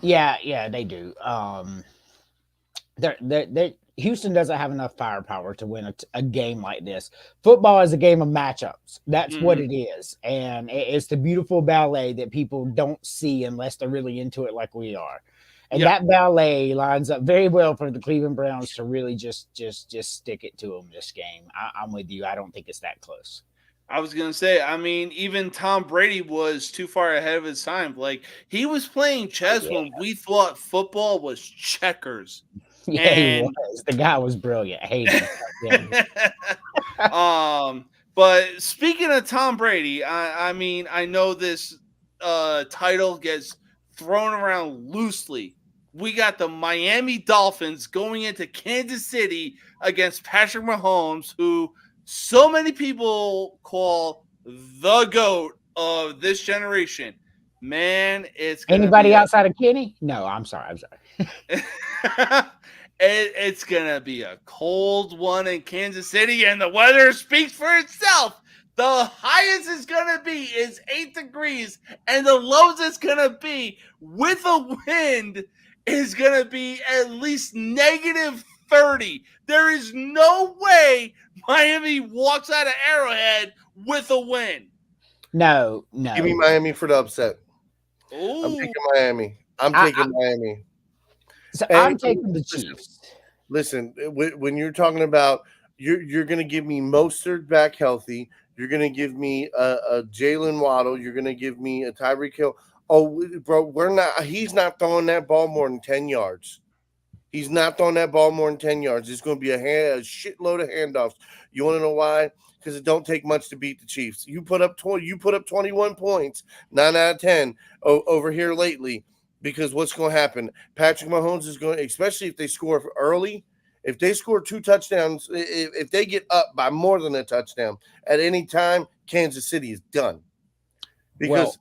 Yeah, they do. Houston doesn't have enough firepower to win a game like this. Football is a game of matchups. That's what it is. And it's the beautiful ballet that people don't see unless they're really into it like we are. And that ballet lines up very well for the Cleveland Browns to really just stick it to them this game. I'm with you. I don't think it's that close. I was going to say, I mean, even Tom Brady was too far ahead of his time. Like, he was playing chess when we thought football was checkers. Yeah, he was. The guy was brilliant. I hate him. But speaking of Tom Brady, I mean, I know this title gets thrown around loosely. We got the Miami Dolphins going into Kansas City against Patrick Mahomes, who so many people call the GOAT of this generation. Man, it's anybody outside of Kenny? No, I'm sorry. It's going to be a cold one in Kansas City, and the weather speaks for itself. The highest it's going to be is 8 degrees, and the lowest it's going to be with a wind is going to be at least negative 30. There is no way Miami walks out of Arrowhead with a win. No. Give me Miami for the upset. Ooh. I'm taking Miami. Miami. So I'm taking the Chiefs. Listen, when you're talking about you're going to give me Mostert back healthy. You're going to give me a Jalen Waddle. You're going to give me a Tyreek Hill. Oh, bro, he's not throwing that ball more than 10 yards. He's not throwing that ball more than 10 yards. It's going to be a shitload of handoffs. You want to know why? Because it don't take much to beat the Chiefs. You put up 21 points, 9 out of 10 over here lately. Because what's going to happen? Patrick Mahomes is going, especially if they score early, if they score 2 touchdowns, if they get up by more than a touchdown at any time, Kansas City is done. Because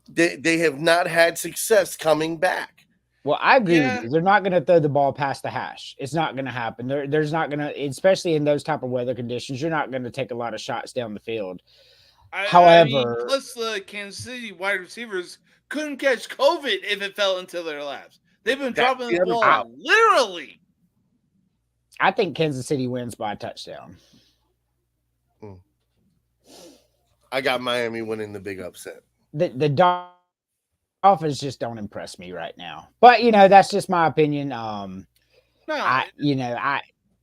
they have not had success coming back. Well, I agree with you. They're not going to throw the ball past the hash. It's not going to happen. There's not going to, especially in those type of weather conditions, you're not going to take a lot of shots down the field. However, plus the Kansas City wide receivers couldn't catch COVID if it fell into their laps. They've been dropping the ball literally. I think Kansas City wins by a touchdown. I got Miami winning the big upset. The Dolphins just don't impress me right now. But that's just my opinion.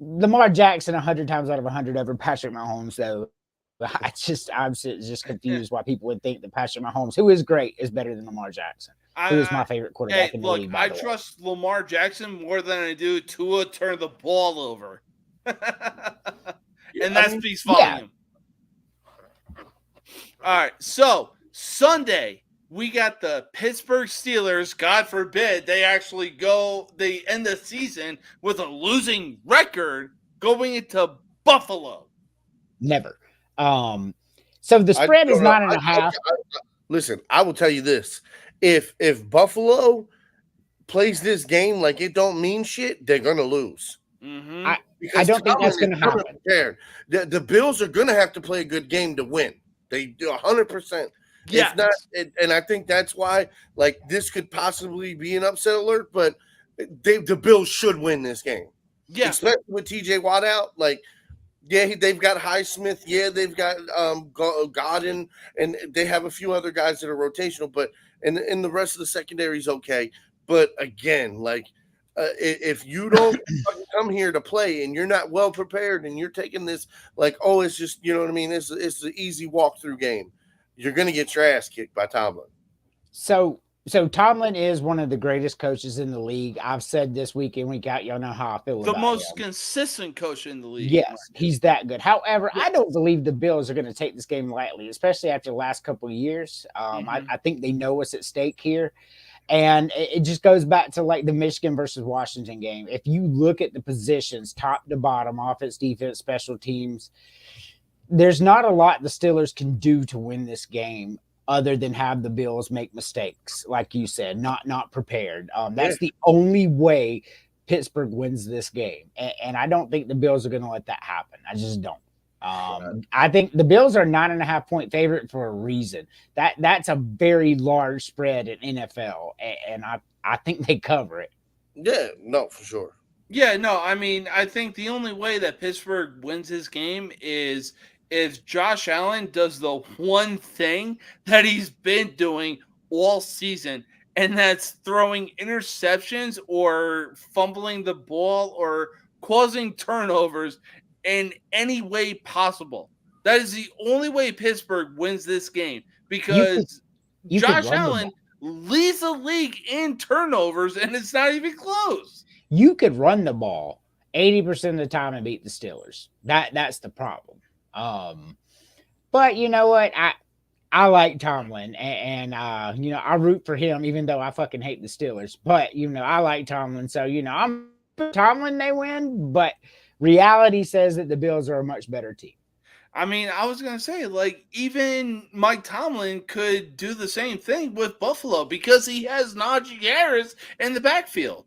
Lamar Jackson 100 times out of 100 over Patrick Mahomes, though. I'm just confused why people would think that Patrick Mahomes, who is great, is better than Lamar Jackson, who is my favorite quarterback in the league. I trust Lamar Jackson more than I do Tua turn the ball over. And that speaks volume. Yeah. All right, so Sunday, we got the Pittsburgh Steelers. God forbid they end the season with a losing record going into Buffalo. Never. So the spread is 9.5. Listen, I will tell you this: if Buffalo plays this game like it don't mean shit, they're gonna lose. Mm-hmm. I don't think that's gonna happen. The Bills are gonna have to play a good game to win. They do 100%. Yeah, and I think that's why this could possibly be an upset alert. But the Bills should win this game. Yeah, especially with TJ Watt out. Yeah, they've got Highsmith. Yeah, they've got Godin, and they have a few other guys that are rotational. But and the rest of the secondary is okay. But again, if you don't come here to play and you're not well prepared and you're taking this it's just what I mean. It's an easy walkthrough game. You're gonna get your ass kicked by Tomlin. So Tomlin is one of the greatest coaches in the league. I've said this week in, week out. Y'all know how I feel about him. The most consistent coach in the league. Yes, he's that good. However, I don't believe the Bills are going to take this game lightly, especially after the last couple of years. I think they know what's at stake here. And it just goes back to the Michigan versus Washington game. If you look at the positions, top to bottom, offense, defense, special teams, there's not a lot the Steelers can do to win this game, other than have the Bills make mistakes, like you said, not prepared. That's the only way Pittsburgh wins this game. And I don't think the Bills are going to let that happen. I just don't. I think the Bills are 9.5-point favorite for a reason. That's a very large spread in NFL, and I think they cover it. Yeah, no, for sure. Yeah, no, I mean, I think the only way that Pittsburgh wins this game is if Josh Allen does the one thing that he's been doing all season, and that's throwing interceptions or fumbling the ball or causing turnovers in any way possible. That is the only way Pittsburgh wins this game, because Josh Allen leads the league in turnovers, and it's not even close. You could run the ball 80% of the time and beat the Steelers. That's the problem. But you know what? I like Tomlin, and I root for him, even though I fucking hate the Steelers. But I like Tomlin, so I'm Tomlin. They win, but reality says that the Bills are a much better team. I mean, I was gonna say, even Mike Tomlin could do the same thing with Buffalo because he has Najee Harris in the backfield.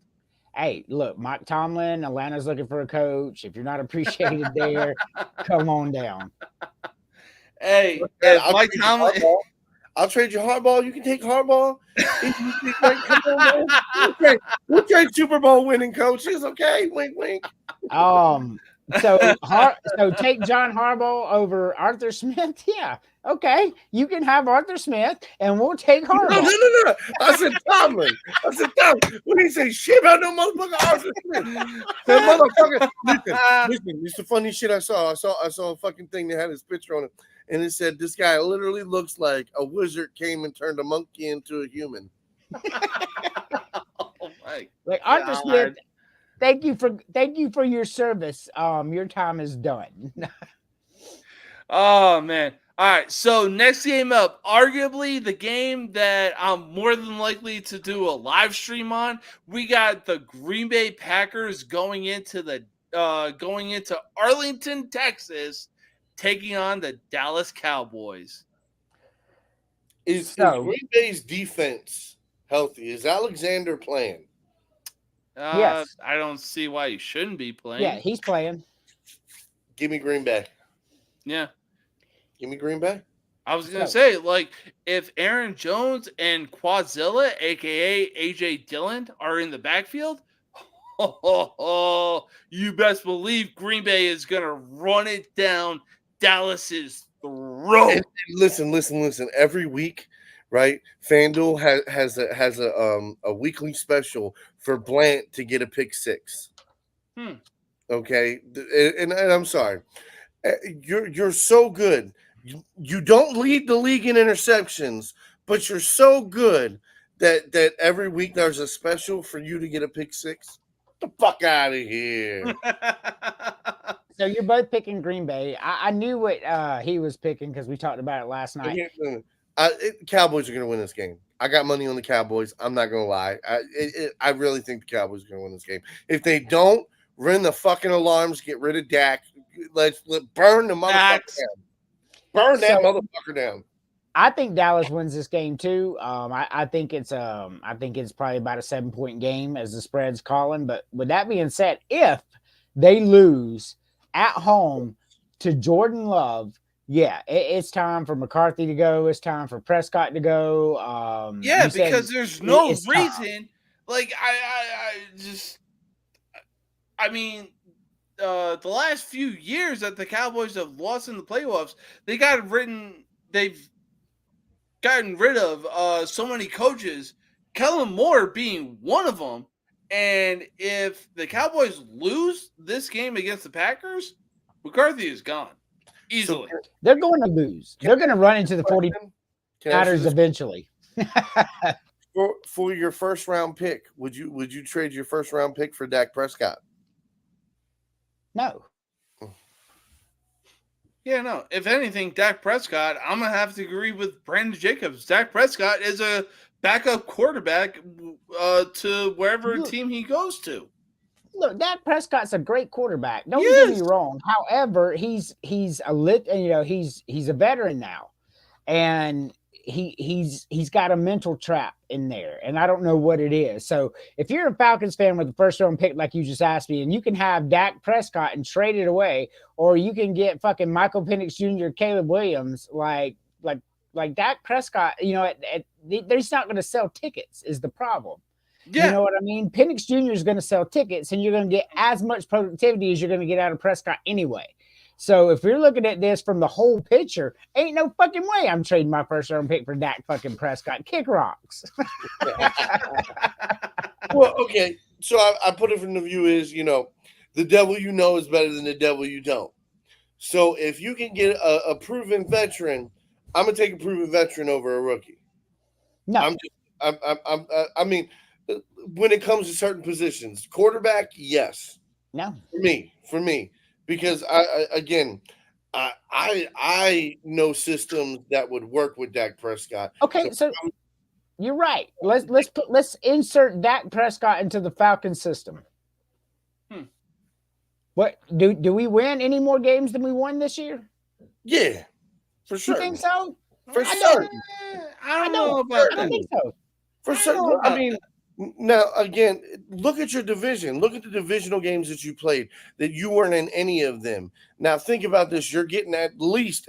Hey, look, Mike Tomlin, Atlanta's looking for a coach. If you're not appreciated there, come on down. Hey, Mike Tomlin. I'll trade you Harbaugh. You can take Harbaugh. We'll trade Super Bowl winning coaches. Okay, wink, wink. So take John Harbaugh over Arthur Smith. Yeah, okay. You can have Arthur Smith, and we'll take Harbaugh. No. I said Tomlin. When he say shit about no motherfucker Arthur Smith, that motherfucker. Listen. It's the funny shit I saw. I saw a fucking thing that had his picture on it, and it said this guy literally looks like a wizard came and turned a monkey into a human. Oh my! Arthur Smith. Thank you for your service. Your time is done. Oh man. All right. So next game up, arguably the game that I'm more than likely to do a live stream on. We got the Green Bay Packers going into Arlington, Texas, taking on the Dallas Cowboys. Is Green Bay's defense healthy? Is Alexander playing? Yes. I don't see why he shouldn't be playing. Yeah, he's playing. Give me Green Bay. Yeah. Give me Green Bay. I was going to say, if Aaron Jones and Quadzilla, a.k.a. A.J. Dillon, are in the backfield, you you best believe Green Bay is going to run it down Dallas's throat. And listen. Every week, right? FanDuel has a weekly special for Blant to get a pick six. Okay, and I'm sorry, you're so good. You don't lead the league in interceptions, but you're so good that every week there's a special for you to get a pick six. Get the fuck out of here. So you're both picking Green Bay. I knew what he was picking because we talked about it last night. Cowboys are going to win this game. I got money on the Cowboys. I'm not going to lie. I really think the Cowboys are going to win this game. If they don't, ring the fucking alarms. Get rid of Dak. Let's burn the motherfucker down. Burn that motherfucker down. I think Dallas wins this game too. I think it's probably about a 7-point game as the spread's calling. But with that being said, if they lose at home to Jordan Love, yeah, it's time for McCarthy to go. It's time for Prescott to go. Because there's no reason. Like the last few years that the Cowboys have lost in the playoffs, they've gotten rid of so many coaches, Kellen Moore being one of them. And if the Cowboys lose this game against the Packers, McCarthy is gone easily. They're going to lose. They're going to run into the 49ers eventually. For your first round pick, would you trade your first round pick for Dak Prescott? No. Yeah, no. If anything, Dak Prescott, I'm going to have to agree with Brandon Jacobs. Dak Prescott is a backup quarterback to wherever team he goes to. Look, Dak Prescott's a great quarterback. Don't get me wrong. However, he's a veteran now. And he's got a mental trap in there, and I don't know what it is. So if you're a Falcons fan with the first round pick, like you just asked me, and you can have Dak Prescott and trade it away, or you can get fucking Michael Penix Jr., Caleb Williams, like Dak Prescott, they're just not going to sell tickets is the problem. Yeah. You know what I mean? Penix Jr. is going to sell tickets, and you're going to get as much productivity as you're going to get out of Prescott anyway. So if you're looking at this from the whole picture, ain't no fucking way I'm trading my first round pick for Dak fucking Prescott. Kick rocks. Well, okay. So I put it from the view is, the devil you know is better than the devil you don't. So if you can get a proven veteran, I'm gonna take a proven veteran over a rookie. No, I mean, when it comes to certain positions, quarterback, yes. No, for me. Because I know systems that would work with Dak Prescott. Okay, so you're right. Let's insert Dak Prescott into the Falcons system. What do we win any more games than we won this year? Yeah, for sure. You think so? For sure. I don't know about that. I don't think so. For sure. I mean, now again, look at your division. Look at the divisional games that you played. That you weren't in any of them. Now think about this. You're getting at least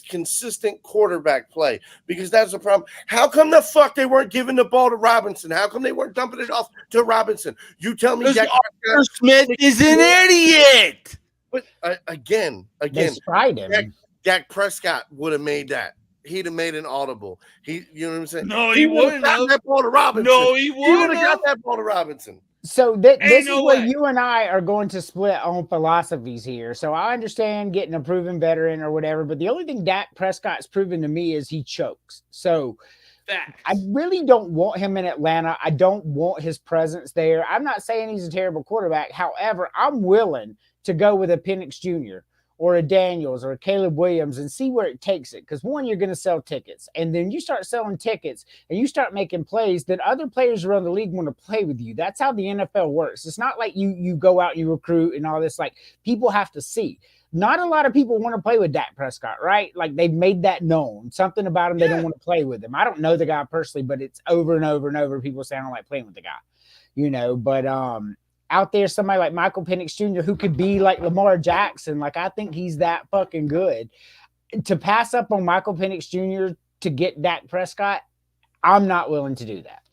consistent quarterback play, because that's the problem. How come the fuck they weren't giving the ball to Robinson? How come they weren't dumping it off to Robinson? You tell me Jack Smith is an idiot. But again, they tried him. Dak Prescott would have made that. He'd have made an audible. You know what I'm saying? No, he wouldn't have. That ball to Robinson. No, he wouldn't have got that ball to Robinson. So this is where you and I are going to split on philosophies here. So I understand getting a proven veteran or whatever, but the only thing Dak Prescott's proven to me is he chokes. So I really don't want him in Atlanta. I don't want his presence there. I'm not saying he's a terrible quarterback. However, I'm willing to go with a Penix Jr. or a Daniels or a Caleb Williams and see where it takes it. Because one, you're going to sell tickets. And then you start selling tickets and you start making plays, then other players around the league want to play with you. That's how the NFL works. It's not like you go out and you recruit and all this. Like, people have to see. Not a lot of people want to play with Dak Prescott, right? Like, they've made that known. Something about him, they don't want to play with him. I don't know the guy personally, but it's over and over and over. People sound like playing with the guy, but out there, somebody like Michael Penix Jr., who could be like Lamar Jackson. Like, I think he's that fucking good. To pass up on Michael Penix Jr. to get Dak Prescott, I'm not willing to do that.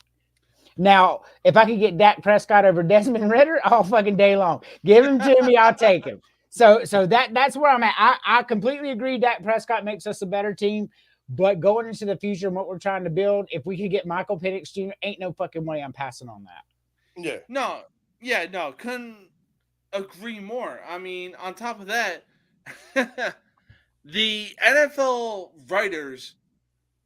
Now, if I could get Dak Prescott over Desmond Ridder all fucking day long, give him to me, I'll take him. So that's where I'm at. I completely agree Dak Prescott makes us a better team, but going into the future and what we're trying to build, if we could get Michael Penix Jr., ain't no fucking way I'm passing on that. Yeah. No, couldn't agree more. I mean, on top of that, the NFL writers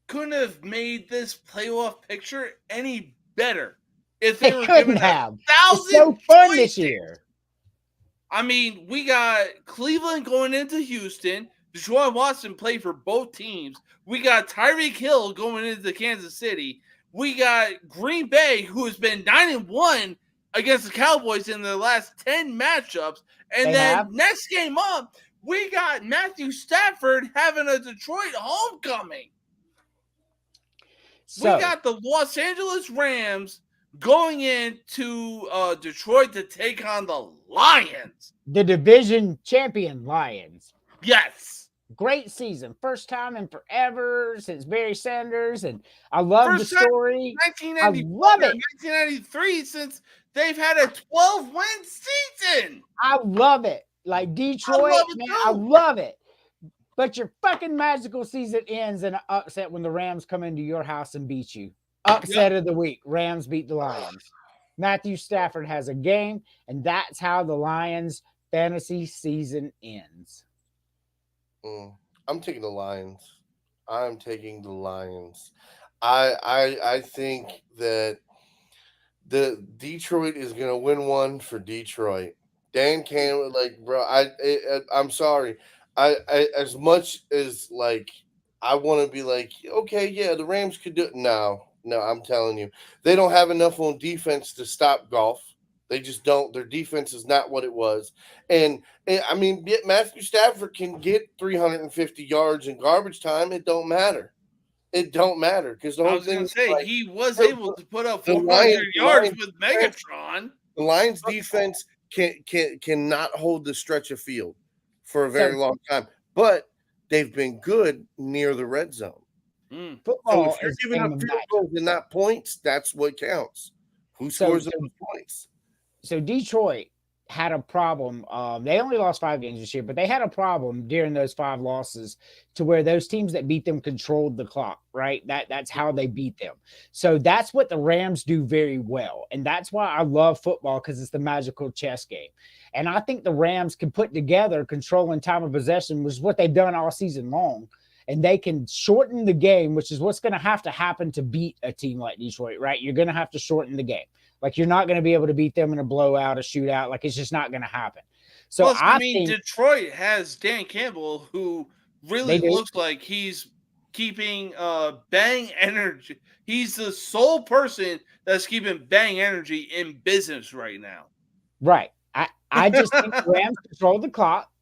couldn't have made this playoff picture any better if they were given 1,000 It's so fun this year. I mean, we got Cleveland going into Houston. Deshaun Watson played for both teams. We got Tyreek Hill going into Kansas City. We got Green Bay, who has been 9-1 against the Cowboys in their last 10 matchups. And next game up, we got Matthew Stafford having a Detroit homecoming. So, we got the Los Angeles Rams going into Detroit to take on the Lions. The division champion Lions. Yes. Great season. First time in forever since Barry Sanders. And I love the story. I love it. 1993 since they've had a 12-win season. I love it. Like Detroit, I love it. But your fucking magical season ends in an upset when the Rams come into your house and beat you. Upset of the week. Rams beat the Lions. Matthew Stafford has a game, and that's how the Lions fantasy season ends. I'm taking the Lions. I think that the Detroit is going to win one for Detroit. Dan Campbell, like, bro, I'm sorry. I as much as like I want to be like, okay, yeah, the Rams could do it. No, I'm telling you, they don't have enough on defense to stop Goff. They just don't. Their defense is not what it was. And I mean, Matthew Stafford can get 350 yards in garbage time. It don't matter. It don't matter because the whole thing. Like, he was able to put up 400 yards with Megatron. The Lions defense cannot hold the stretch of field for a very long time, but they've been good near the red zone. Football so if you're giving up field goals and not points, that's what counts. Who scores those points? So Detroit had a problem. They only lost 5 games this year, but they had a problem during those 5 losses to where those teams that beat them controlled the clock, right? That's how they beat them. So that's what the Rams do very well. And that's why I love football, because it's the magical chess game. And I think the Rams can put together controlling time of possession, which is what they've done all season long. And they can shorten the game, which is what's going to have to happen to beat a team like Detroit, right? You're going to have to shorten the game. Like, you're not going to be able to beat them in a blowout, a shootout. Like, it's just not going to happen. So, plus, I mean, Detroit has Dan Campbell, who really looks like he's keeping bang energy. He's the sole person that's keeping bang energy in business right now. Right. I just think the Rams control the clock.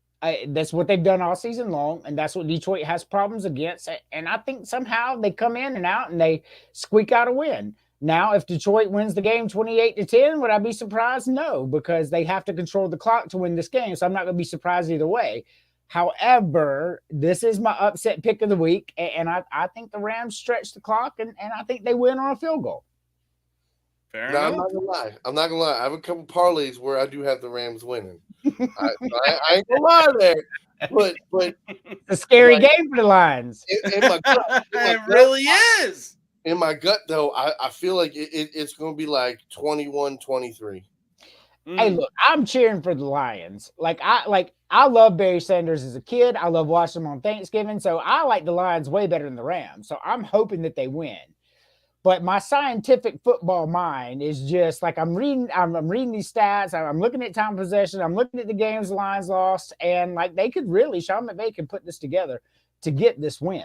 That's what they've done all season long, and that's what Detroit has problems against. And I think somehow they come in and out and they squeak out a win. Now, if Detroit wins the game 28-10, would I be surprised? No, because they have to control the clock to win this game. So I'm not going to be surprised either way. However, this is my upset pick of the week, and I think the Rams stretch the clock, and I think they win on a field goal. Fair enough. I'm not gonna lie. I have a couple parlays where I do have the Rams winning. I ain't gonna lie there, but it's a scary game for the Lions. In my gut, it really is. In my gut, though, I feel like it's going to be like 21-23. Hey, look, I'm cheering for the Lions. I love Barry Sanders as a kid. I love watching them on Thanksgiving. So I like the Lions way better than the Rams. So I'm hoping that they win. But my scientific football mind is just like I'm reading these stats. I'm looking at time possession. I'm looking at the games the Lions lost, and like they could really, Sean McVay could put this together to get this win.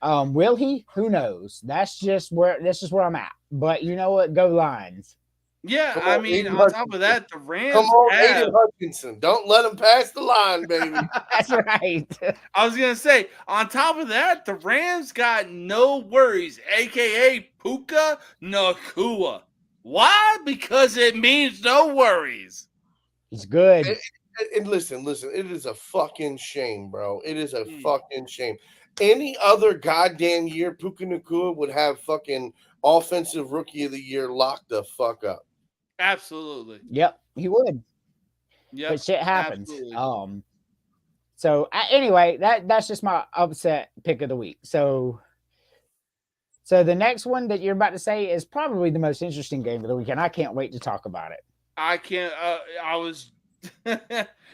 Will he? Who knows? That's just where I'm at. But you know what? Go Lions. Yeah, I mean, on top of that, the Rams. Come on, Aiden Hutchinson. Don't let him pass the line, baby. That's right. I was gonna say, on top of that, the Rams got no worries, aka Puka Nacua. Why? Because it means no worries. He's good. And listen, it is a fucking shame, bro. It is a fucking shame. Any other goddamn year, Puka Nacua would have fucking offensive rookie of the year locked the fuck up. Absolutely. Yep, he would. Yep. But shit happens. Absolutely. So anyway, that's just my upset pick of the week. So the next one that you're about to say is probably the most interesting game of the week, and I can't wait to talk about it. I can't. I was.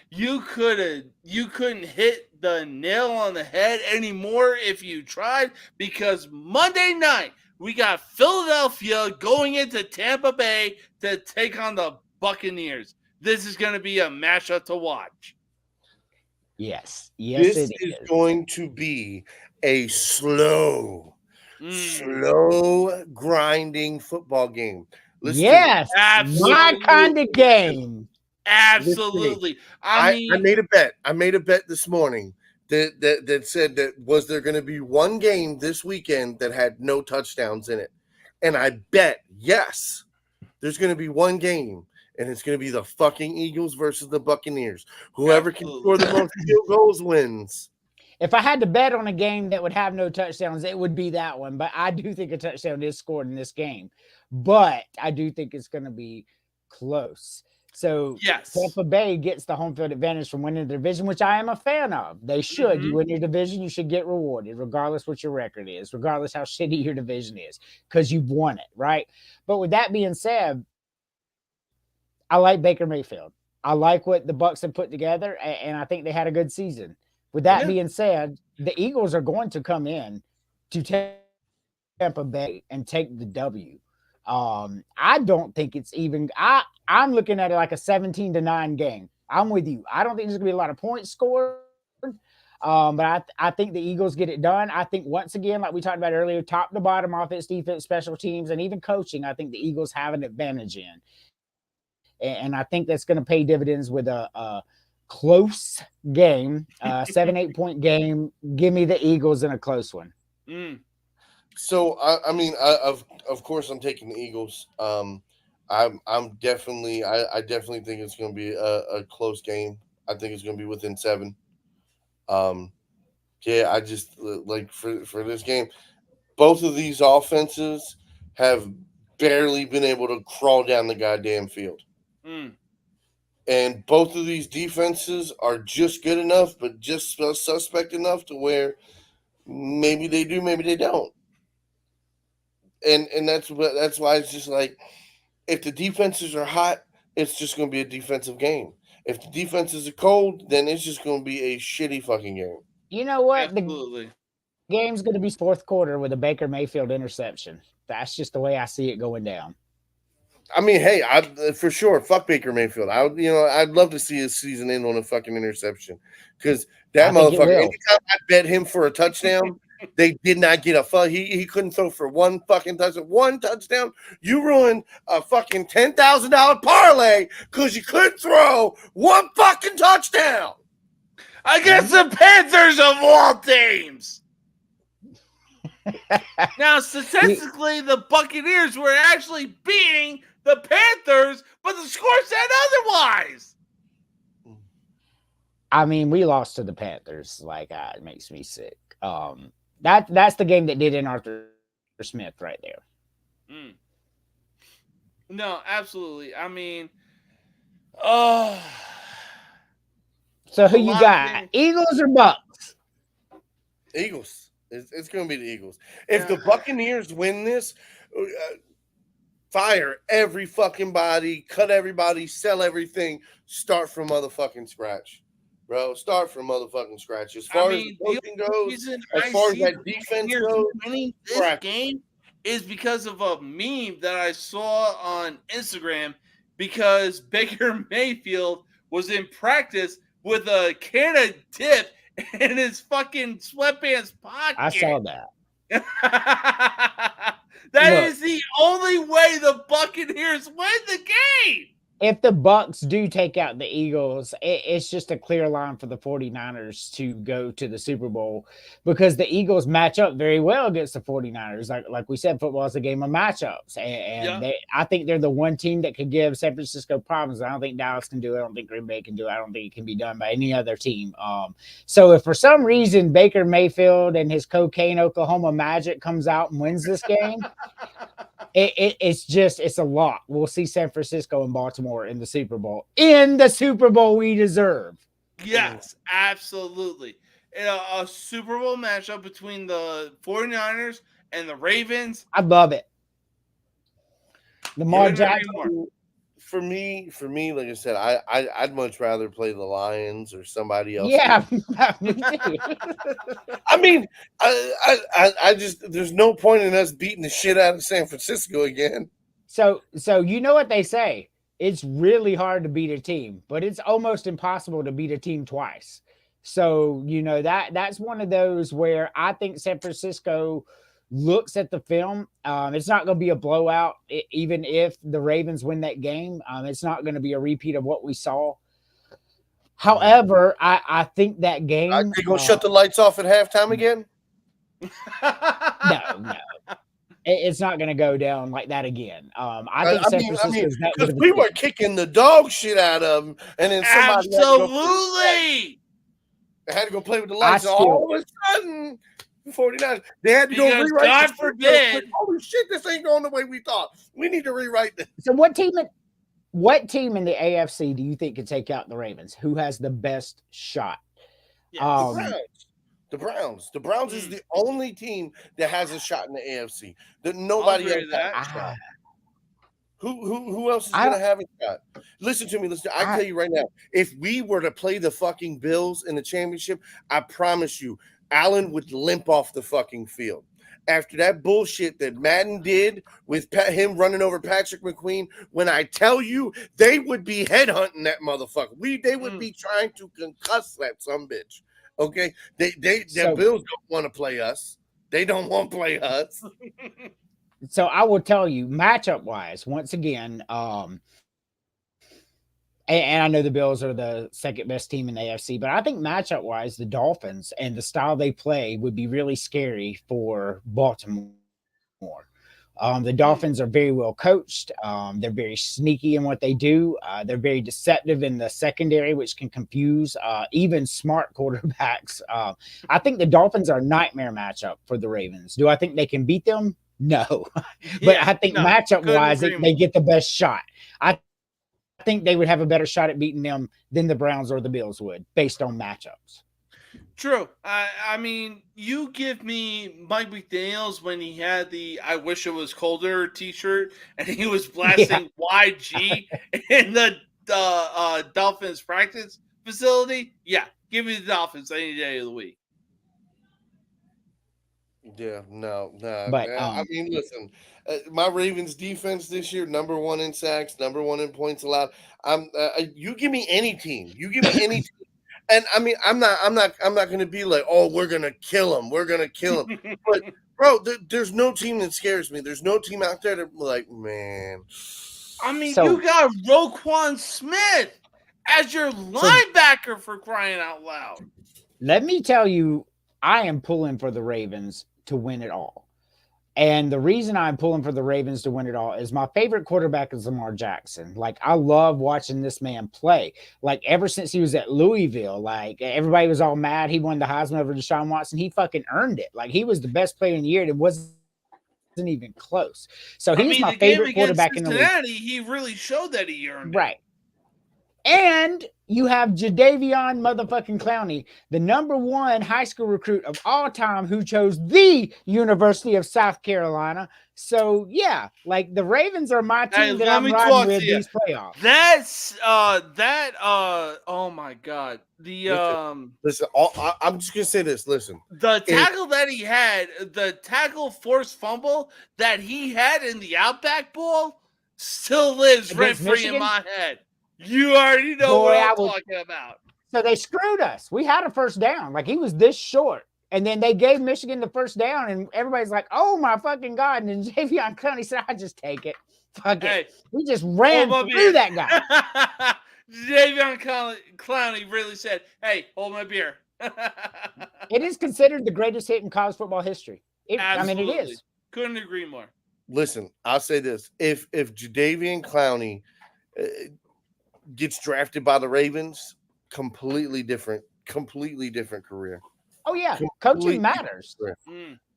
You couldn't hit the nail on the head anymore if you tried, because Monday night we got Philadelphia going into Tampa Bay to take on the Buccaneers. This is going to be a matchup to watch. Yes, this is going to be a slow grinding football game. Yes, my kind of game. Absolutely. I made a bet. I made a bet this morning that said that was there going to be one game this weekend that had no touchdowns in it, and I bet yes, there's going to be one game. And it's going to be the fucking Eagles versus the Buccaneers. Whoever can score the most field goals wins. If I had to bet on a game that would have no touchdowns, it would be that one. But I do think a touchdown is scored in this game. But I do think it's going to be close. So yes, Tampa Bay gets the home field advantage from winning the division, which I am a fan of. They should. Mm-hmm. You win your division, you should get rewarded, regardless what your record is, regardless how shitty your division is, because you've won it, right? But with that being said, I like Baker Mayfield. I like what the Bucs have put together, and I think they had a good season. With that being said, the Eagles are going to come in to Tampa Bay and take the W. I don't think it's even – I'm looking at it like a 17-9 game. I'm with you. I don't think there's going to be a lot of points scored, but I think the Eagles get it done. I think, once again, like we talked about earlier, top to bottom, offense, defense, special teams, and even coaching, I think the Eagles have an advantage in. And I think that's going to pay dividends with a close game, 7-8 point game. Give me the Eagles in a close one. So of course I'm taking the Eagles. I definitely think it's going to be a close game. I think it's going to be within 7. I just like for this game, both of these offenses have barely been able to crawl down the goddamn field. And both of these defenses are just good enough, but just suspect enough to where maybe they do, maybe they don't. And that's why it's just like, if the defenses are hot, it's just going to be a defensive game. If the defenses are cold, then it's just going to be a shitty fucking game. You know what? Absolutely. The game's going to be fourth quarter with a Baker Mayfield interception. That's just the way I see it going down. I mean, hey, for sure, fuck Baker Mayfield. I'd love to see his season end on a fucking interception, because that motherfucker. Anytime I bet him for a touchdown, they did not get a fuck. He couldn't throw for one fucking touchdown. One touchdown, you ruined a fucking $10,000 parlay because you couldn't throw one fucking touchdown against the Panthers of all teams. Now, statistically, the Buccaneers were actually beating the Panthers, but the score said otherwise. I mean, we lost to the Panthers. Like, it makes me sick. That's the game that did in Arthur Smith right there. No, absolutely. I mean, so who you got? Eagles or Bucs? Eagles. It's going to be the Eagles. If the Buccaneers win this, fire every fucking body, cut everybody, sell everything, start from motherfucking scratch. Bro, start from motherfucking scratch. As far as the coaching goes, as far as that defense goes, winning this game is because of a meme that I saw on Instagram, because Baker Mayfield was in practice with a can of dip in his fucking sweatpants pocket. I saw that. That is the only way the Buccaneers win the game. If the Bucs do take out the Eagles, it's just a clear line for the 49ers to go to the Super Bowl, because the Eagles match up very well against the 49ers. Like we said, football is a game of matchups. And I think they're the one team that could give San Francisco problems. I don't think Dallas can do it. I don't think Green Bay can do it. I don't think it can be done by any other team. So if for some reason Baker Mayfield and his cocaine Oklahoma Magic comes out and wins this game, It's a lot. We'll see San Francisco and Baltimore in the Super Bowl. In the Super Bowl we deserve. Yes, absolutely. A Super Bowl matchup between the 49ers and the Ravens. I love it. Lamar Couldn't agree Jackson. more. For me, like I said, I'd much rather play the Lions or somebody else. Yeah, me too. I mean, I just there's no point in us beating the shit out of San Francisco again. So you know what they say? It's really hard to beat a team, but it's almost impossible to beat a team twice. So, you know, that's one of those where I think San Francisco looks at the film. It's not going to be a blowout, even if the Ravens win that game. It's not going to be a repeat of what we saw. However, I think that game. Are they going to shut the lights off at halftime again? No. It's not going to go down like that again. I think San Francisco's because we were kicking the dog shit out of them, and then somebody absolutely had to go play with the lights. And all of a sudden, the 49ers, they had to go rewrite. God forbid! Holy shit, this ain't going the way we thought. We need to rewrite this. So, what team in the AFC do you think could take out the Ravens? Who has the best shot? Yes. The Browns is the only team that has a shot in the AFC. That nobody else has a shot. Who else is going to have a shot? Listen to me. I tell you right now, if we were to play the fucking Bills in the championship, I promise you, Allen would limp off the fucking field. After that bullshit that Madden did with him running over Patrick McQueen, when I tell you, they would be headhunting that motherfucker. They would be trying to concuss that sumbitch. Okay, the Bills don't want to play us. They don't want to play us. So I will tell you, matchup wise, once again, and I know the Bills are the second best team in the AFC, but I think matchup wise, the Dolphins and the style they play would be really scary for Baltimore. The Dolphins are very well coached. They're very sneaky in what they do. They're very deceptive in the secondary, which can confuse even smart quarterbacks. I think the Dolphins are a nightmare matchup for the Ravens. Do I think they can beat them? No. But I think matchup wise, they get the best shot. I think they would have a better shot at beating them than the Browns or the Bills would, based on matchups. True. I mean, you give me Mike McDaniels when he had the "I wish it was colder" T-shirt, and he was blasting YG in the Dolphins practice facility. Yeah, give me the Dolphins any day of the week. Yeah, no. But I mean, listen, my Ravens defense this year, number 1 in sacks, number 1 in points allowed. You give me any team. You give me any team. And I mean, I'm not going to be like, oh, we're going to kill him. We're going to kill him. But bro, there's no team that scares me. There's no team out there that like, man. I mean, you got Roquan Smith as your linebacker for crying out loud. Let me tell you, I am pulling for the Ravens to win it all. And the reason I'm pulling for the Ravens to win it all is my favorite quarterback is Lamar Jackson. Like, I love watching this man play. Like, ever since he was at Louisville, like, everybody was all mad he won the Heisman over Deshaun Watson. He fucking earned it. Like, he was the best player in the year, and it wasn't even close. So he's my favorite quarterback in the league. He really showed that he earned it. Right. And you have Jadeveon motherfucking Clowney, the number 1 high school recruit of all time, who chose the University of South Carolina. So yeah, like the Ravens are my team that I'm riding with these playoffs. Oh my God. Listen, I'm just gonna say this. Listen, the tackle that he had, the tackle forced fumble that he had in the Outback Bowl, still lives rent free in my head. You already know what I'm talking about. So they screwed us. We had a first down. Like, he was this short. And then they gave Michigan the first down, and everybody's like, oh, my fucking God. And then Jadeveon Clowney said, I just take it. Fuck it. We just ran through that guy. Jadeveon Clowney really said, hey, hold my beer. It is considered the greatest hit in college football history. I mean, it is. Couldn't agree more. Listen, I'll say this. If Jadeveon Clowney gets drafted by the Ravens, completely different career. Oh yeah, coaching matters.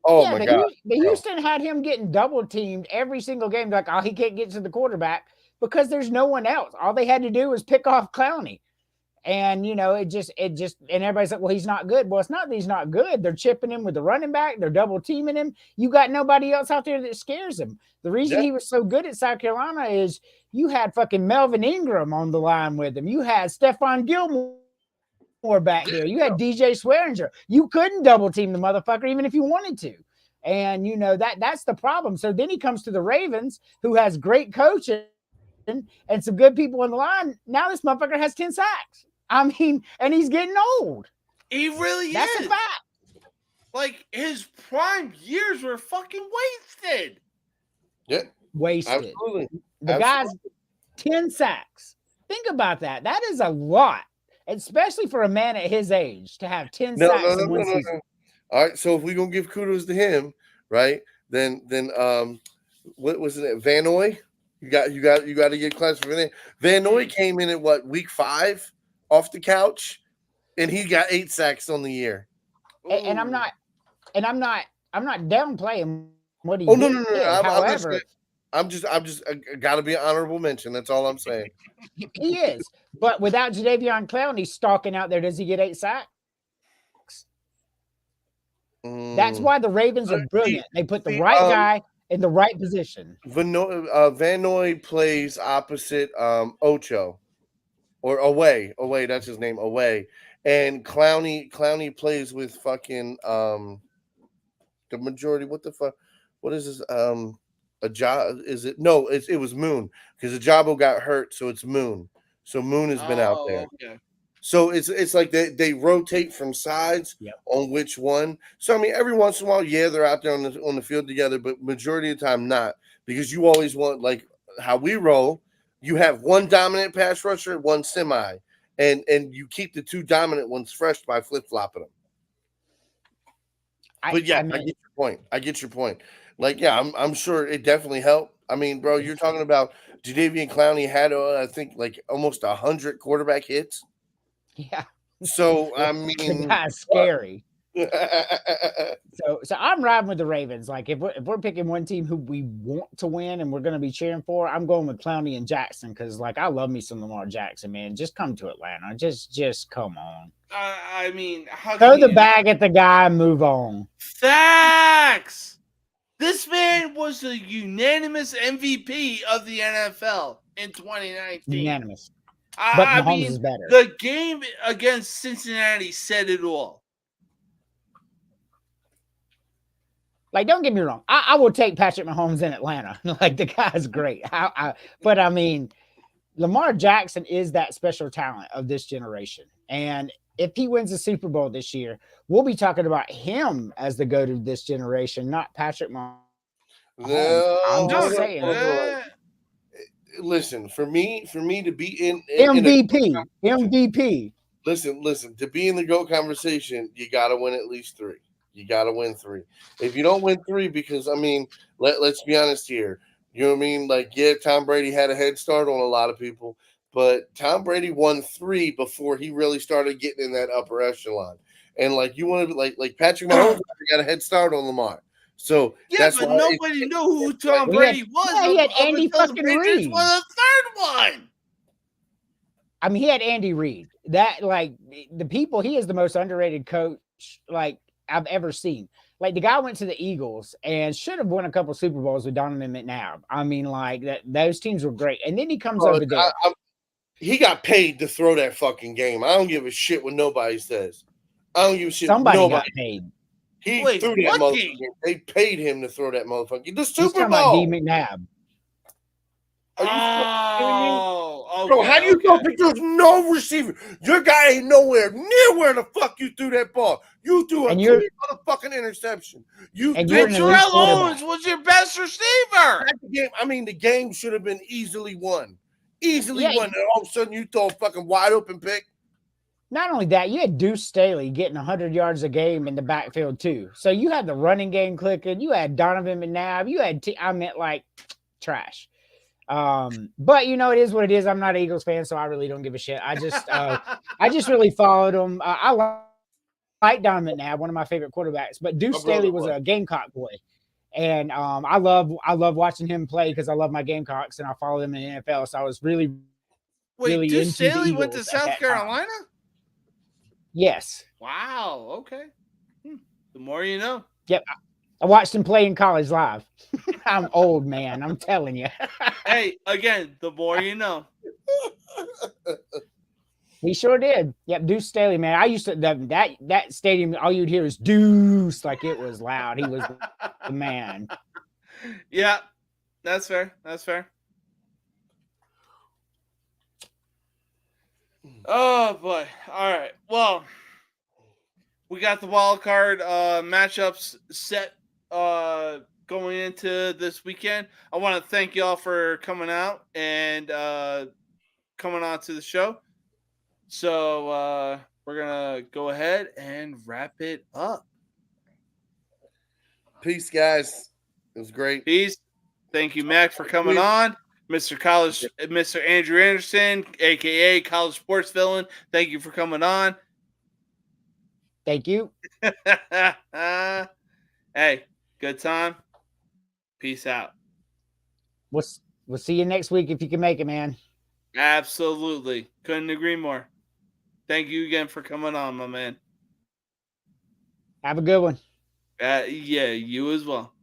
Oh my god! But Houston had him getting double teamed every single game. Like, oh, he can't get to the quarterback because there's no one else. All they had to do was pick off Clowney. And it just and everybody's like, well, he's not good. Well, it's not that he's not good. They're chipping him with the running back. They're double teaming him. You got nobody else out there that scares him. The reason he was so good at South Carolina is you had fucking Melvin Ingram on the line with him. You had Stephon Gilmore back there. You had DJ Swearinger. You couldn't double team the motherfucker even if you wanted to. And that's the problem. So then he comes to the Ravens, who has great coaching and some good people in the line. Now this motherfucker has 10 sacks. I mean, and he's getting old. He really That's is. a fact. Like, his prime years were fucking wasted. Yeah. Wasted. Absolutely. The guy's 10 sacks. Think about that. That is a lot, especially for a man at his age to have 10 sacks in one season. All right, so if we're gonna give kudos to him, right? Then what was it? Van Noy? You got to get class for Van. Van Noy came in at week 5 off the couch, and he got 8 sacks on the year. And I'm not downplaying what he did. No. However, I'm just got to be an honorable mention. That's all I'm saying. He is, but without Jadeveon Clowney stalking out there, does he get 8 sacks? That's why the Ravens are brilliant. They put the right guy in the right position. Van Noy plays opposite Ocho, or away. That's his name, away. And Clowney plays with fucking the majority. What the fuck? What is this? Is it? No, it was Moon, because Ajabo got hurt, so it's Moon. So Moon has been out there. Okay. So it's like they rotate from sides on which one. So I mean, every once in a while, they're out there on the field together, but majority of the time not, because you always want, like how we roll. You have one dominant pass rusher, one semi, and you keep the 2 dominant ones fresh by flip flopping them. I get your point. Like, I'm sure it definitely helped. I mean, bro, you're talking about Jadeveon Clowney had I think like almost 100 quarterback hits. Yeah. So I mean, that's scary. So I'm riding with the Ravens. Like, if we're picking one team who we want to win and we're going to be cheering for, I'm going with Clowney and Jackson, because like I love me some Lamar Jackson, man. Just come to Atlanta. Just come on. I mean, throw the bag at the guy and move on. Facts. This man was the unanimous MVP of the NFL in 2019. Unanimous. But Mahomes is better. The game against Cincinnati said it all. Like, don't get me wrong. I will take Patrick Mahomes in Atlanta. Like, the guy's great. But I mean, Lamar Jackson is that special talent of this generation. And if he wins the Super Bowl this year, we'll be talking about him as the GOAT of this generation, not Patrick Mahomes. No, I'm just saying. Listen, for me to be in MVP. Listen, to be in the GOAT conversation, you got to win at least 3. You got to win 3. If you don't win 3, because I mean, let's be honest here. You know what I mean? Like, Tom Brady had a head start on a lot of people, but Tom Brady won 3 before he really started getting in that upper echelon. And like, you want to like Patrick Mahomes got a head start on Lamar. So that's but why nobody knew who Tom Brady was. Yeah, he had Andy fucking Reid. Was the third one. I mean, he had Andy Reid. That, like, the people, he is the most underrated coach like I've ever seen. Like, the guy went to the Eagles and should have won a couple Super Bowls with Donovan McNabb. I mean, like, those teams were great. And then he comes over there. He got paid to throw that fucking game. I don't give a shit what nobody says. I don't give a shit. Somebody got paid. He threw that motherfucker. They paid him to throw that motherfucker. The Super Bowl. D. McNabb. Bro, how do you know that there's no receiver? Your guy ain't nowhere near where the fuck you threw that ball. You threw a motherfucking interception. Terrell Owens was your best receiver. The game should have been easily won. Won. And all of a sudden you throw a fucking wide open pick. Not only that, you had Deuce Staley getting 100 yards a game in the backfield too. So you had the running game clicking. You had Donovan McNabb. You had trash. But it is what it is. I'm not an Eagles fan, so I really don't give a shit. I just really followed them. I Mike Donovan now, one of my favorite quarterbacks. But Deuce My brother Staley was was. a Gamecock boy. And I love watching him play because I love my Gamecocks and I follow them in the NFL. So I was really Wait, Deuce into the Staley went to Eagles at South that time. Carolina? Yes. Wow. Okay. The more you know. Yep. I watched him play in college live. I'm old, man. I'm telling you. Hey, again, the more you know. He sure did. Yep, Deuce Staley, man. I used to that stadium. All you'd hear is Deuce, like it was loud. He was the man. Yeah, that's fair. That's fair. Oh boy! All right. Well, we got the wild card matchups set going into this weekend. I want to thank y'all for coming out and coming on to the show. So we're gonna go ahead and wrap it up. Peace, guys. It was great. Peace. Thank you, Mac, for coming on. Mr. Andrew Anderson, aka College Sports Villain. Thank you for coming on. Thank you. Hey, good time. Peace out. We'll see you next week if you can make it, man. Absolutely. Couldn't agree more. Thank you again for coming on, my man. Have a good one. Yeah, you as well.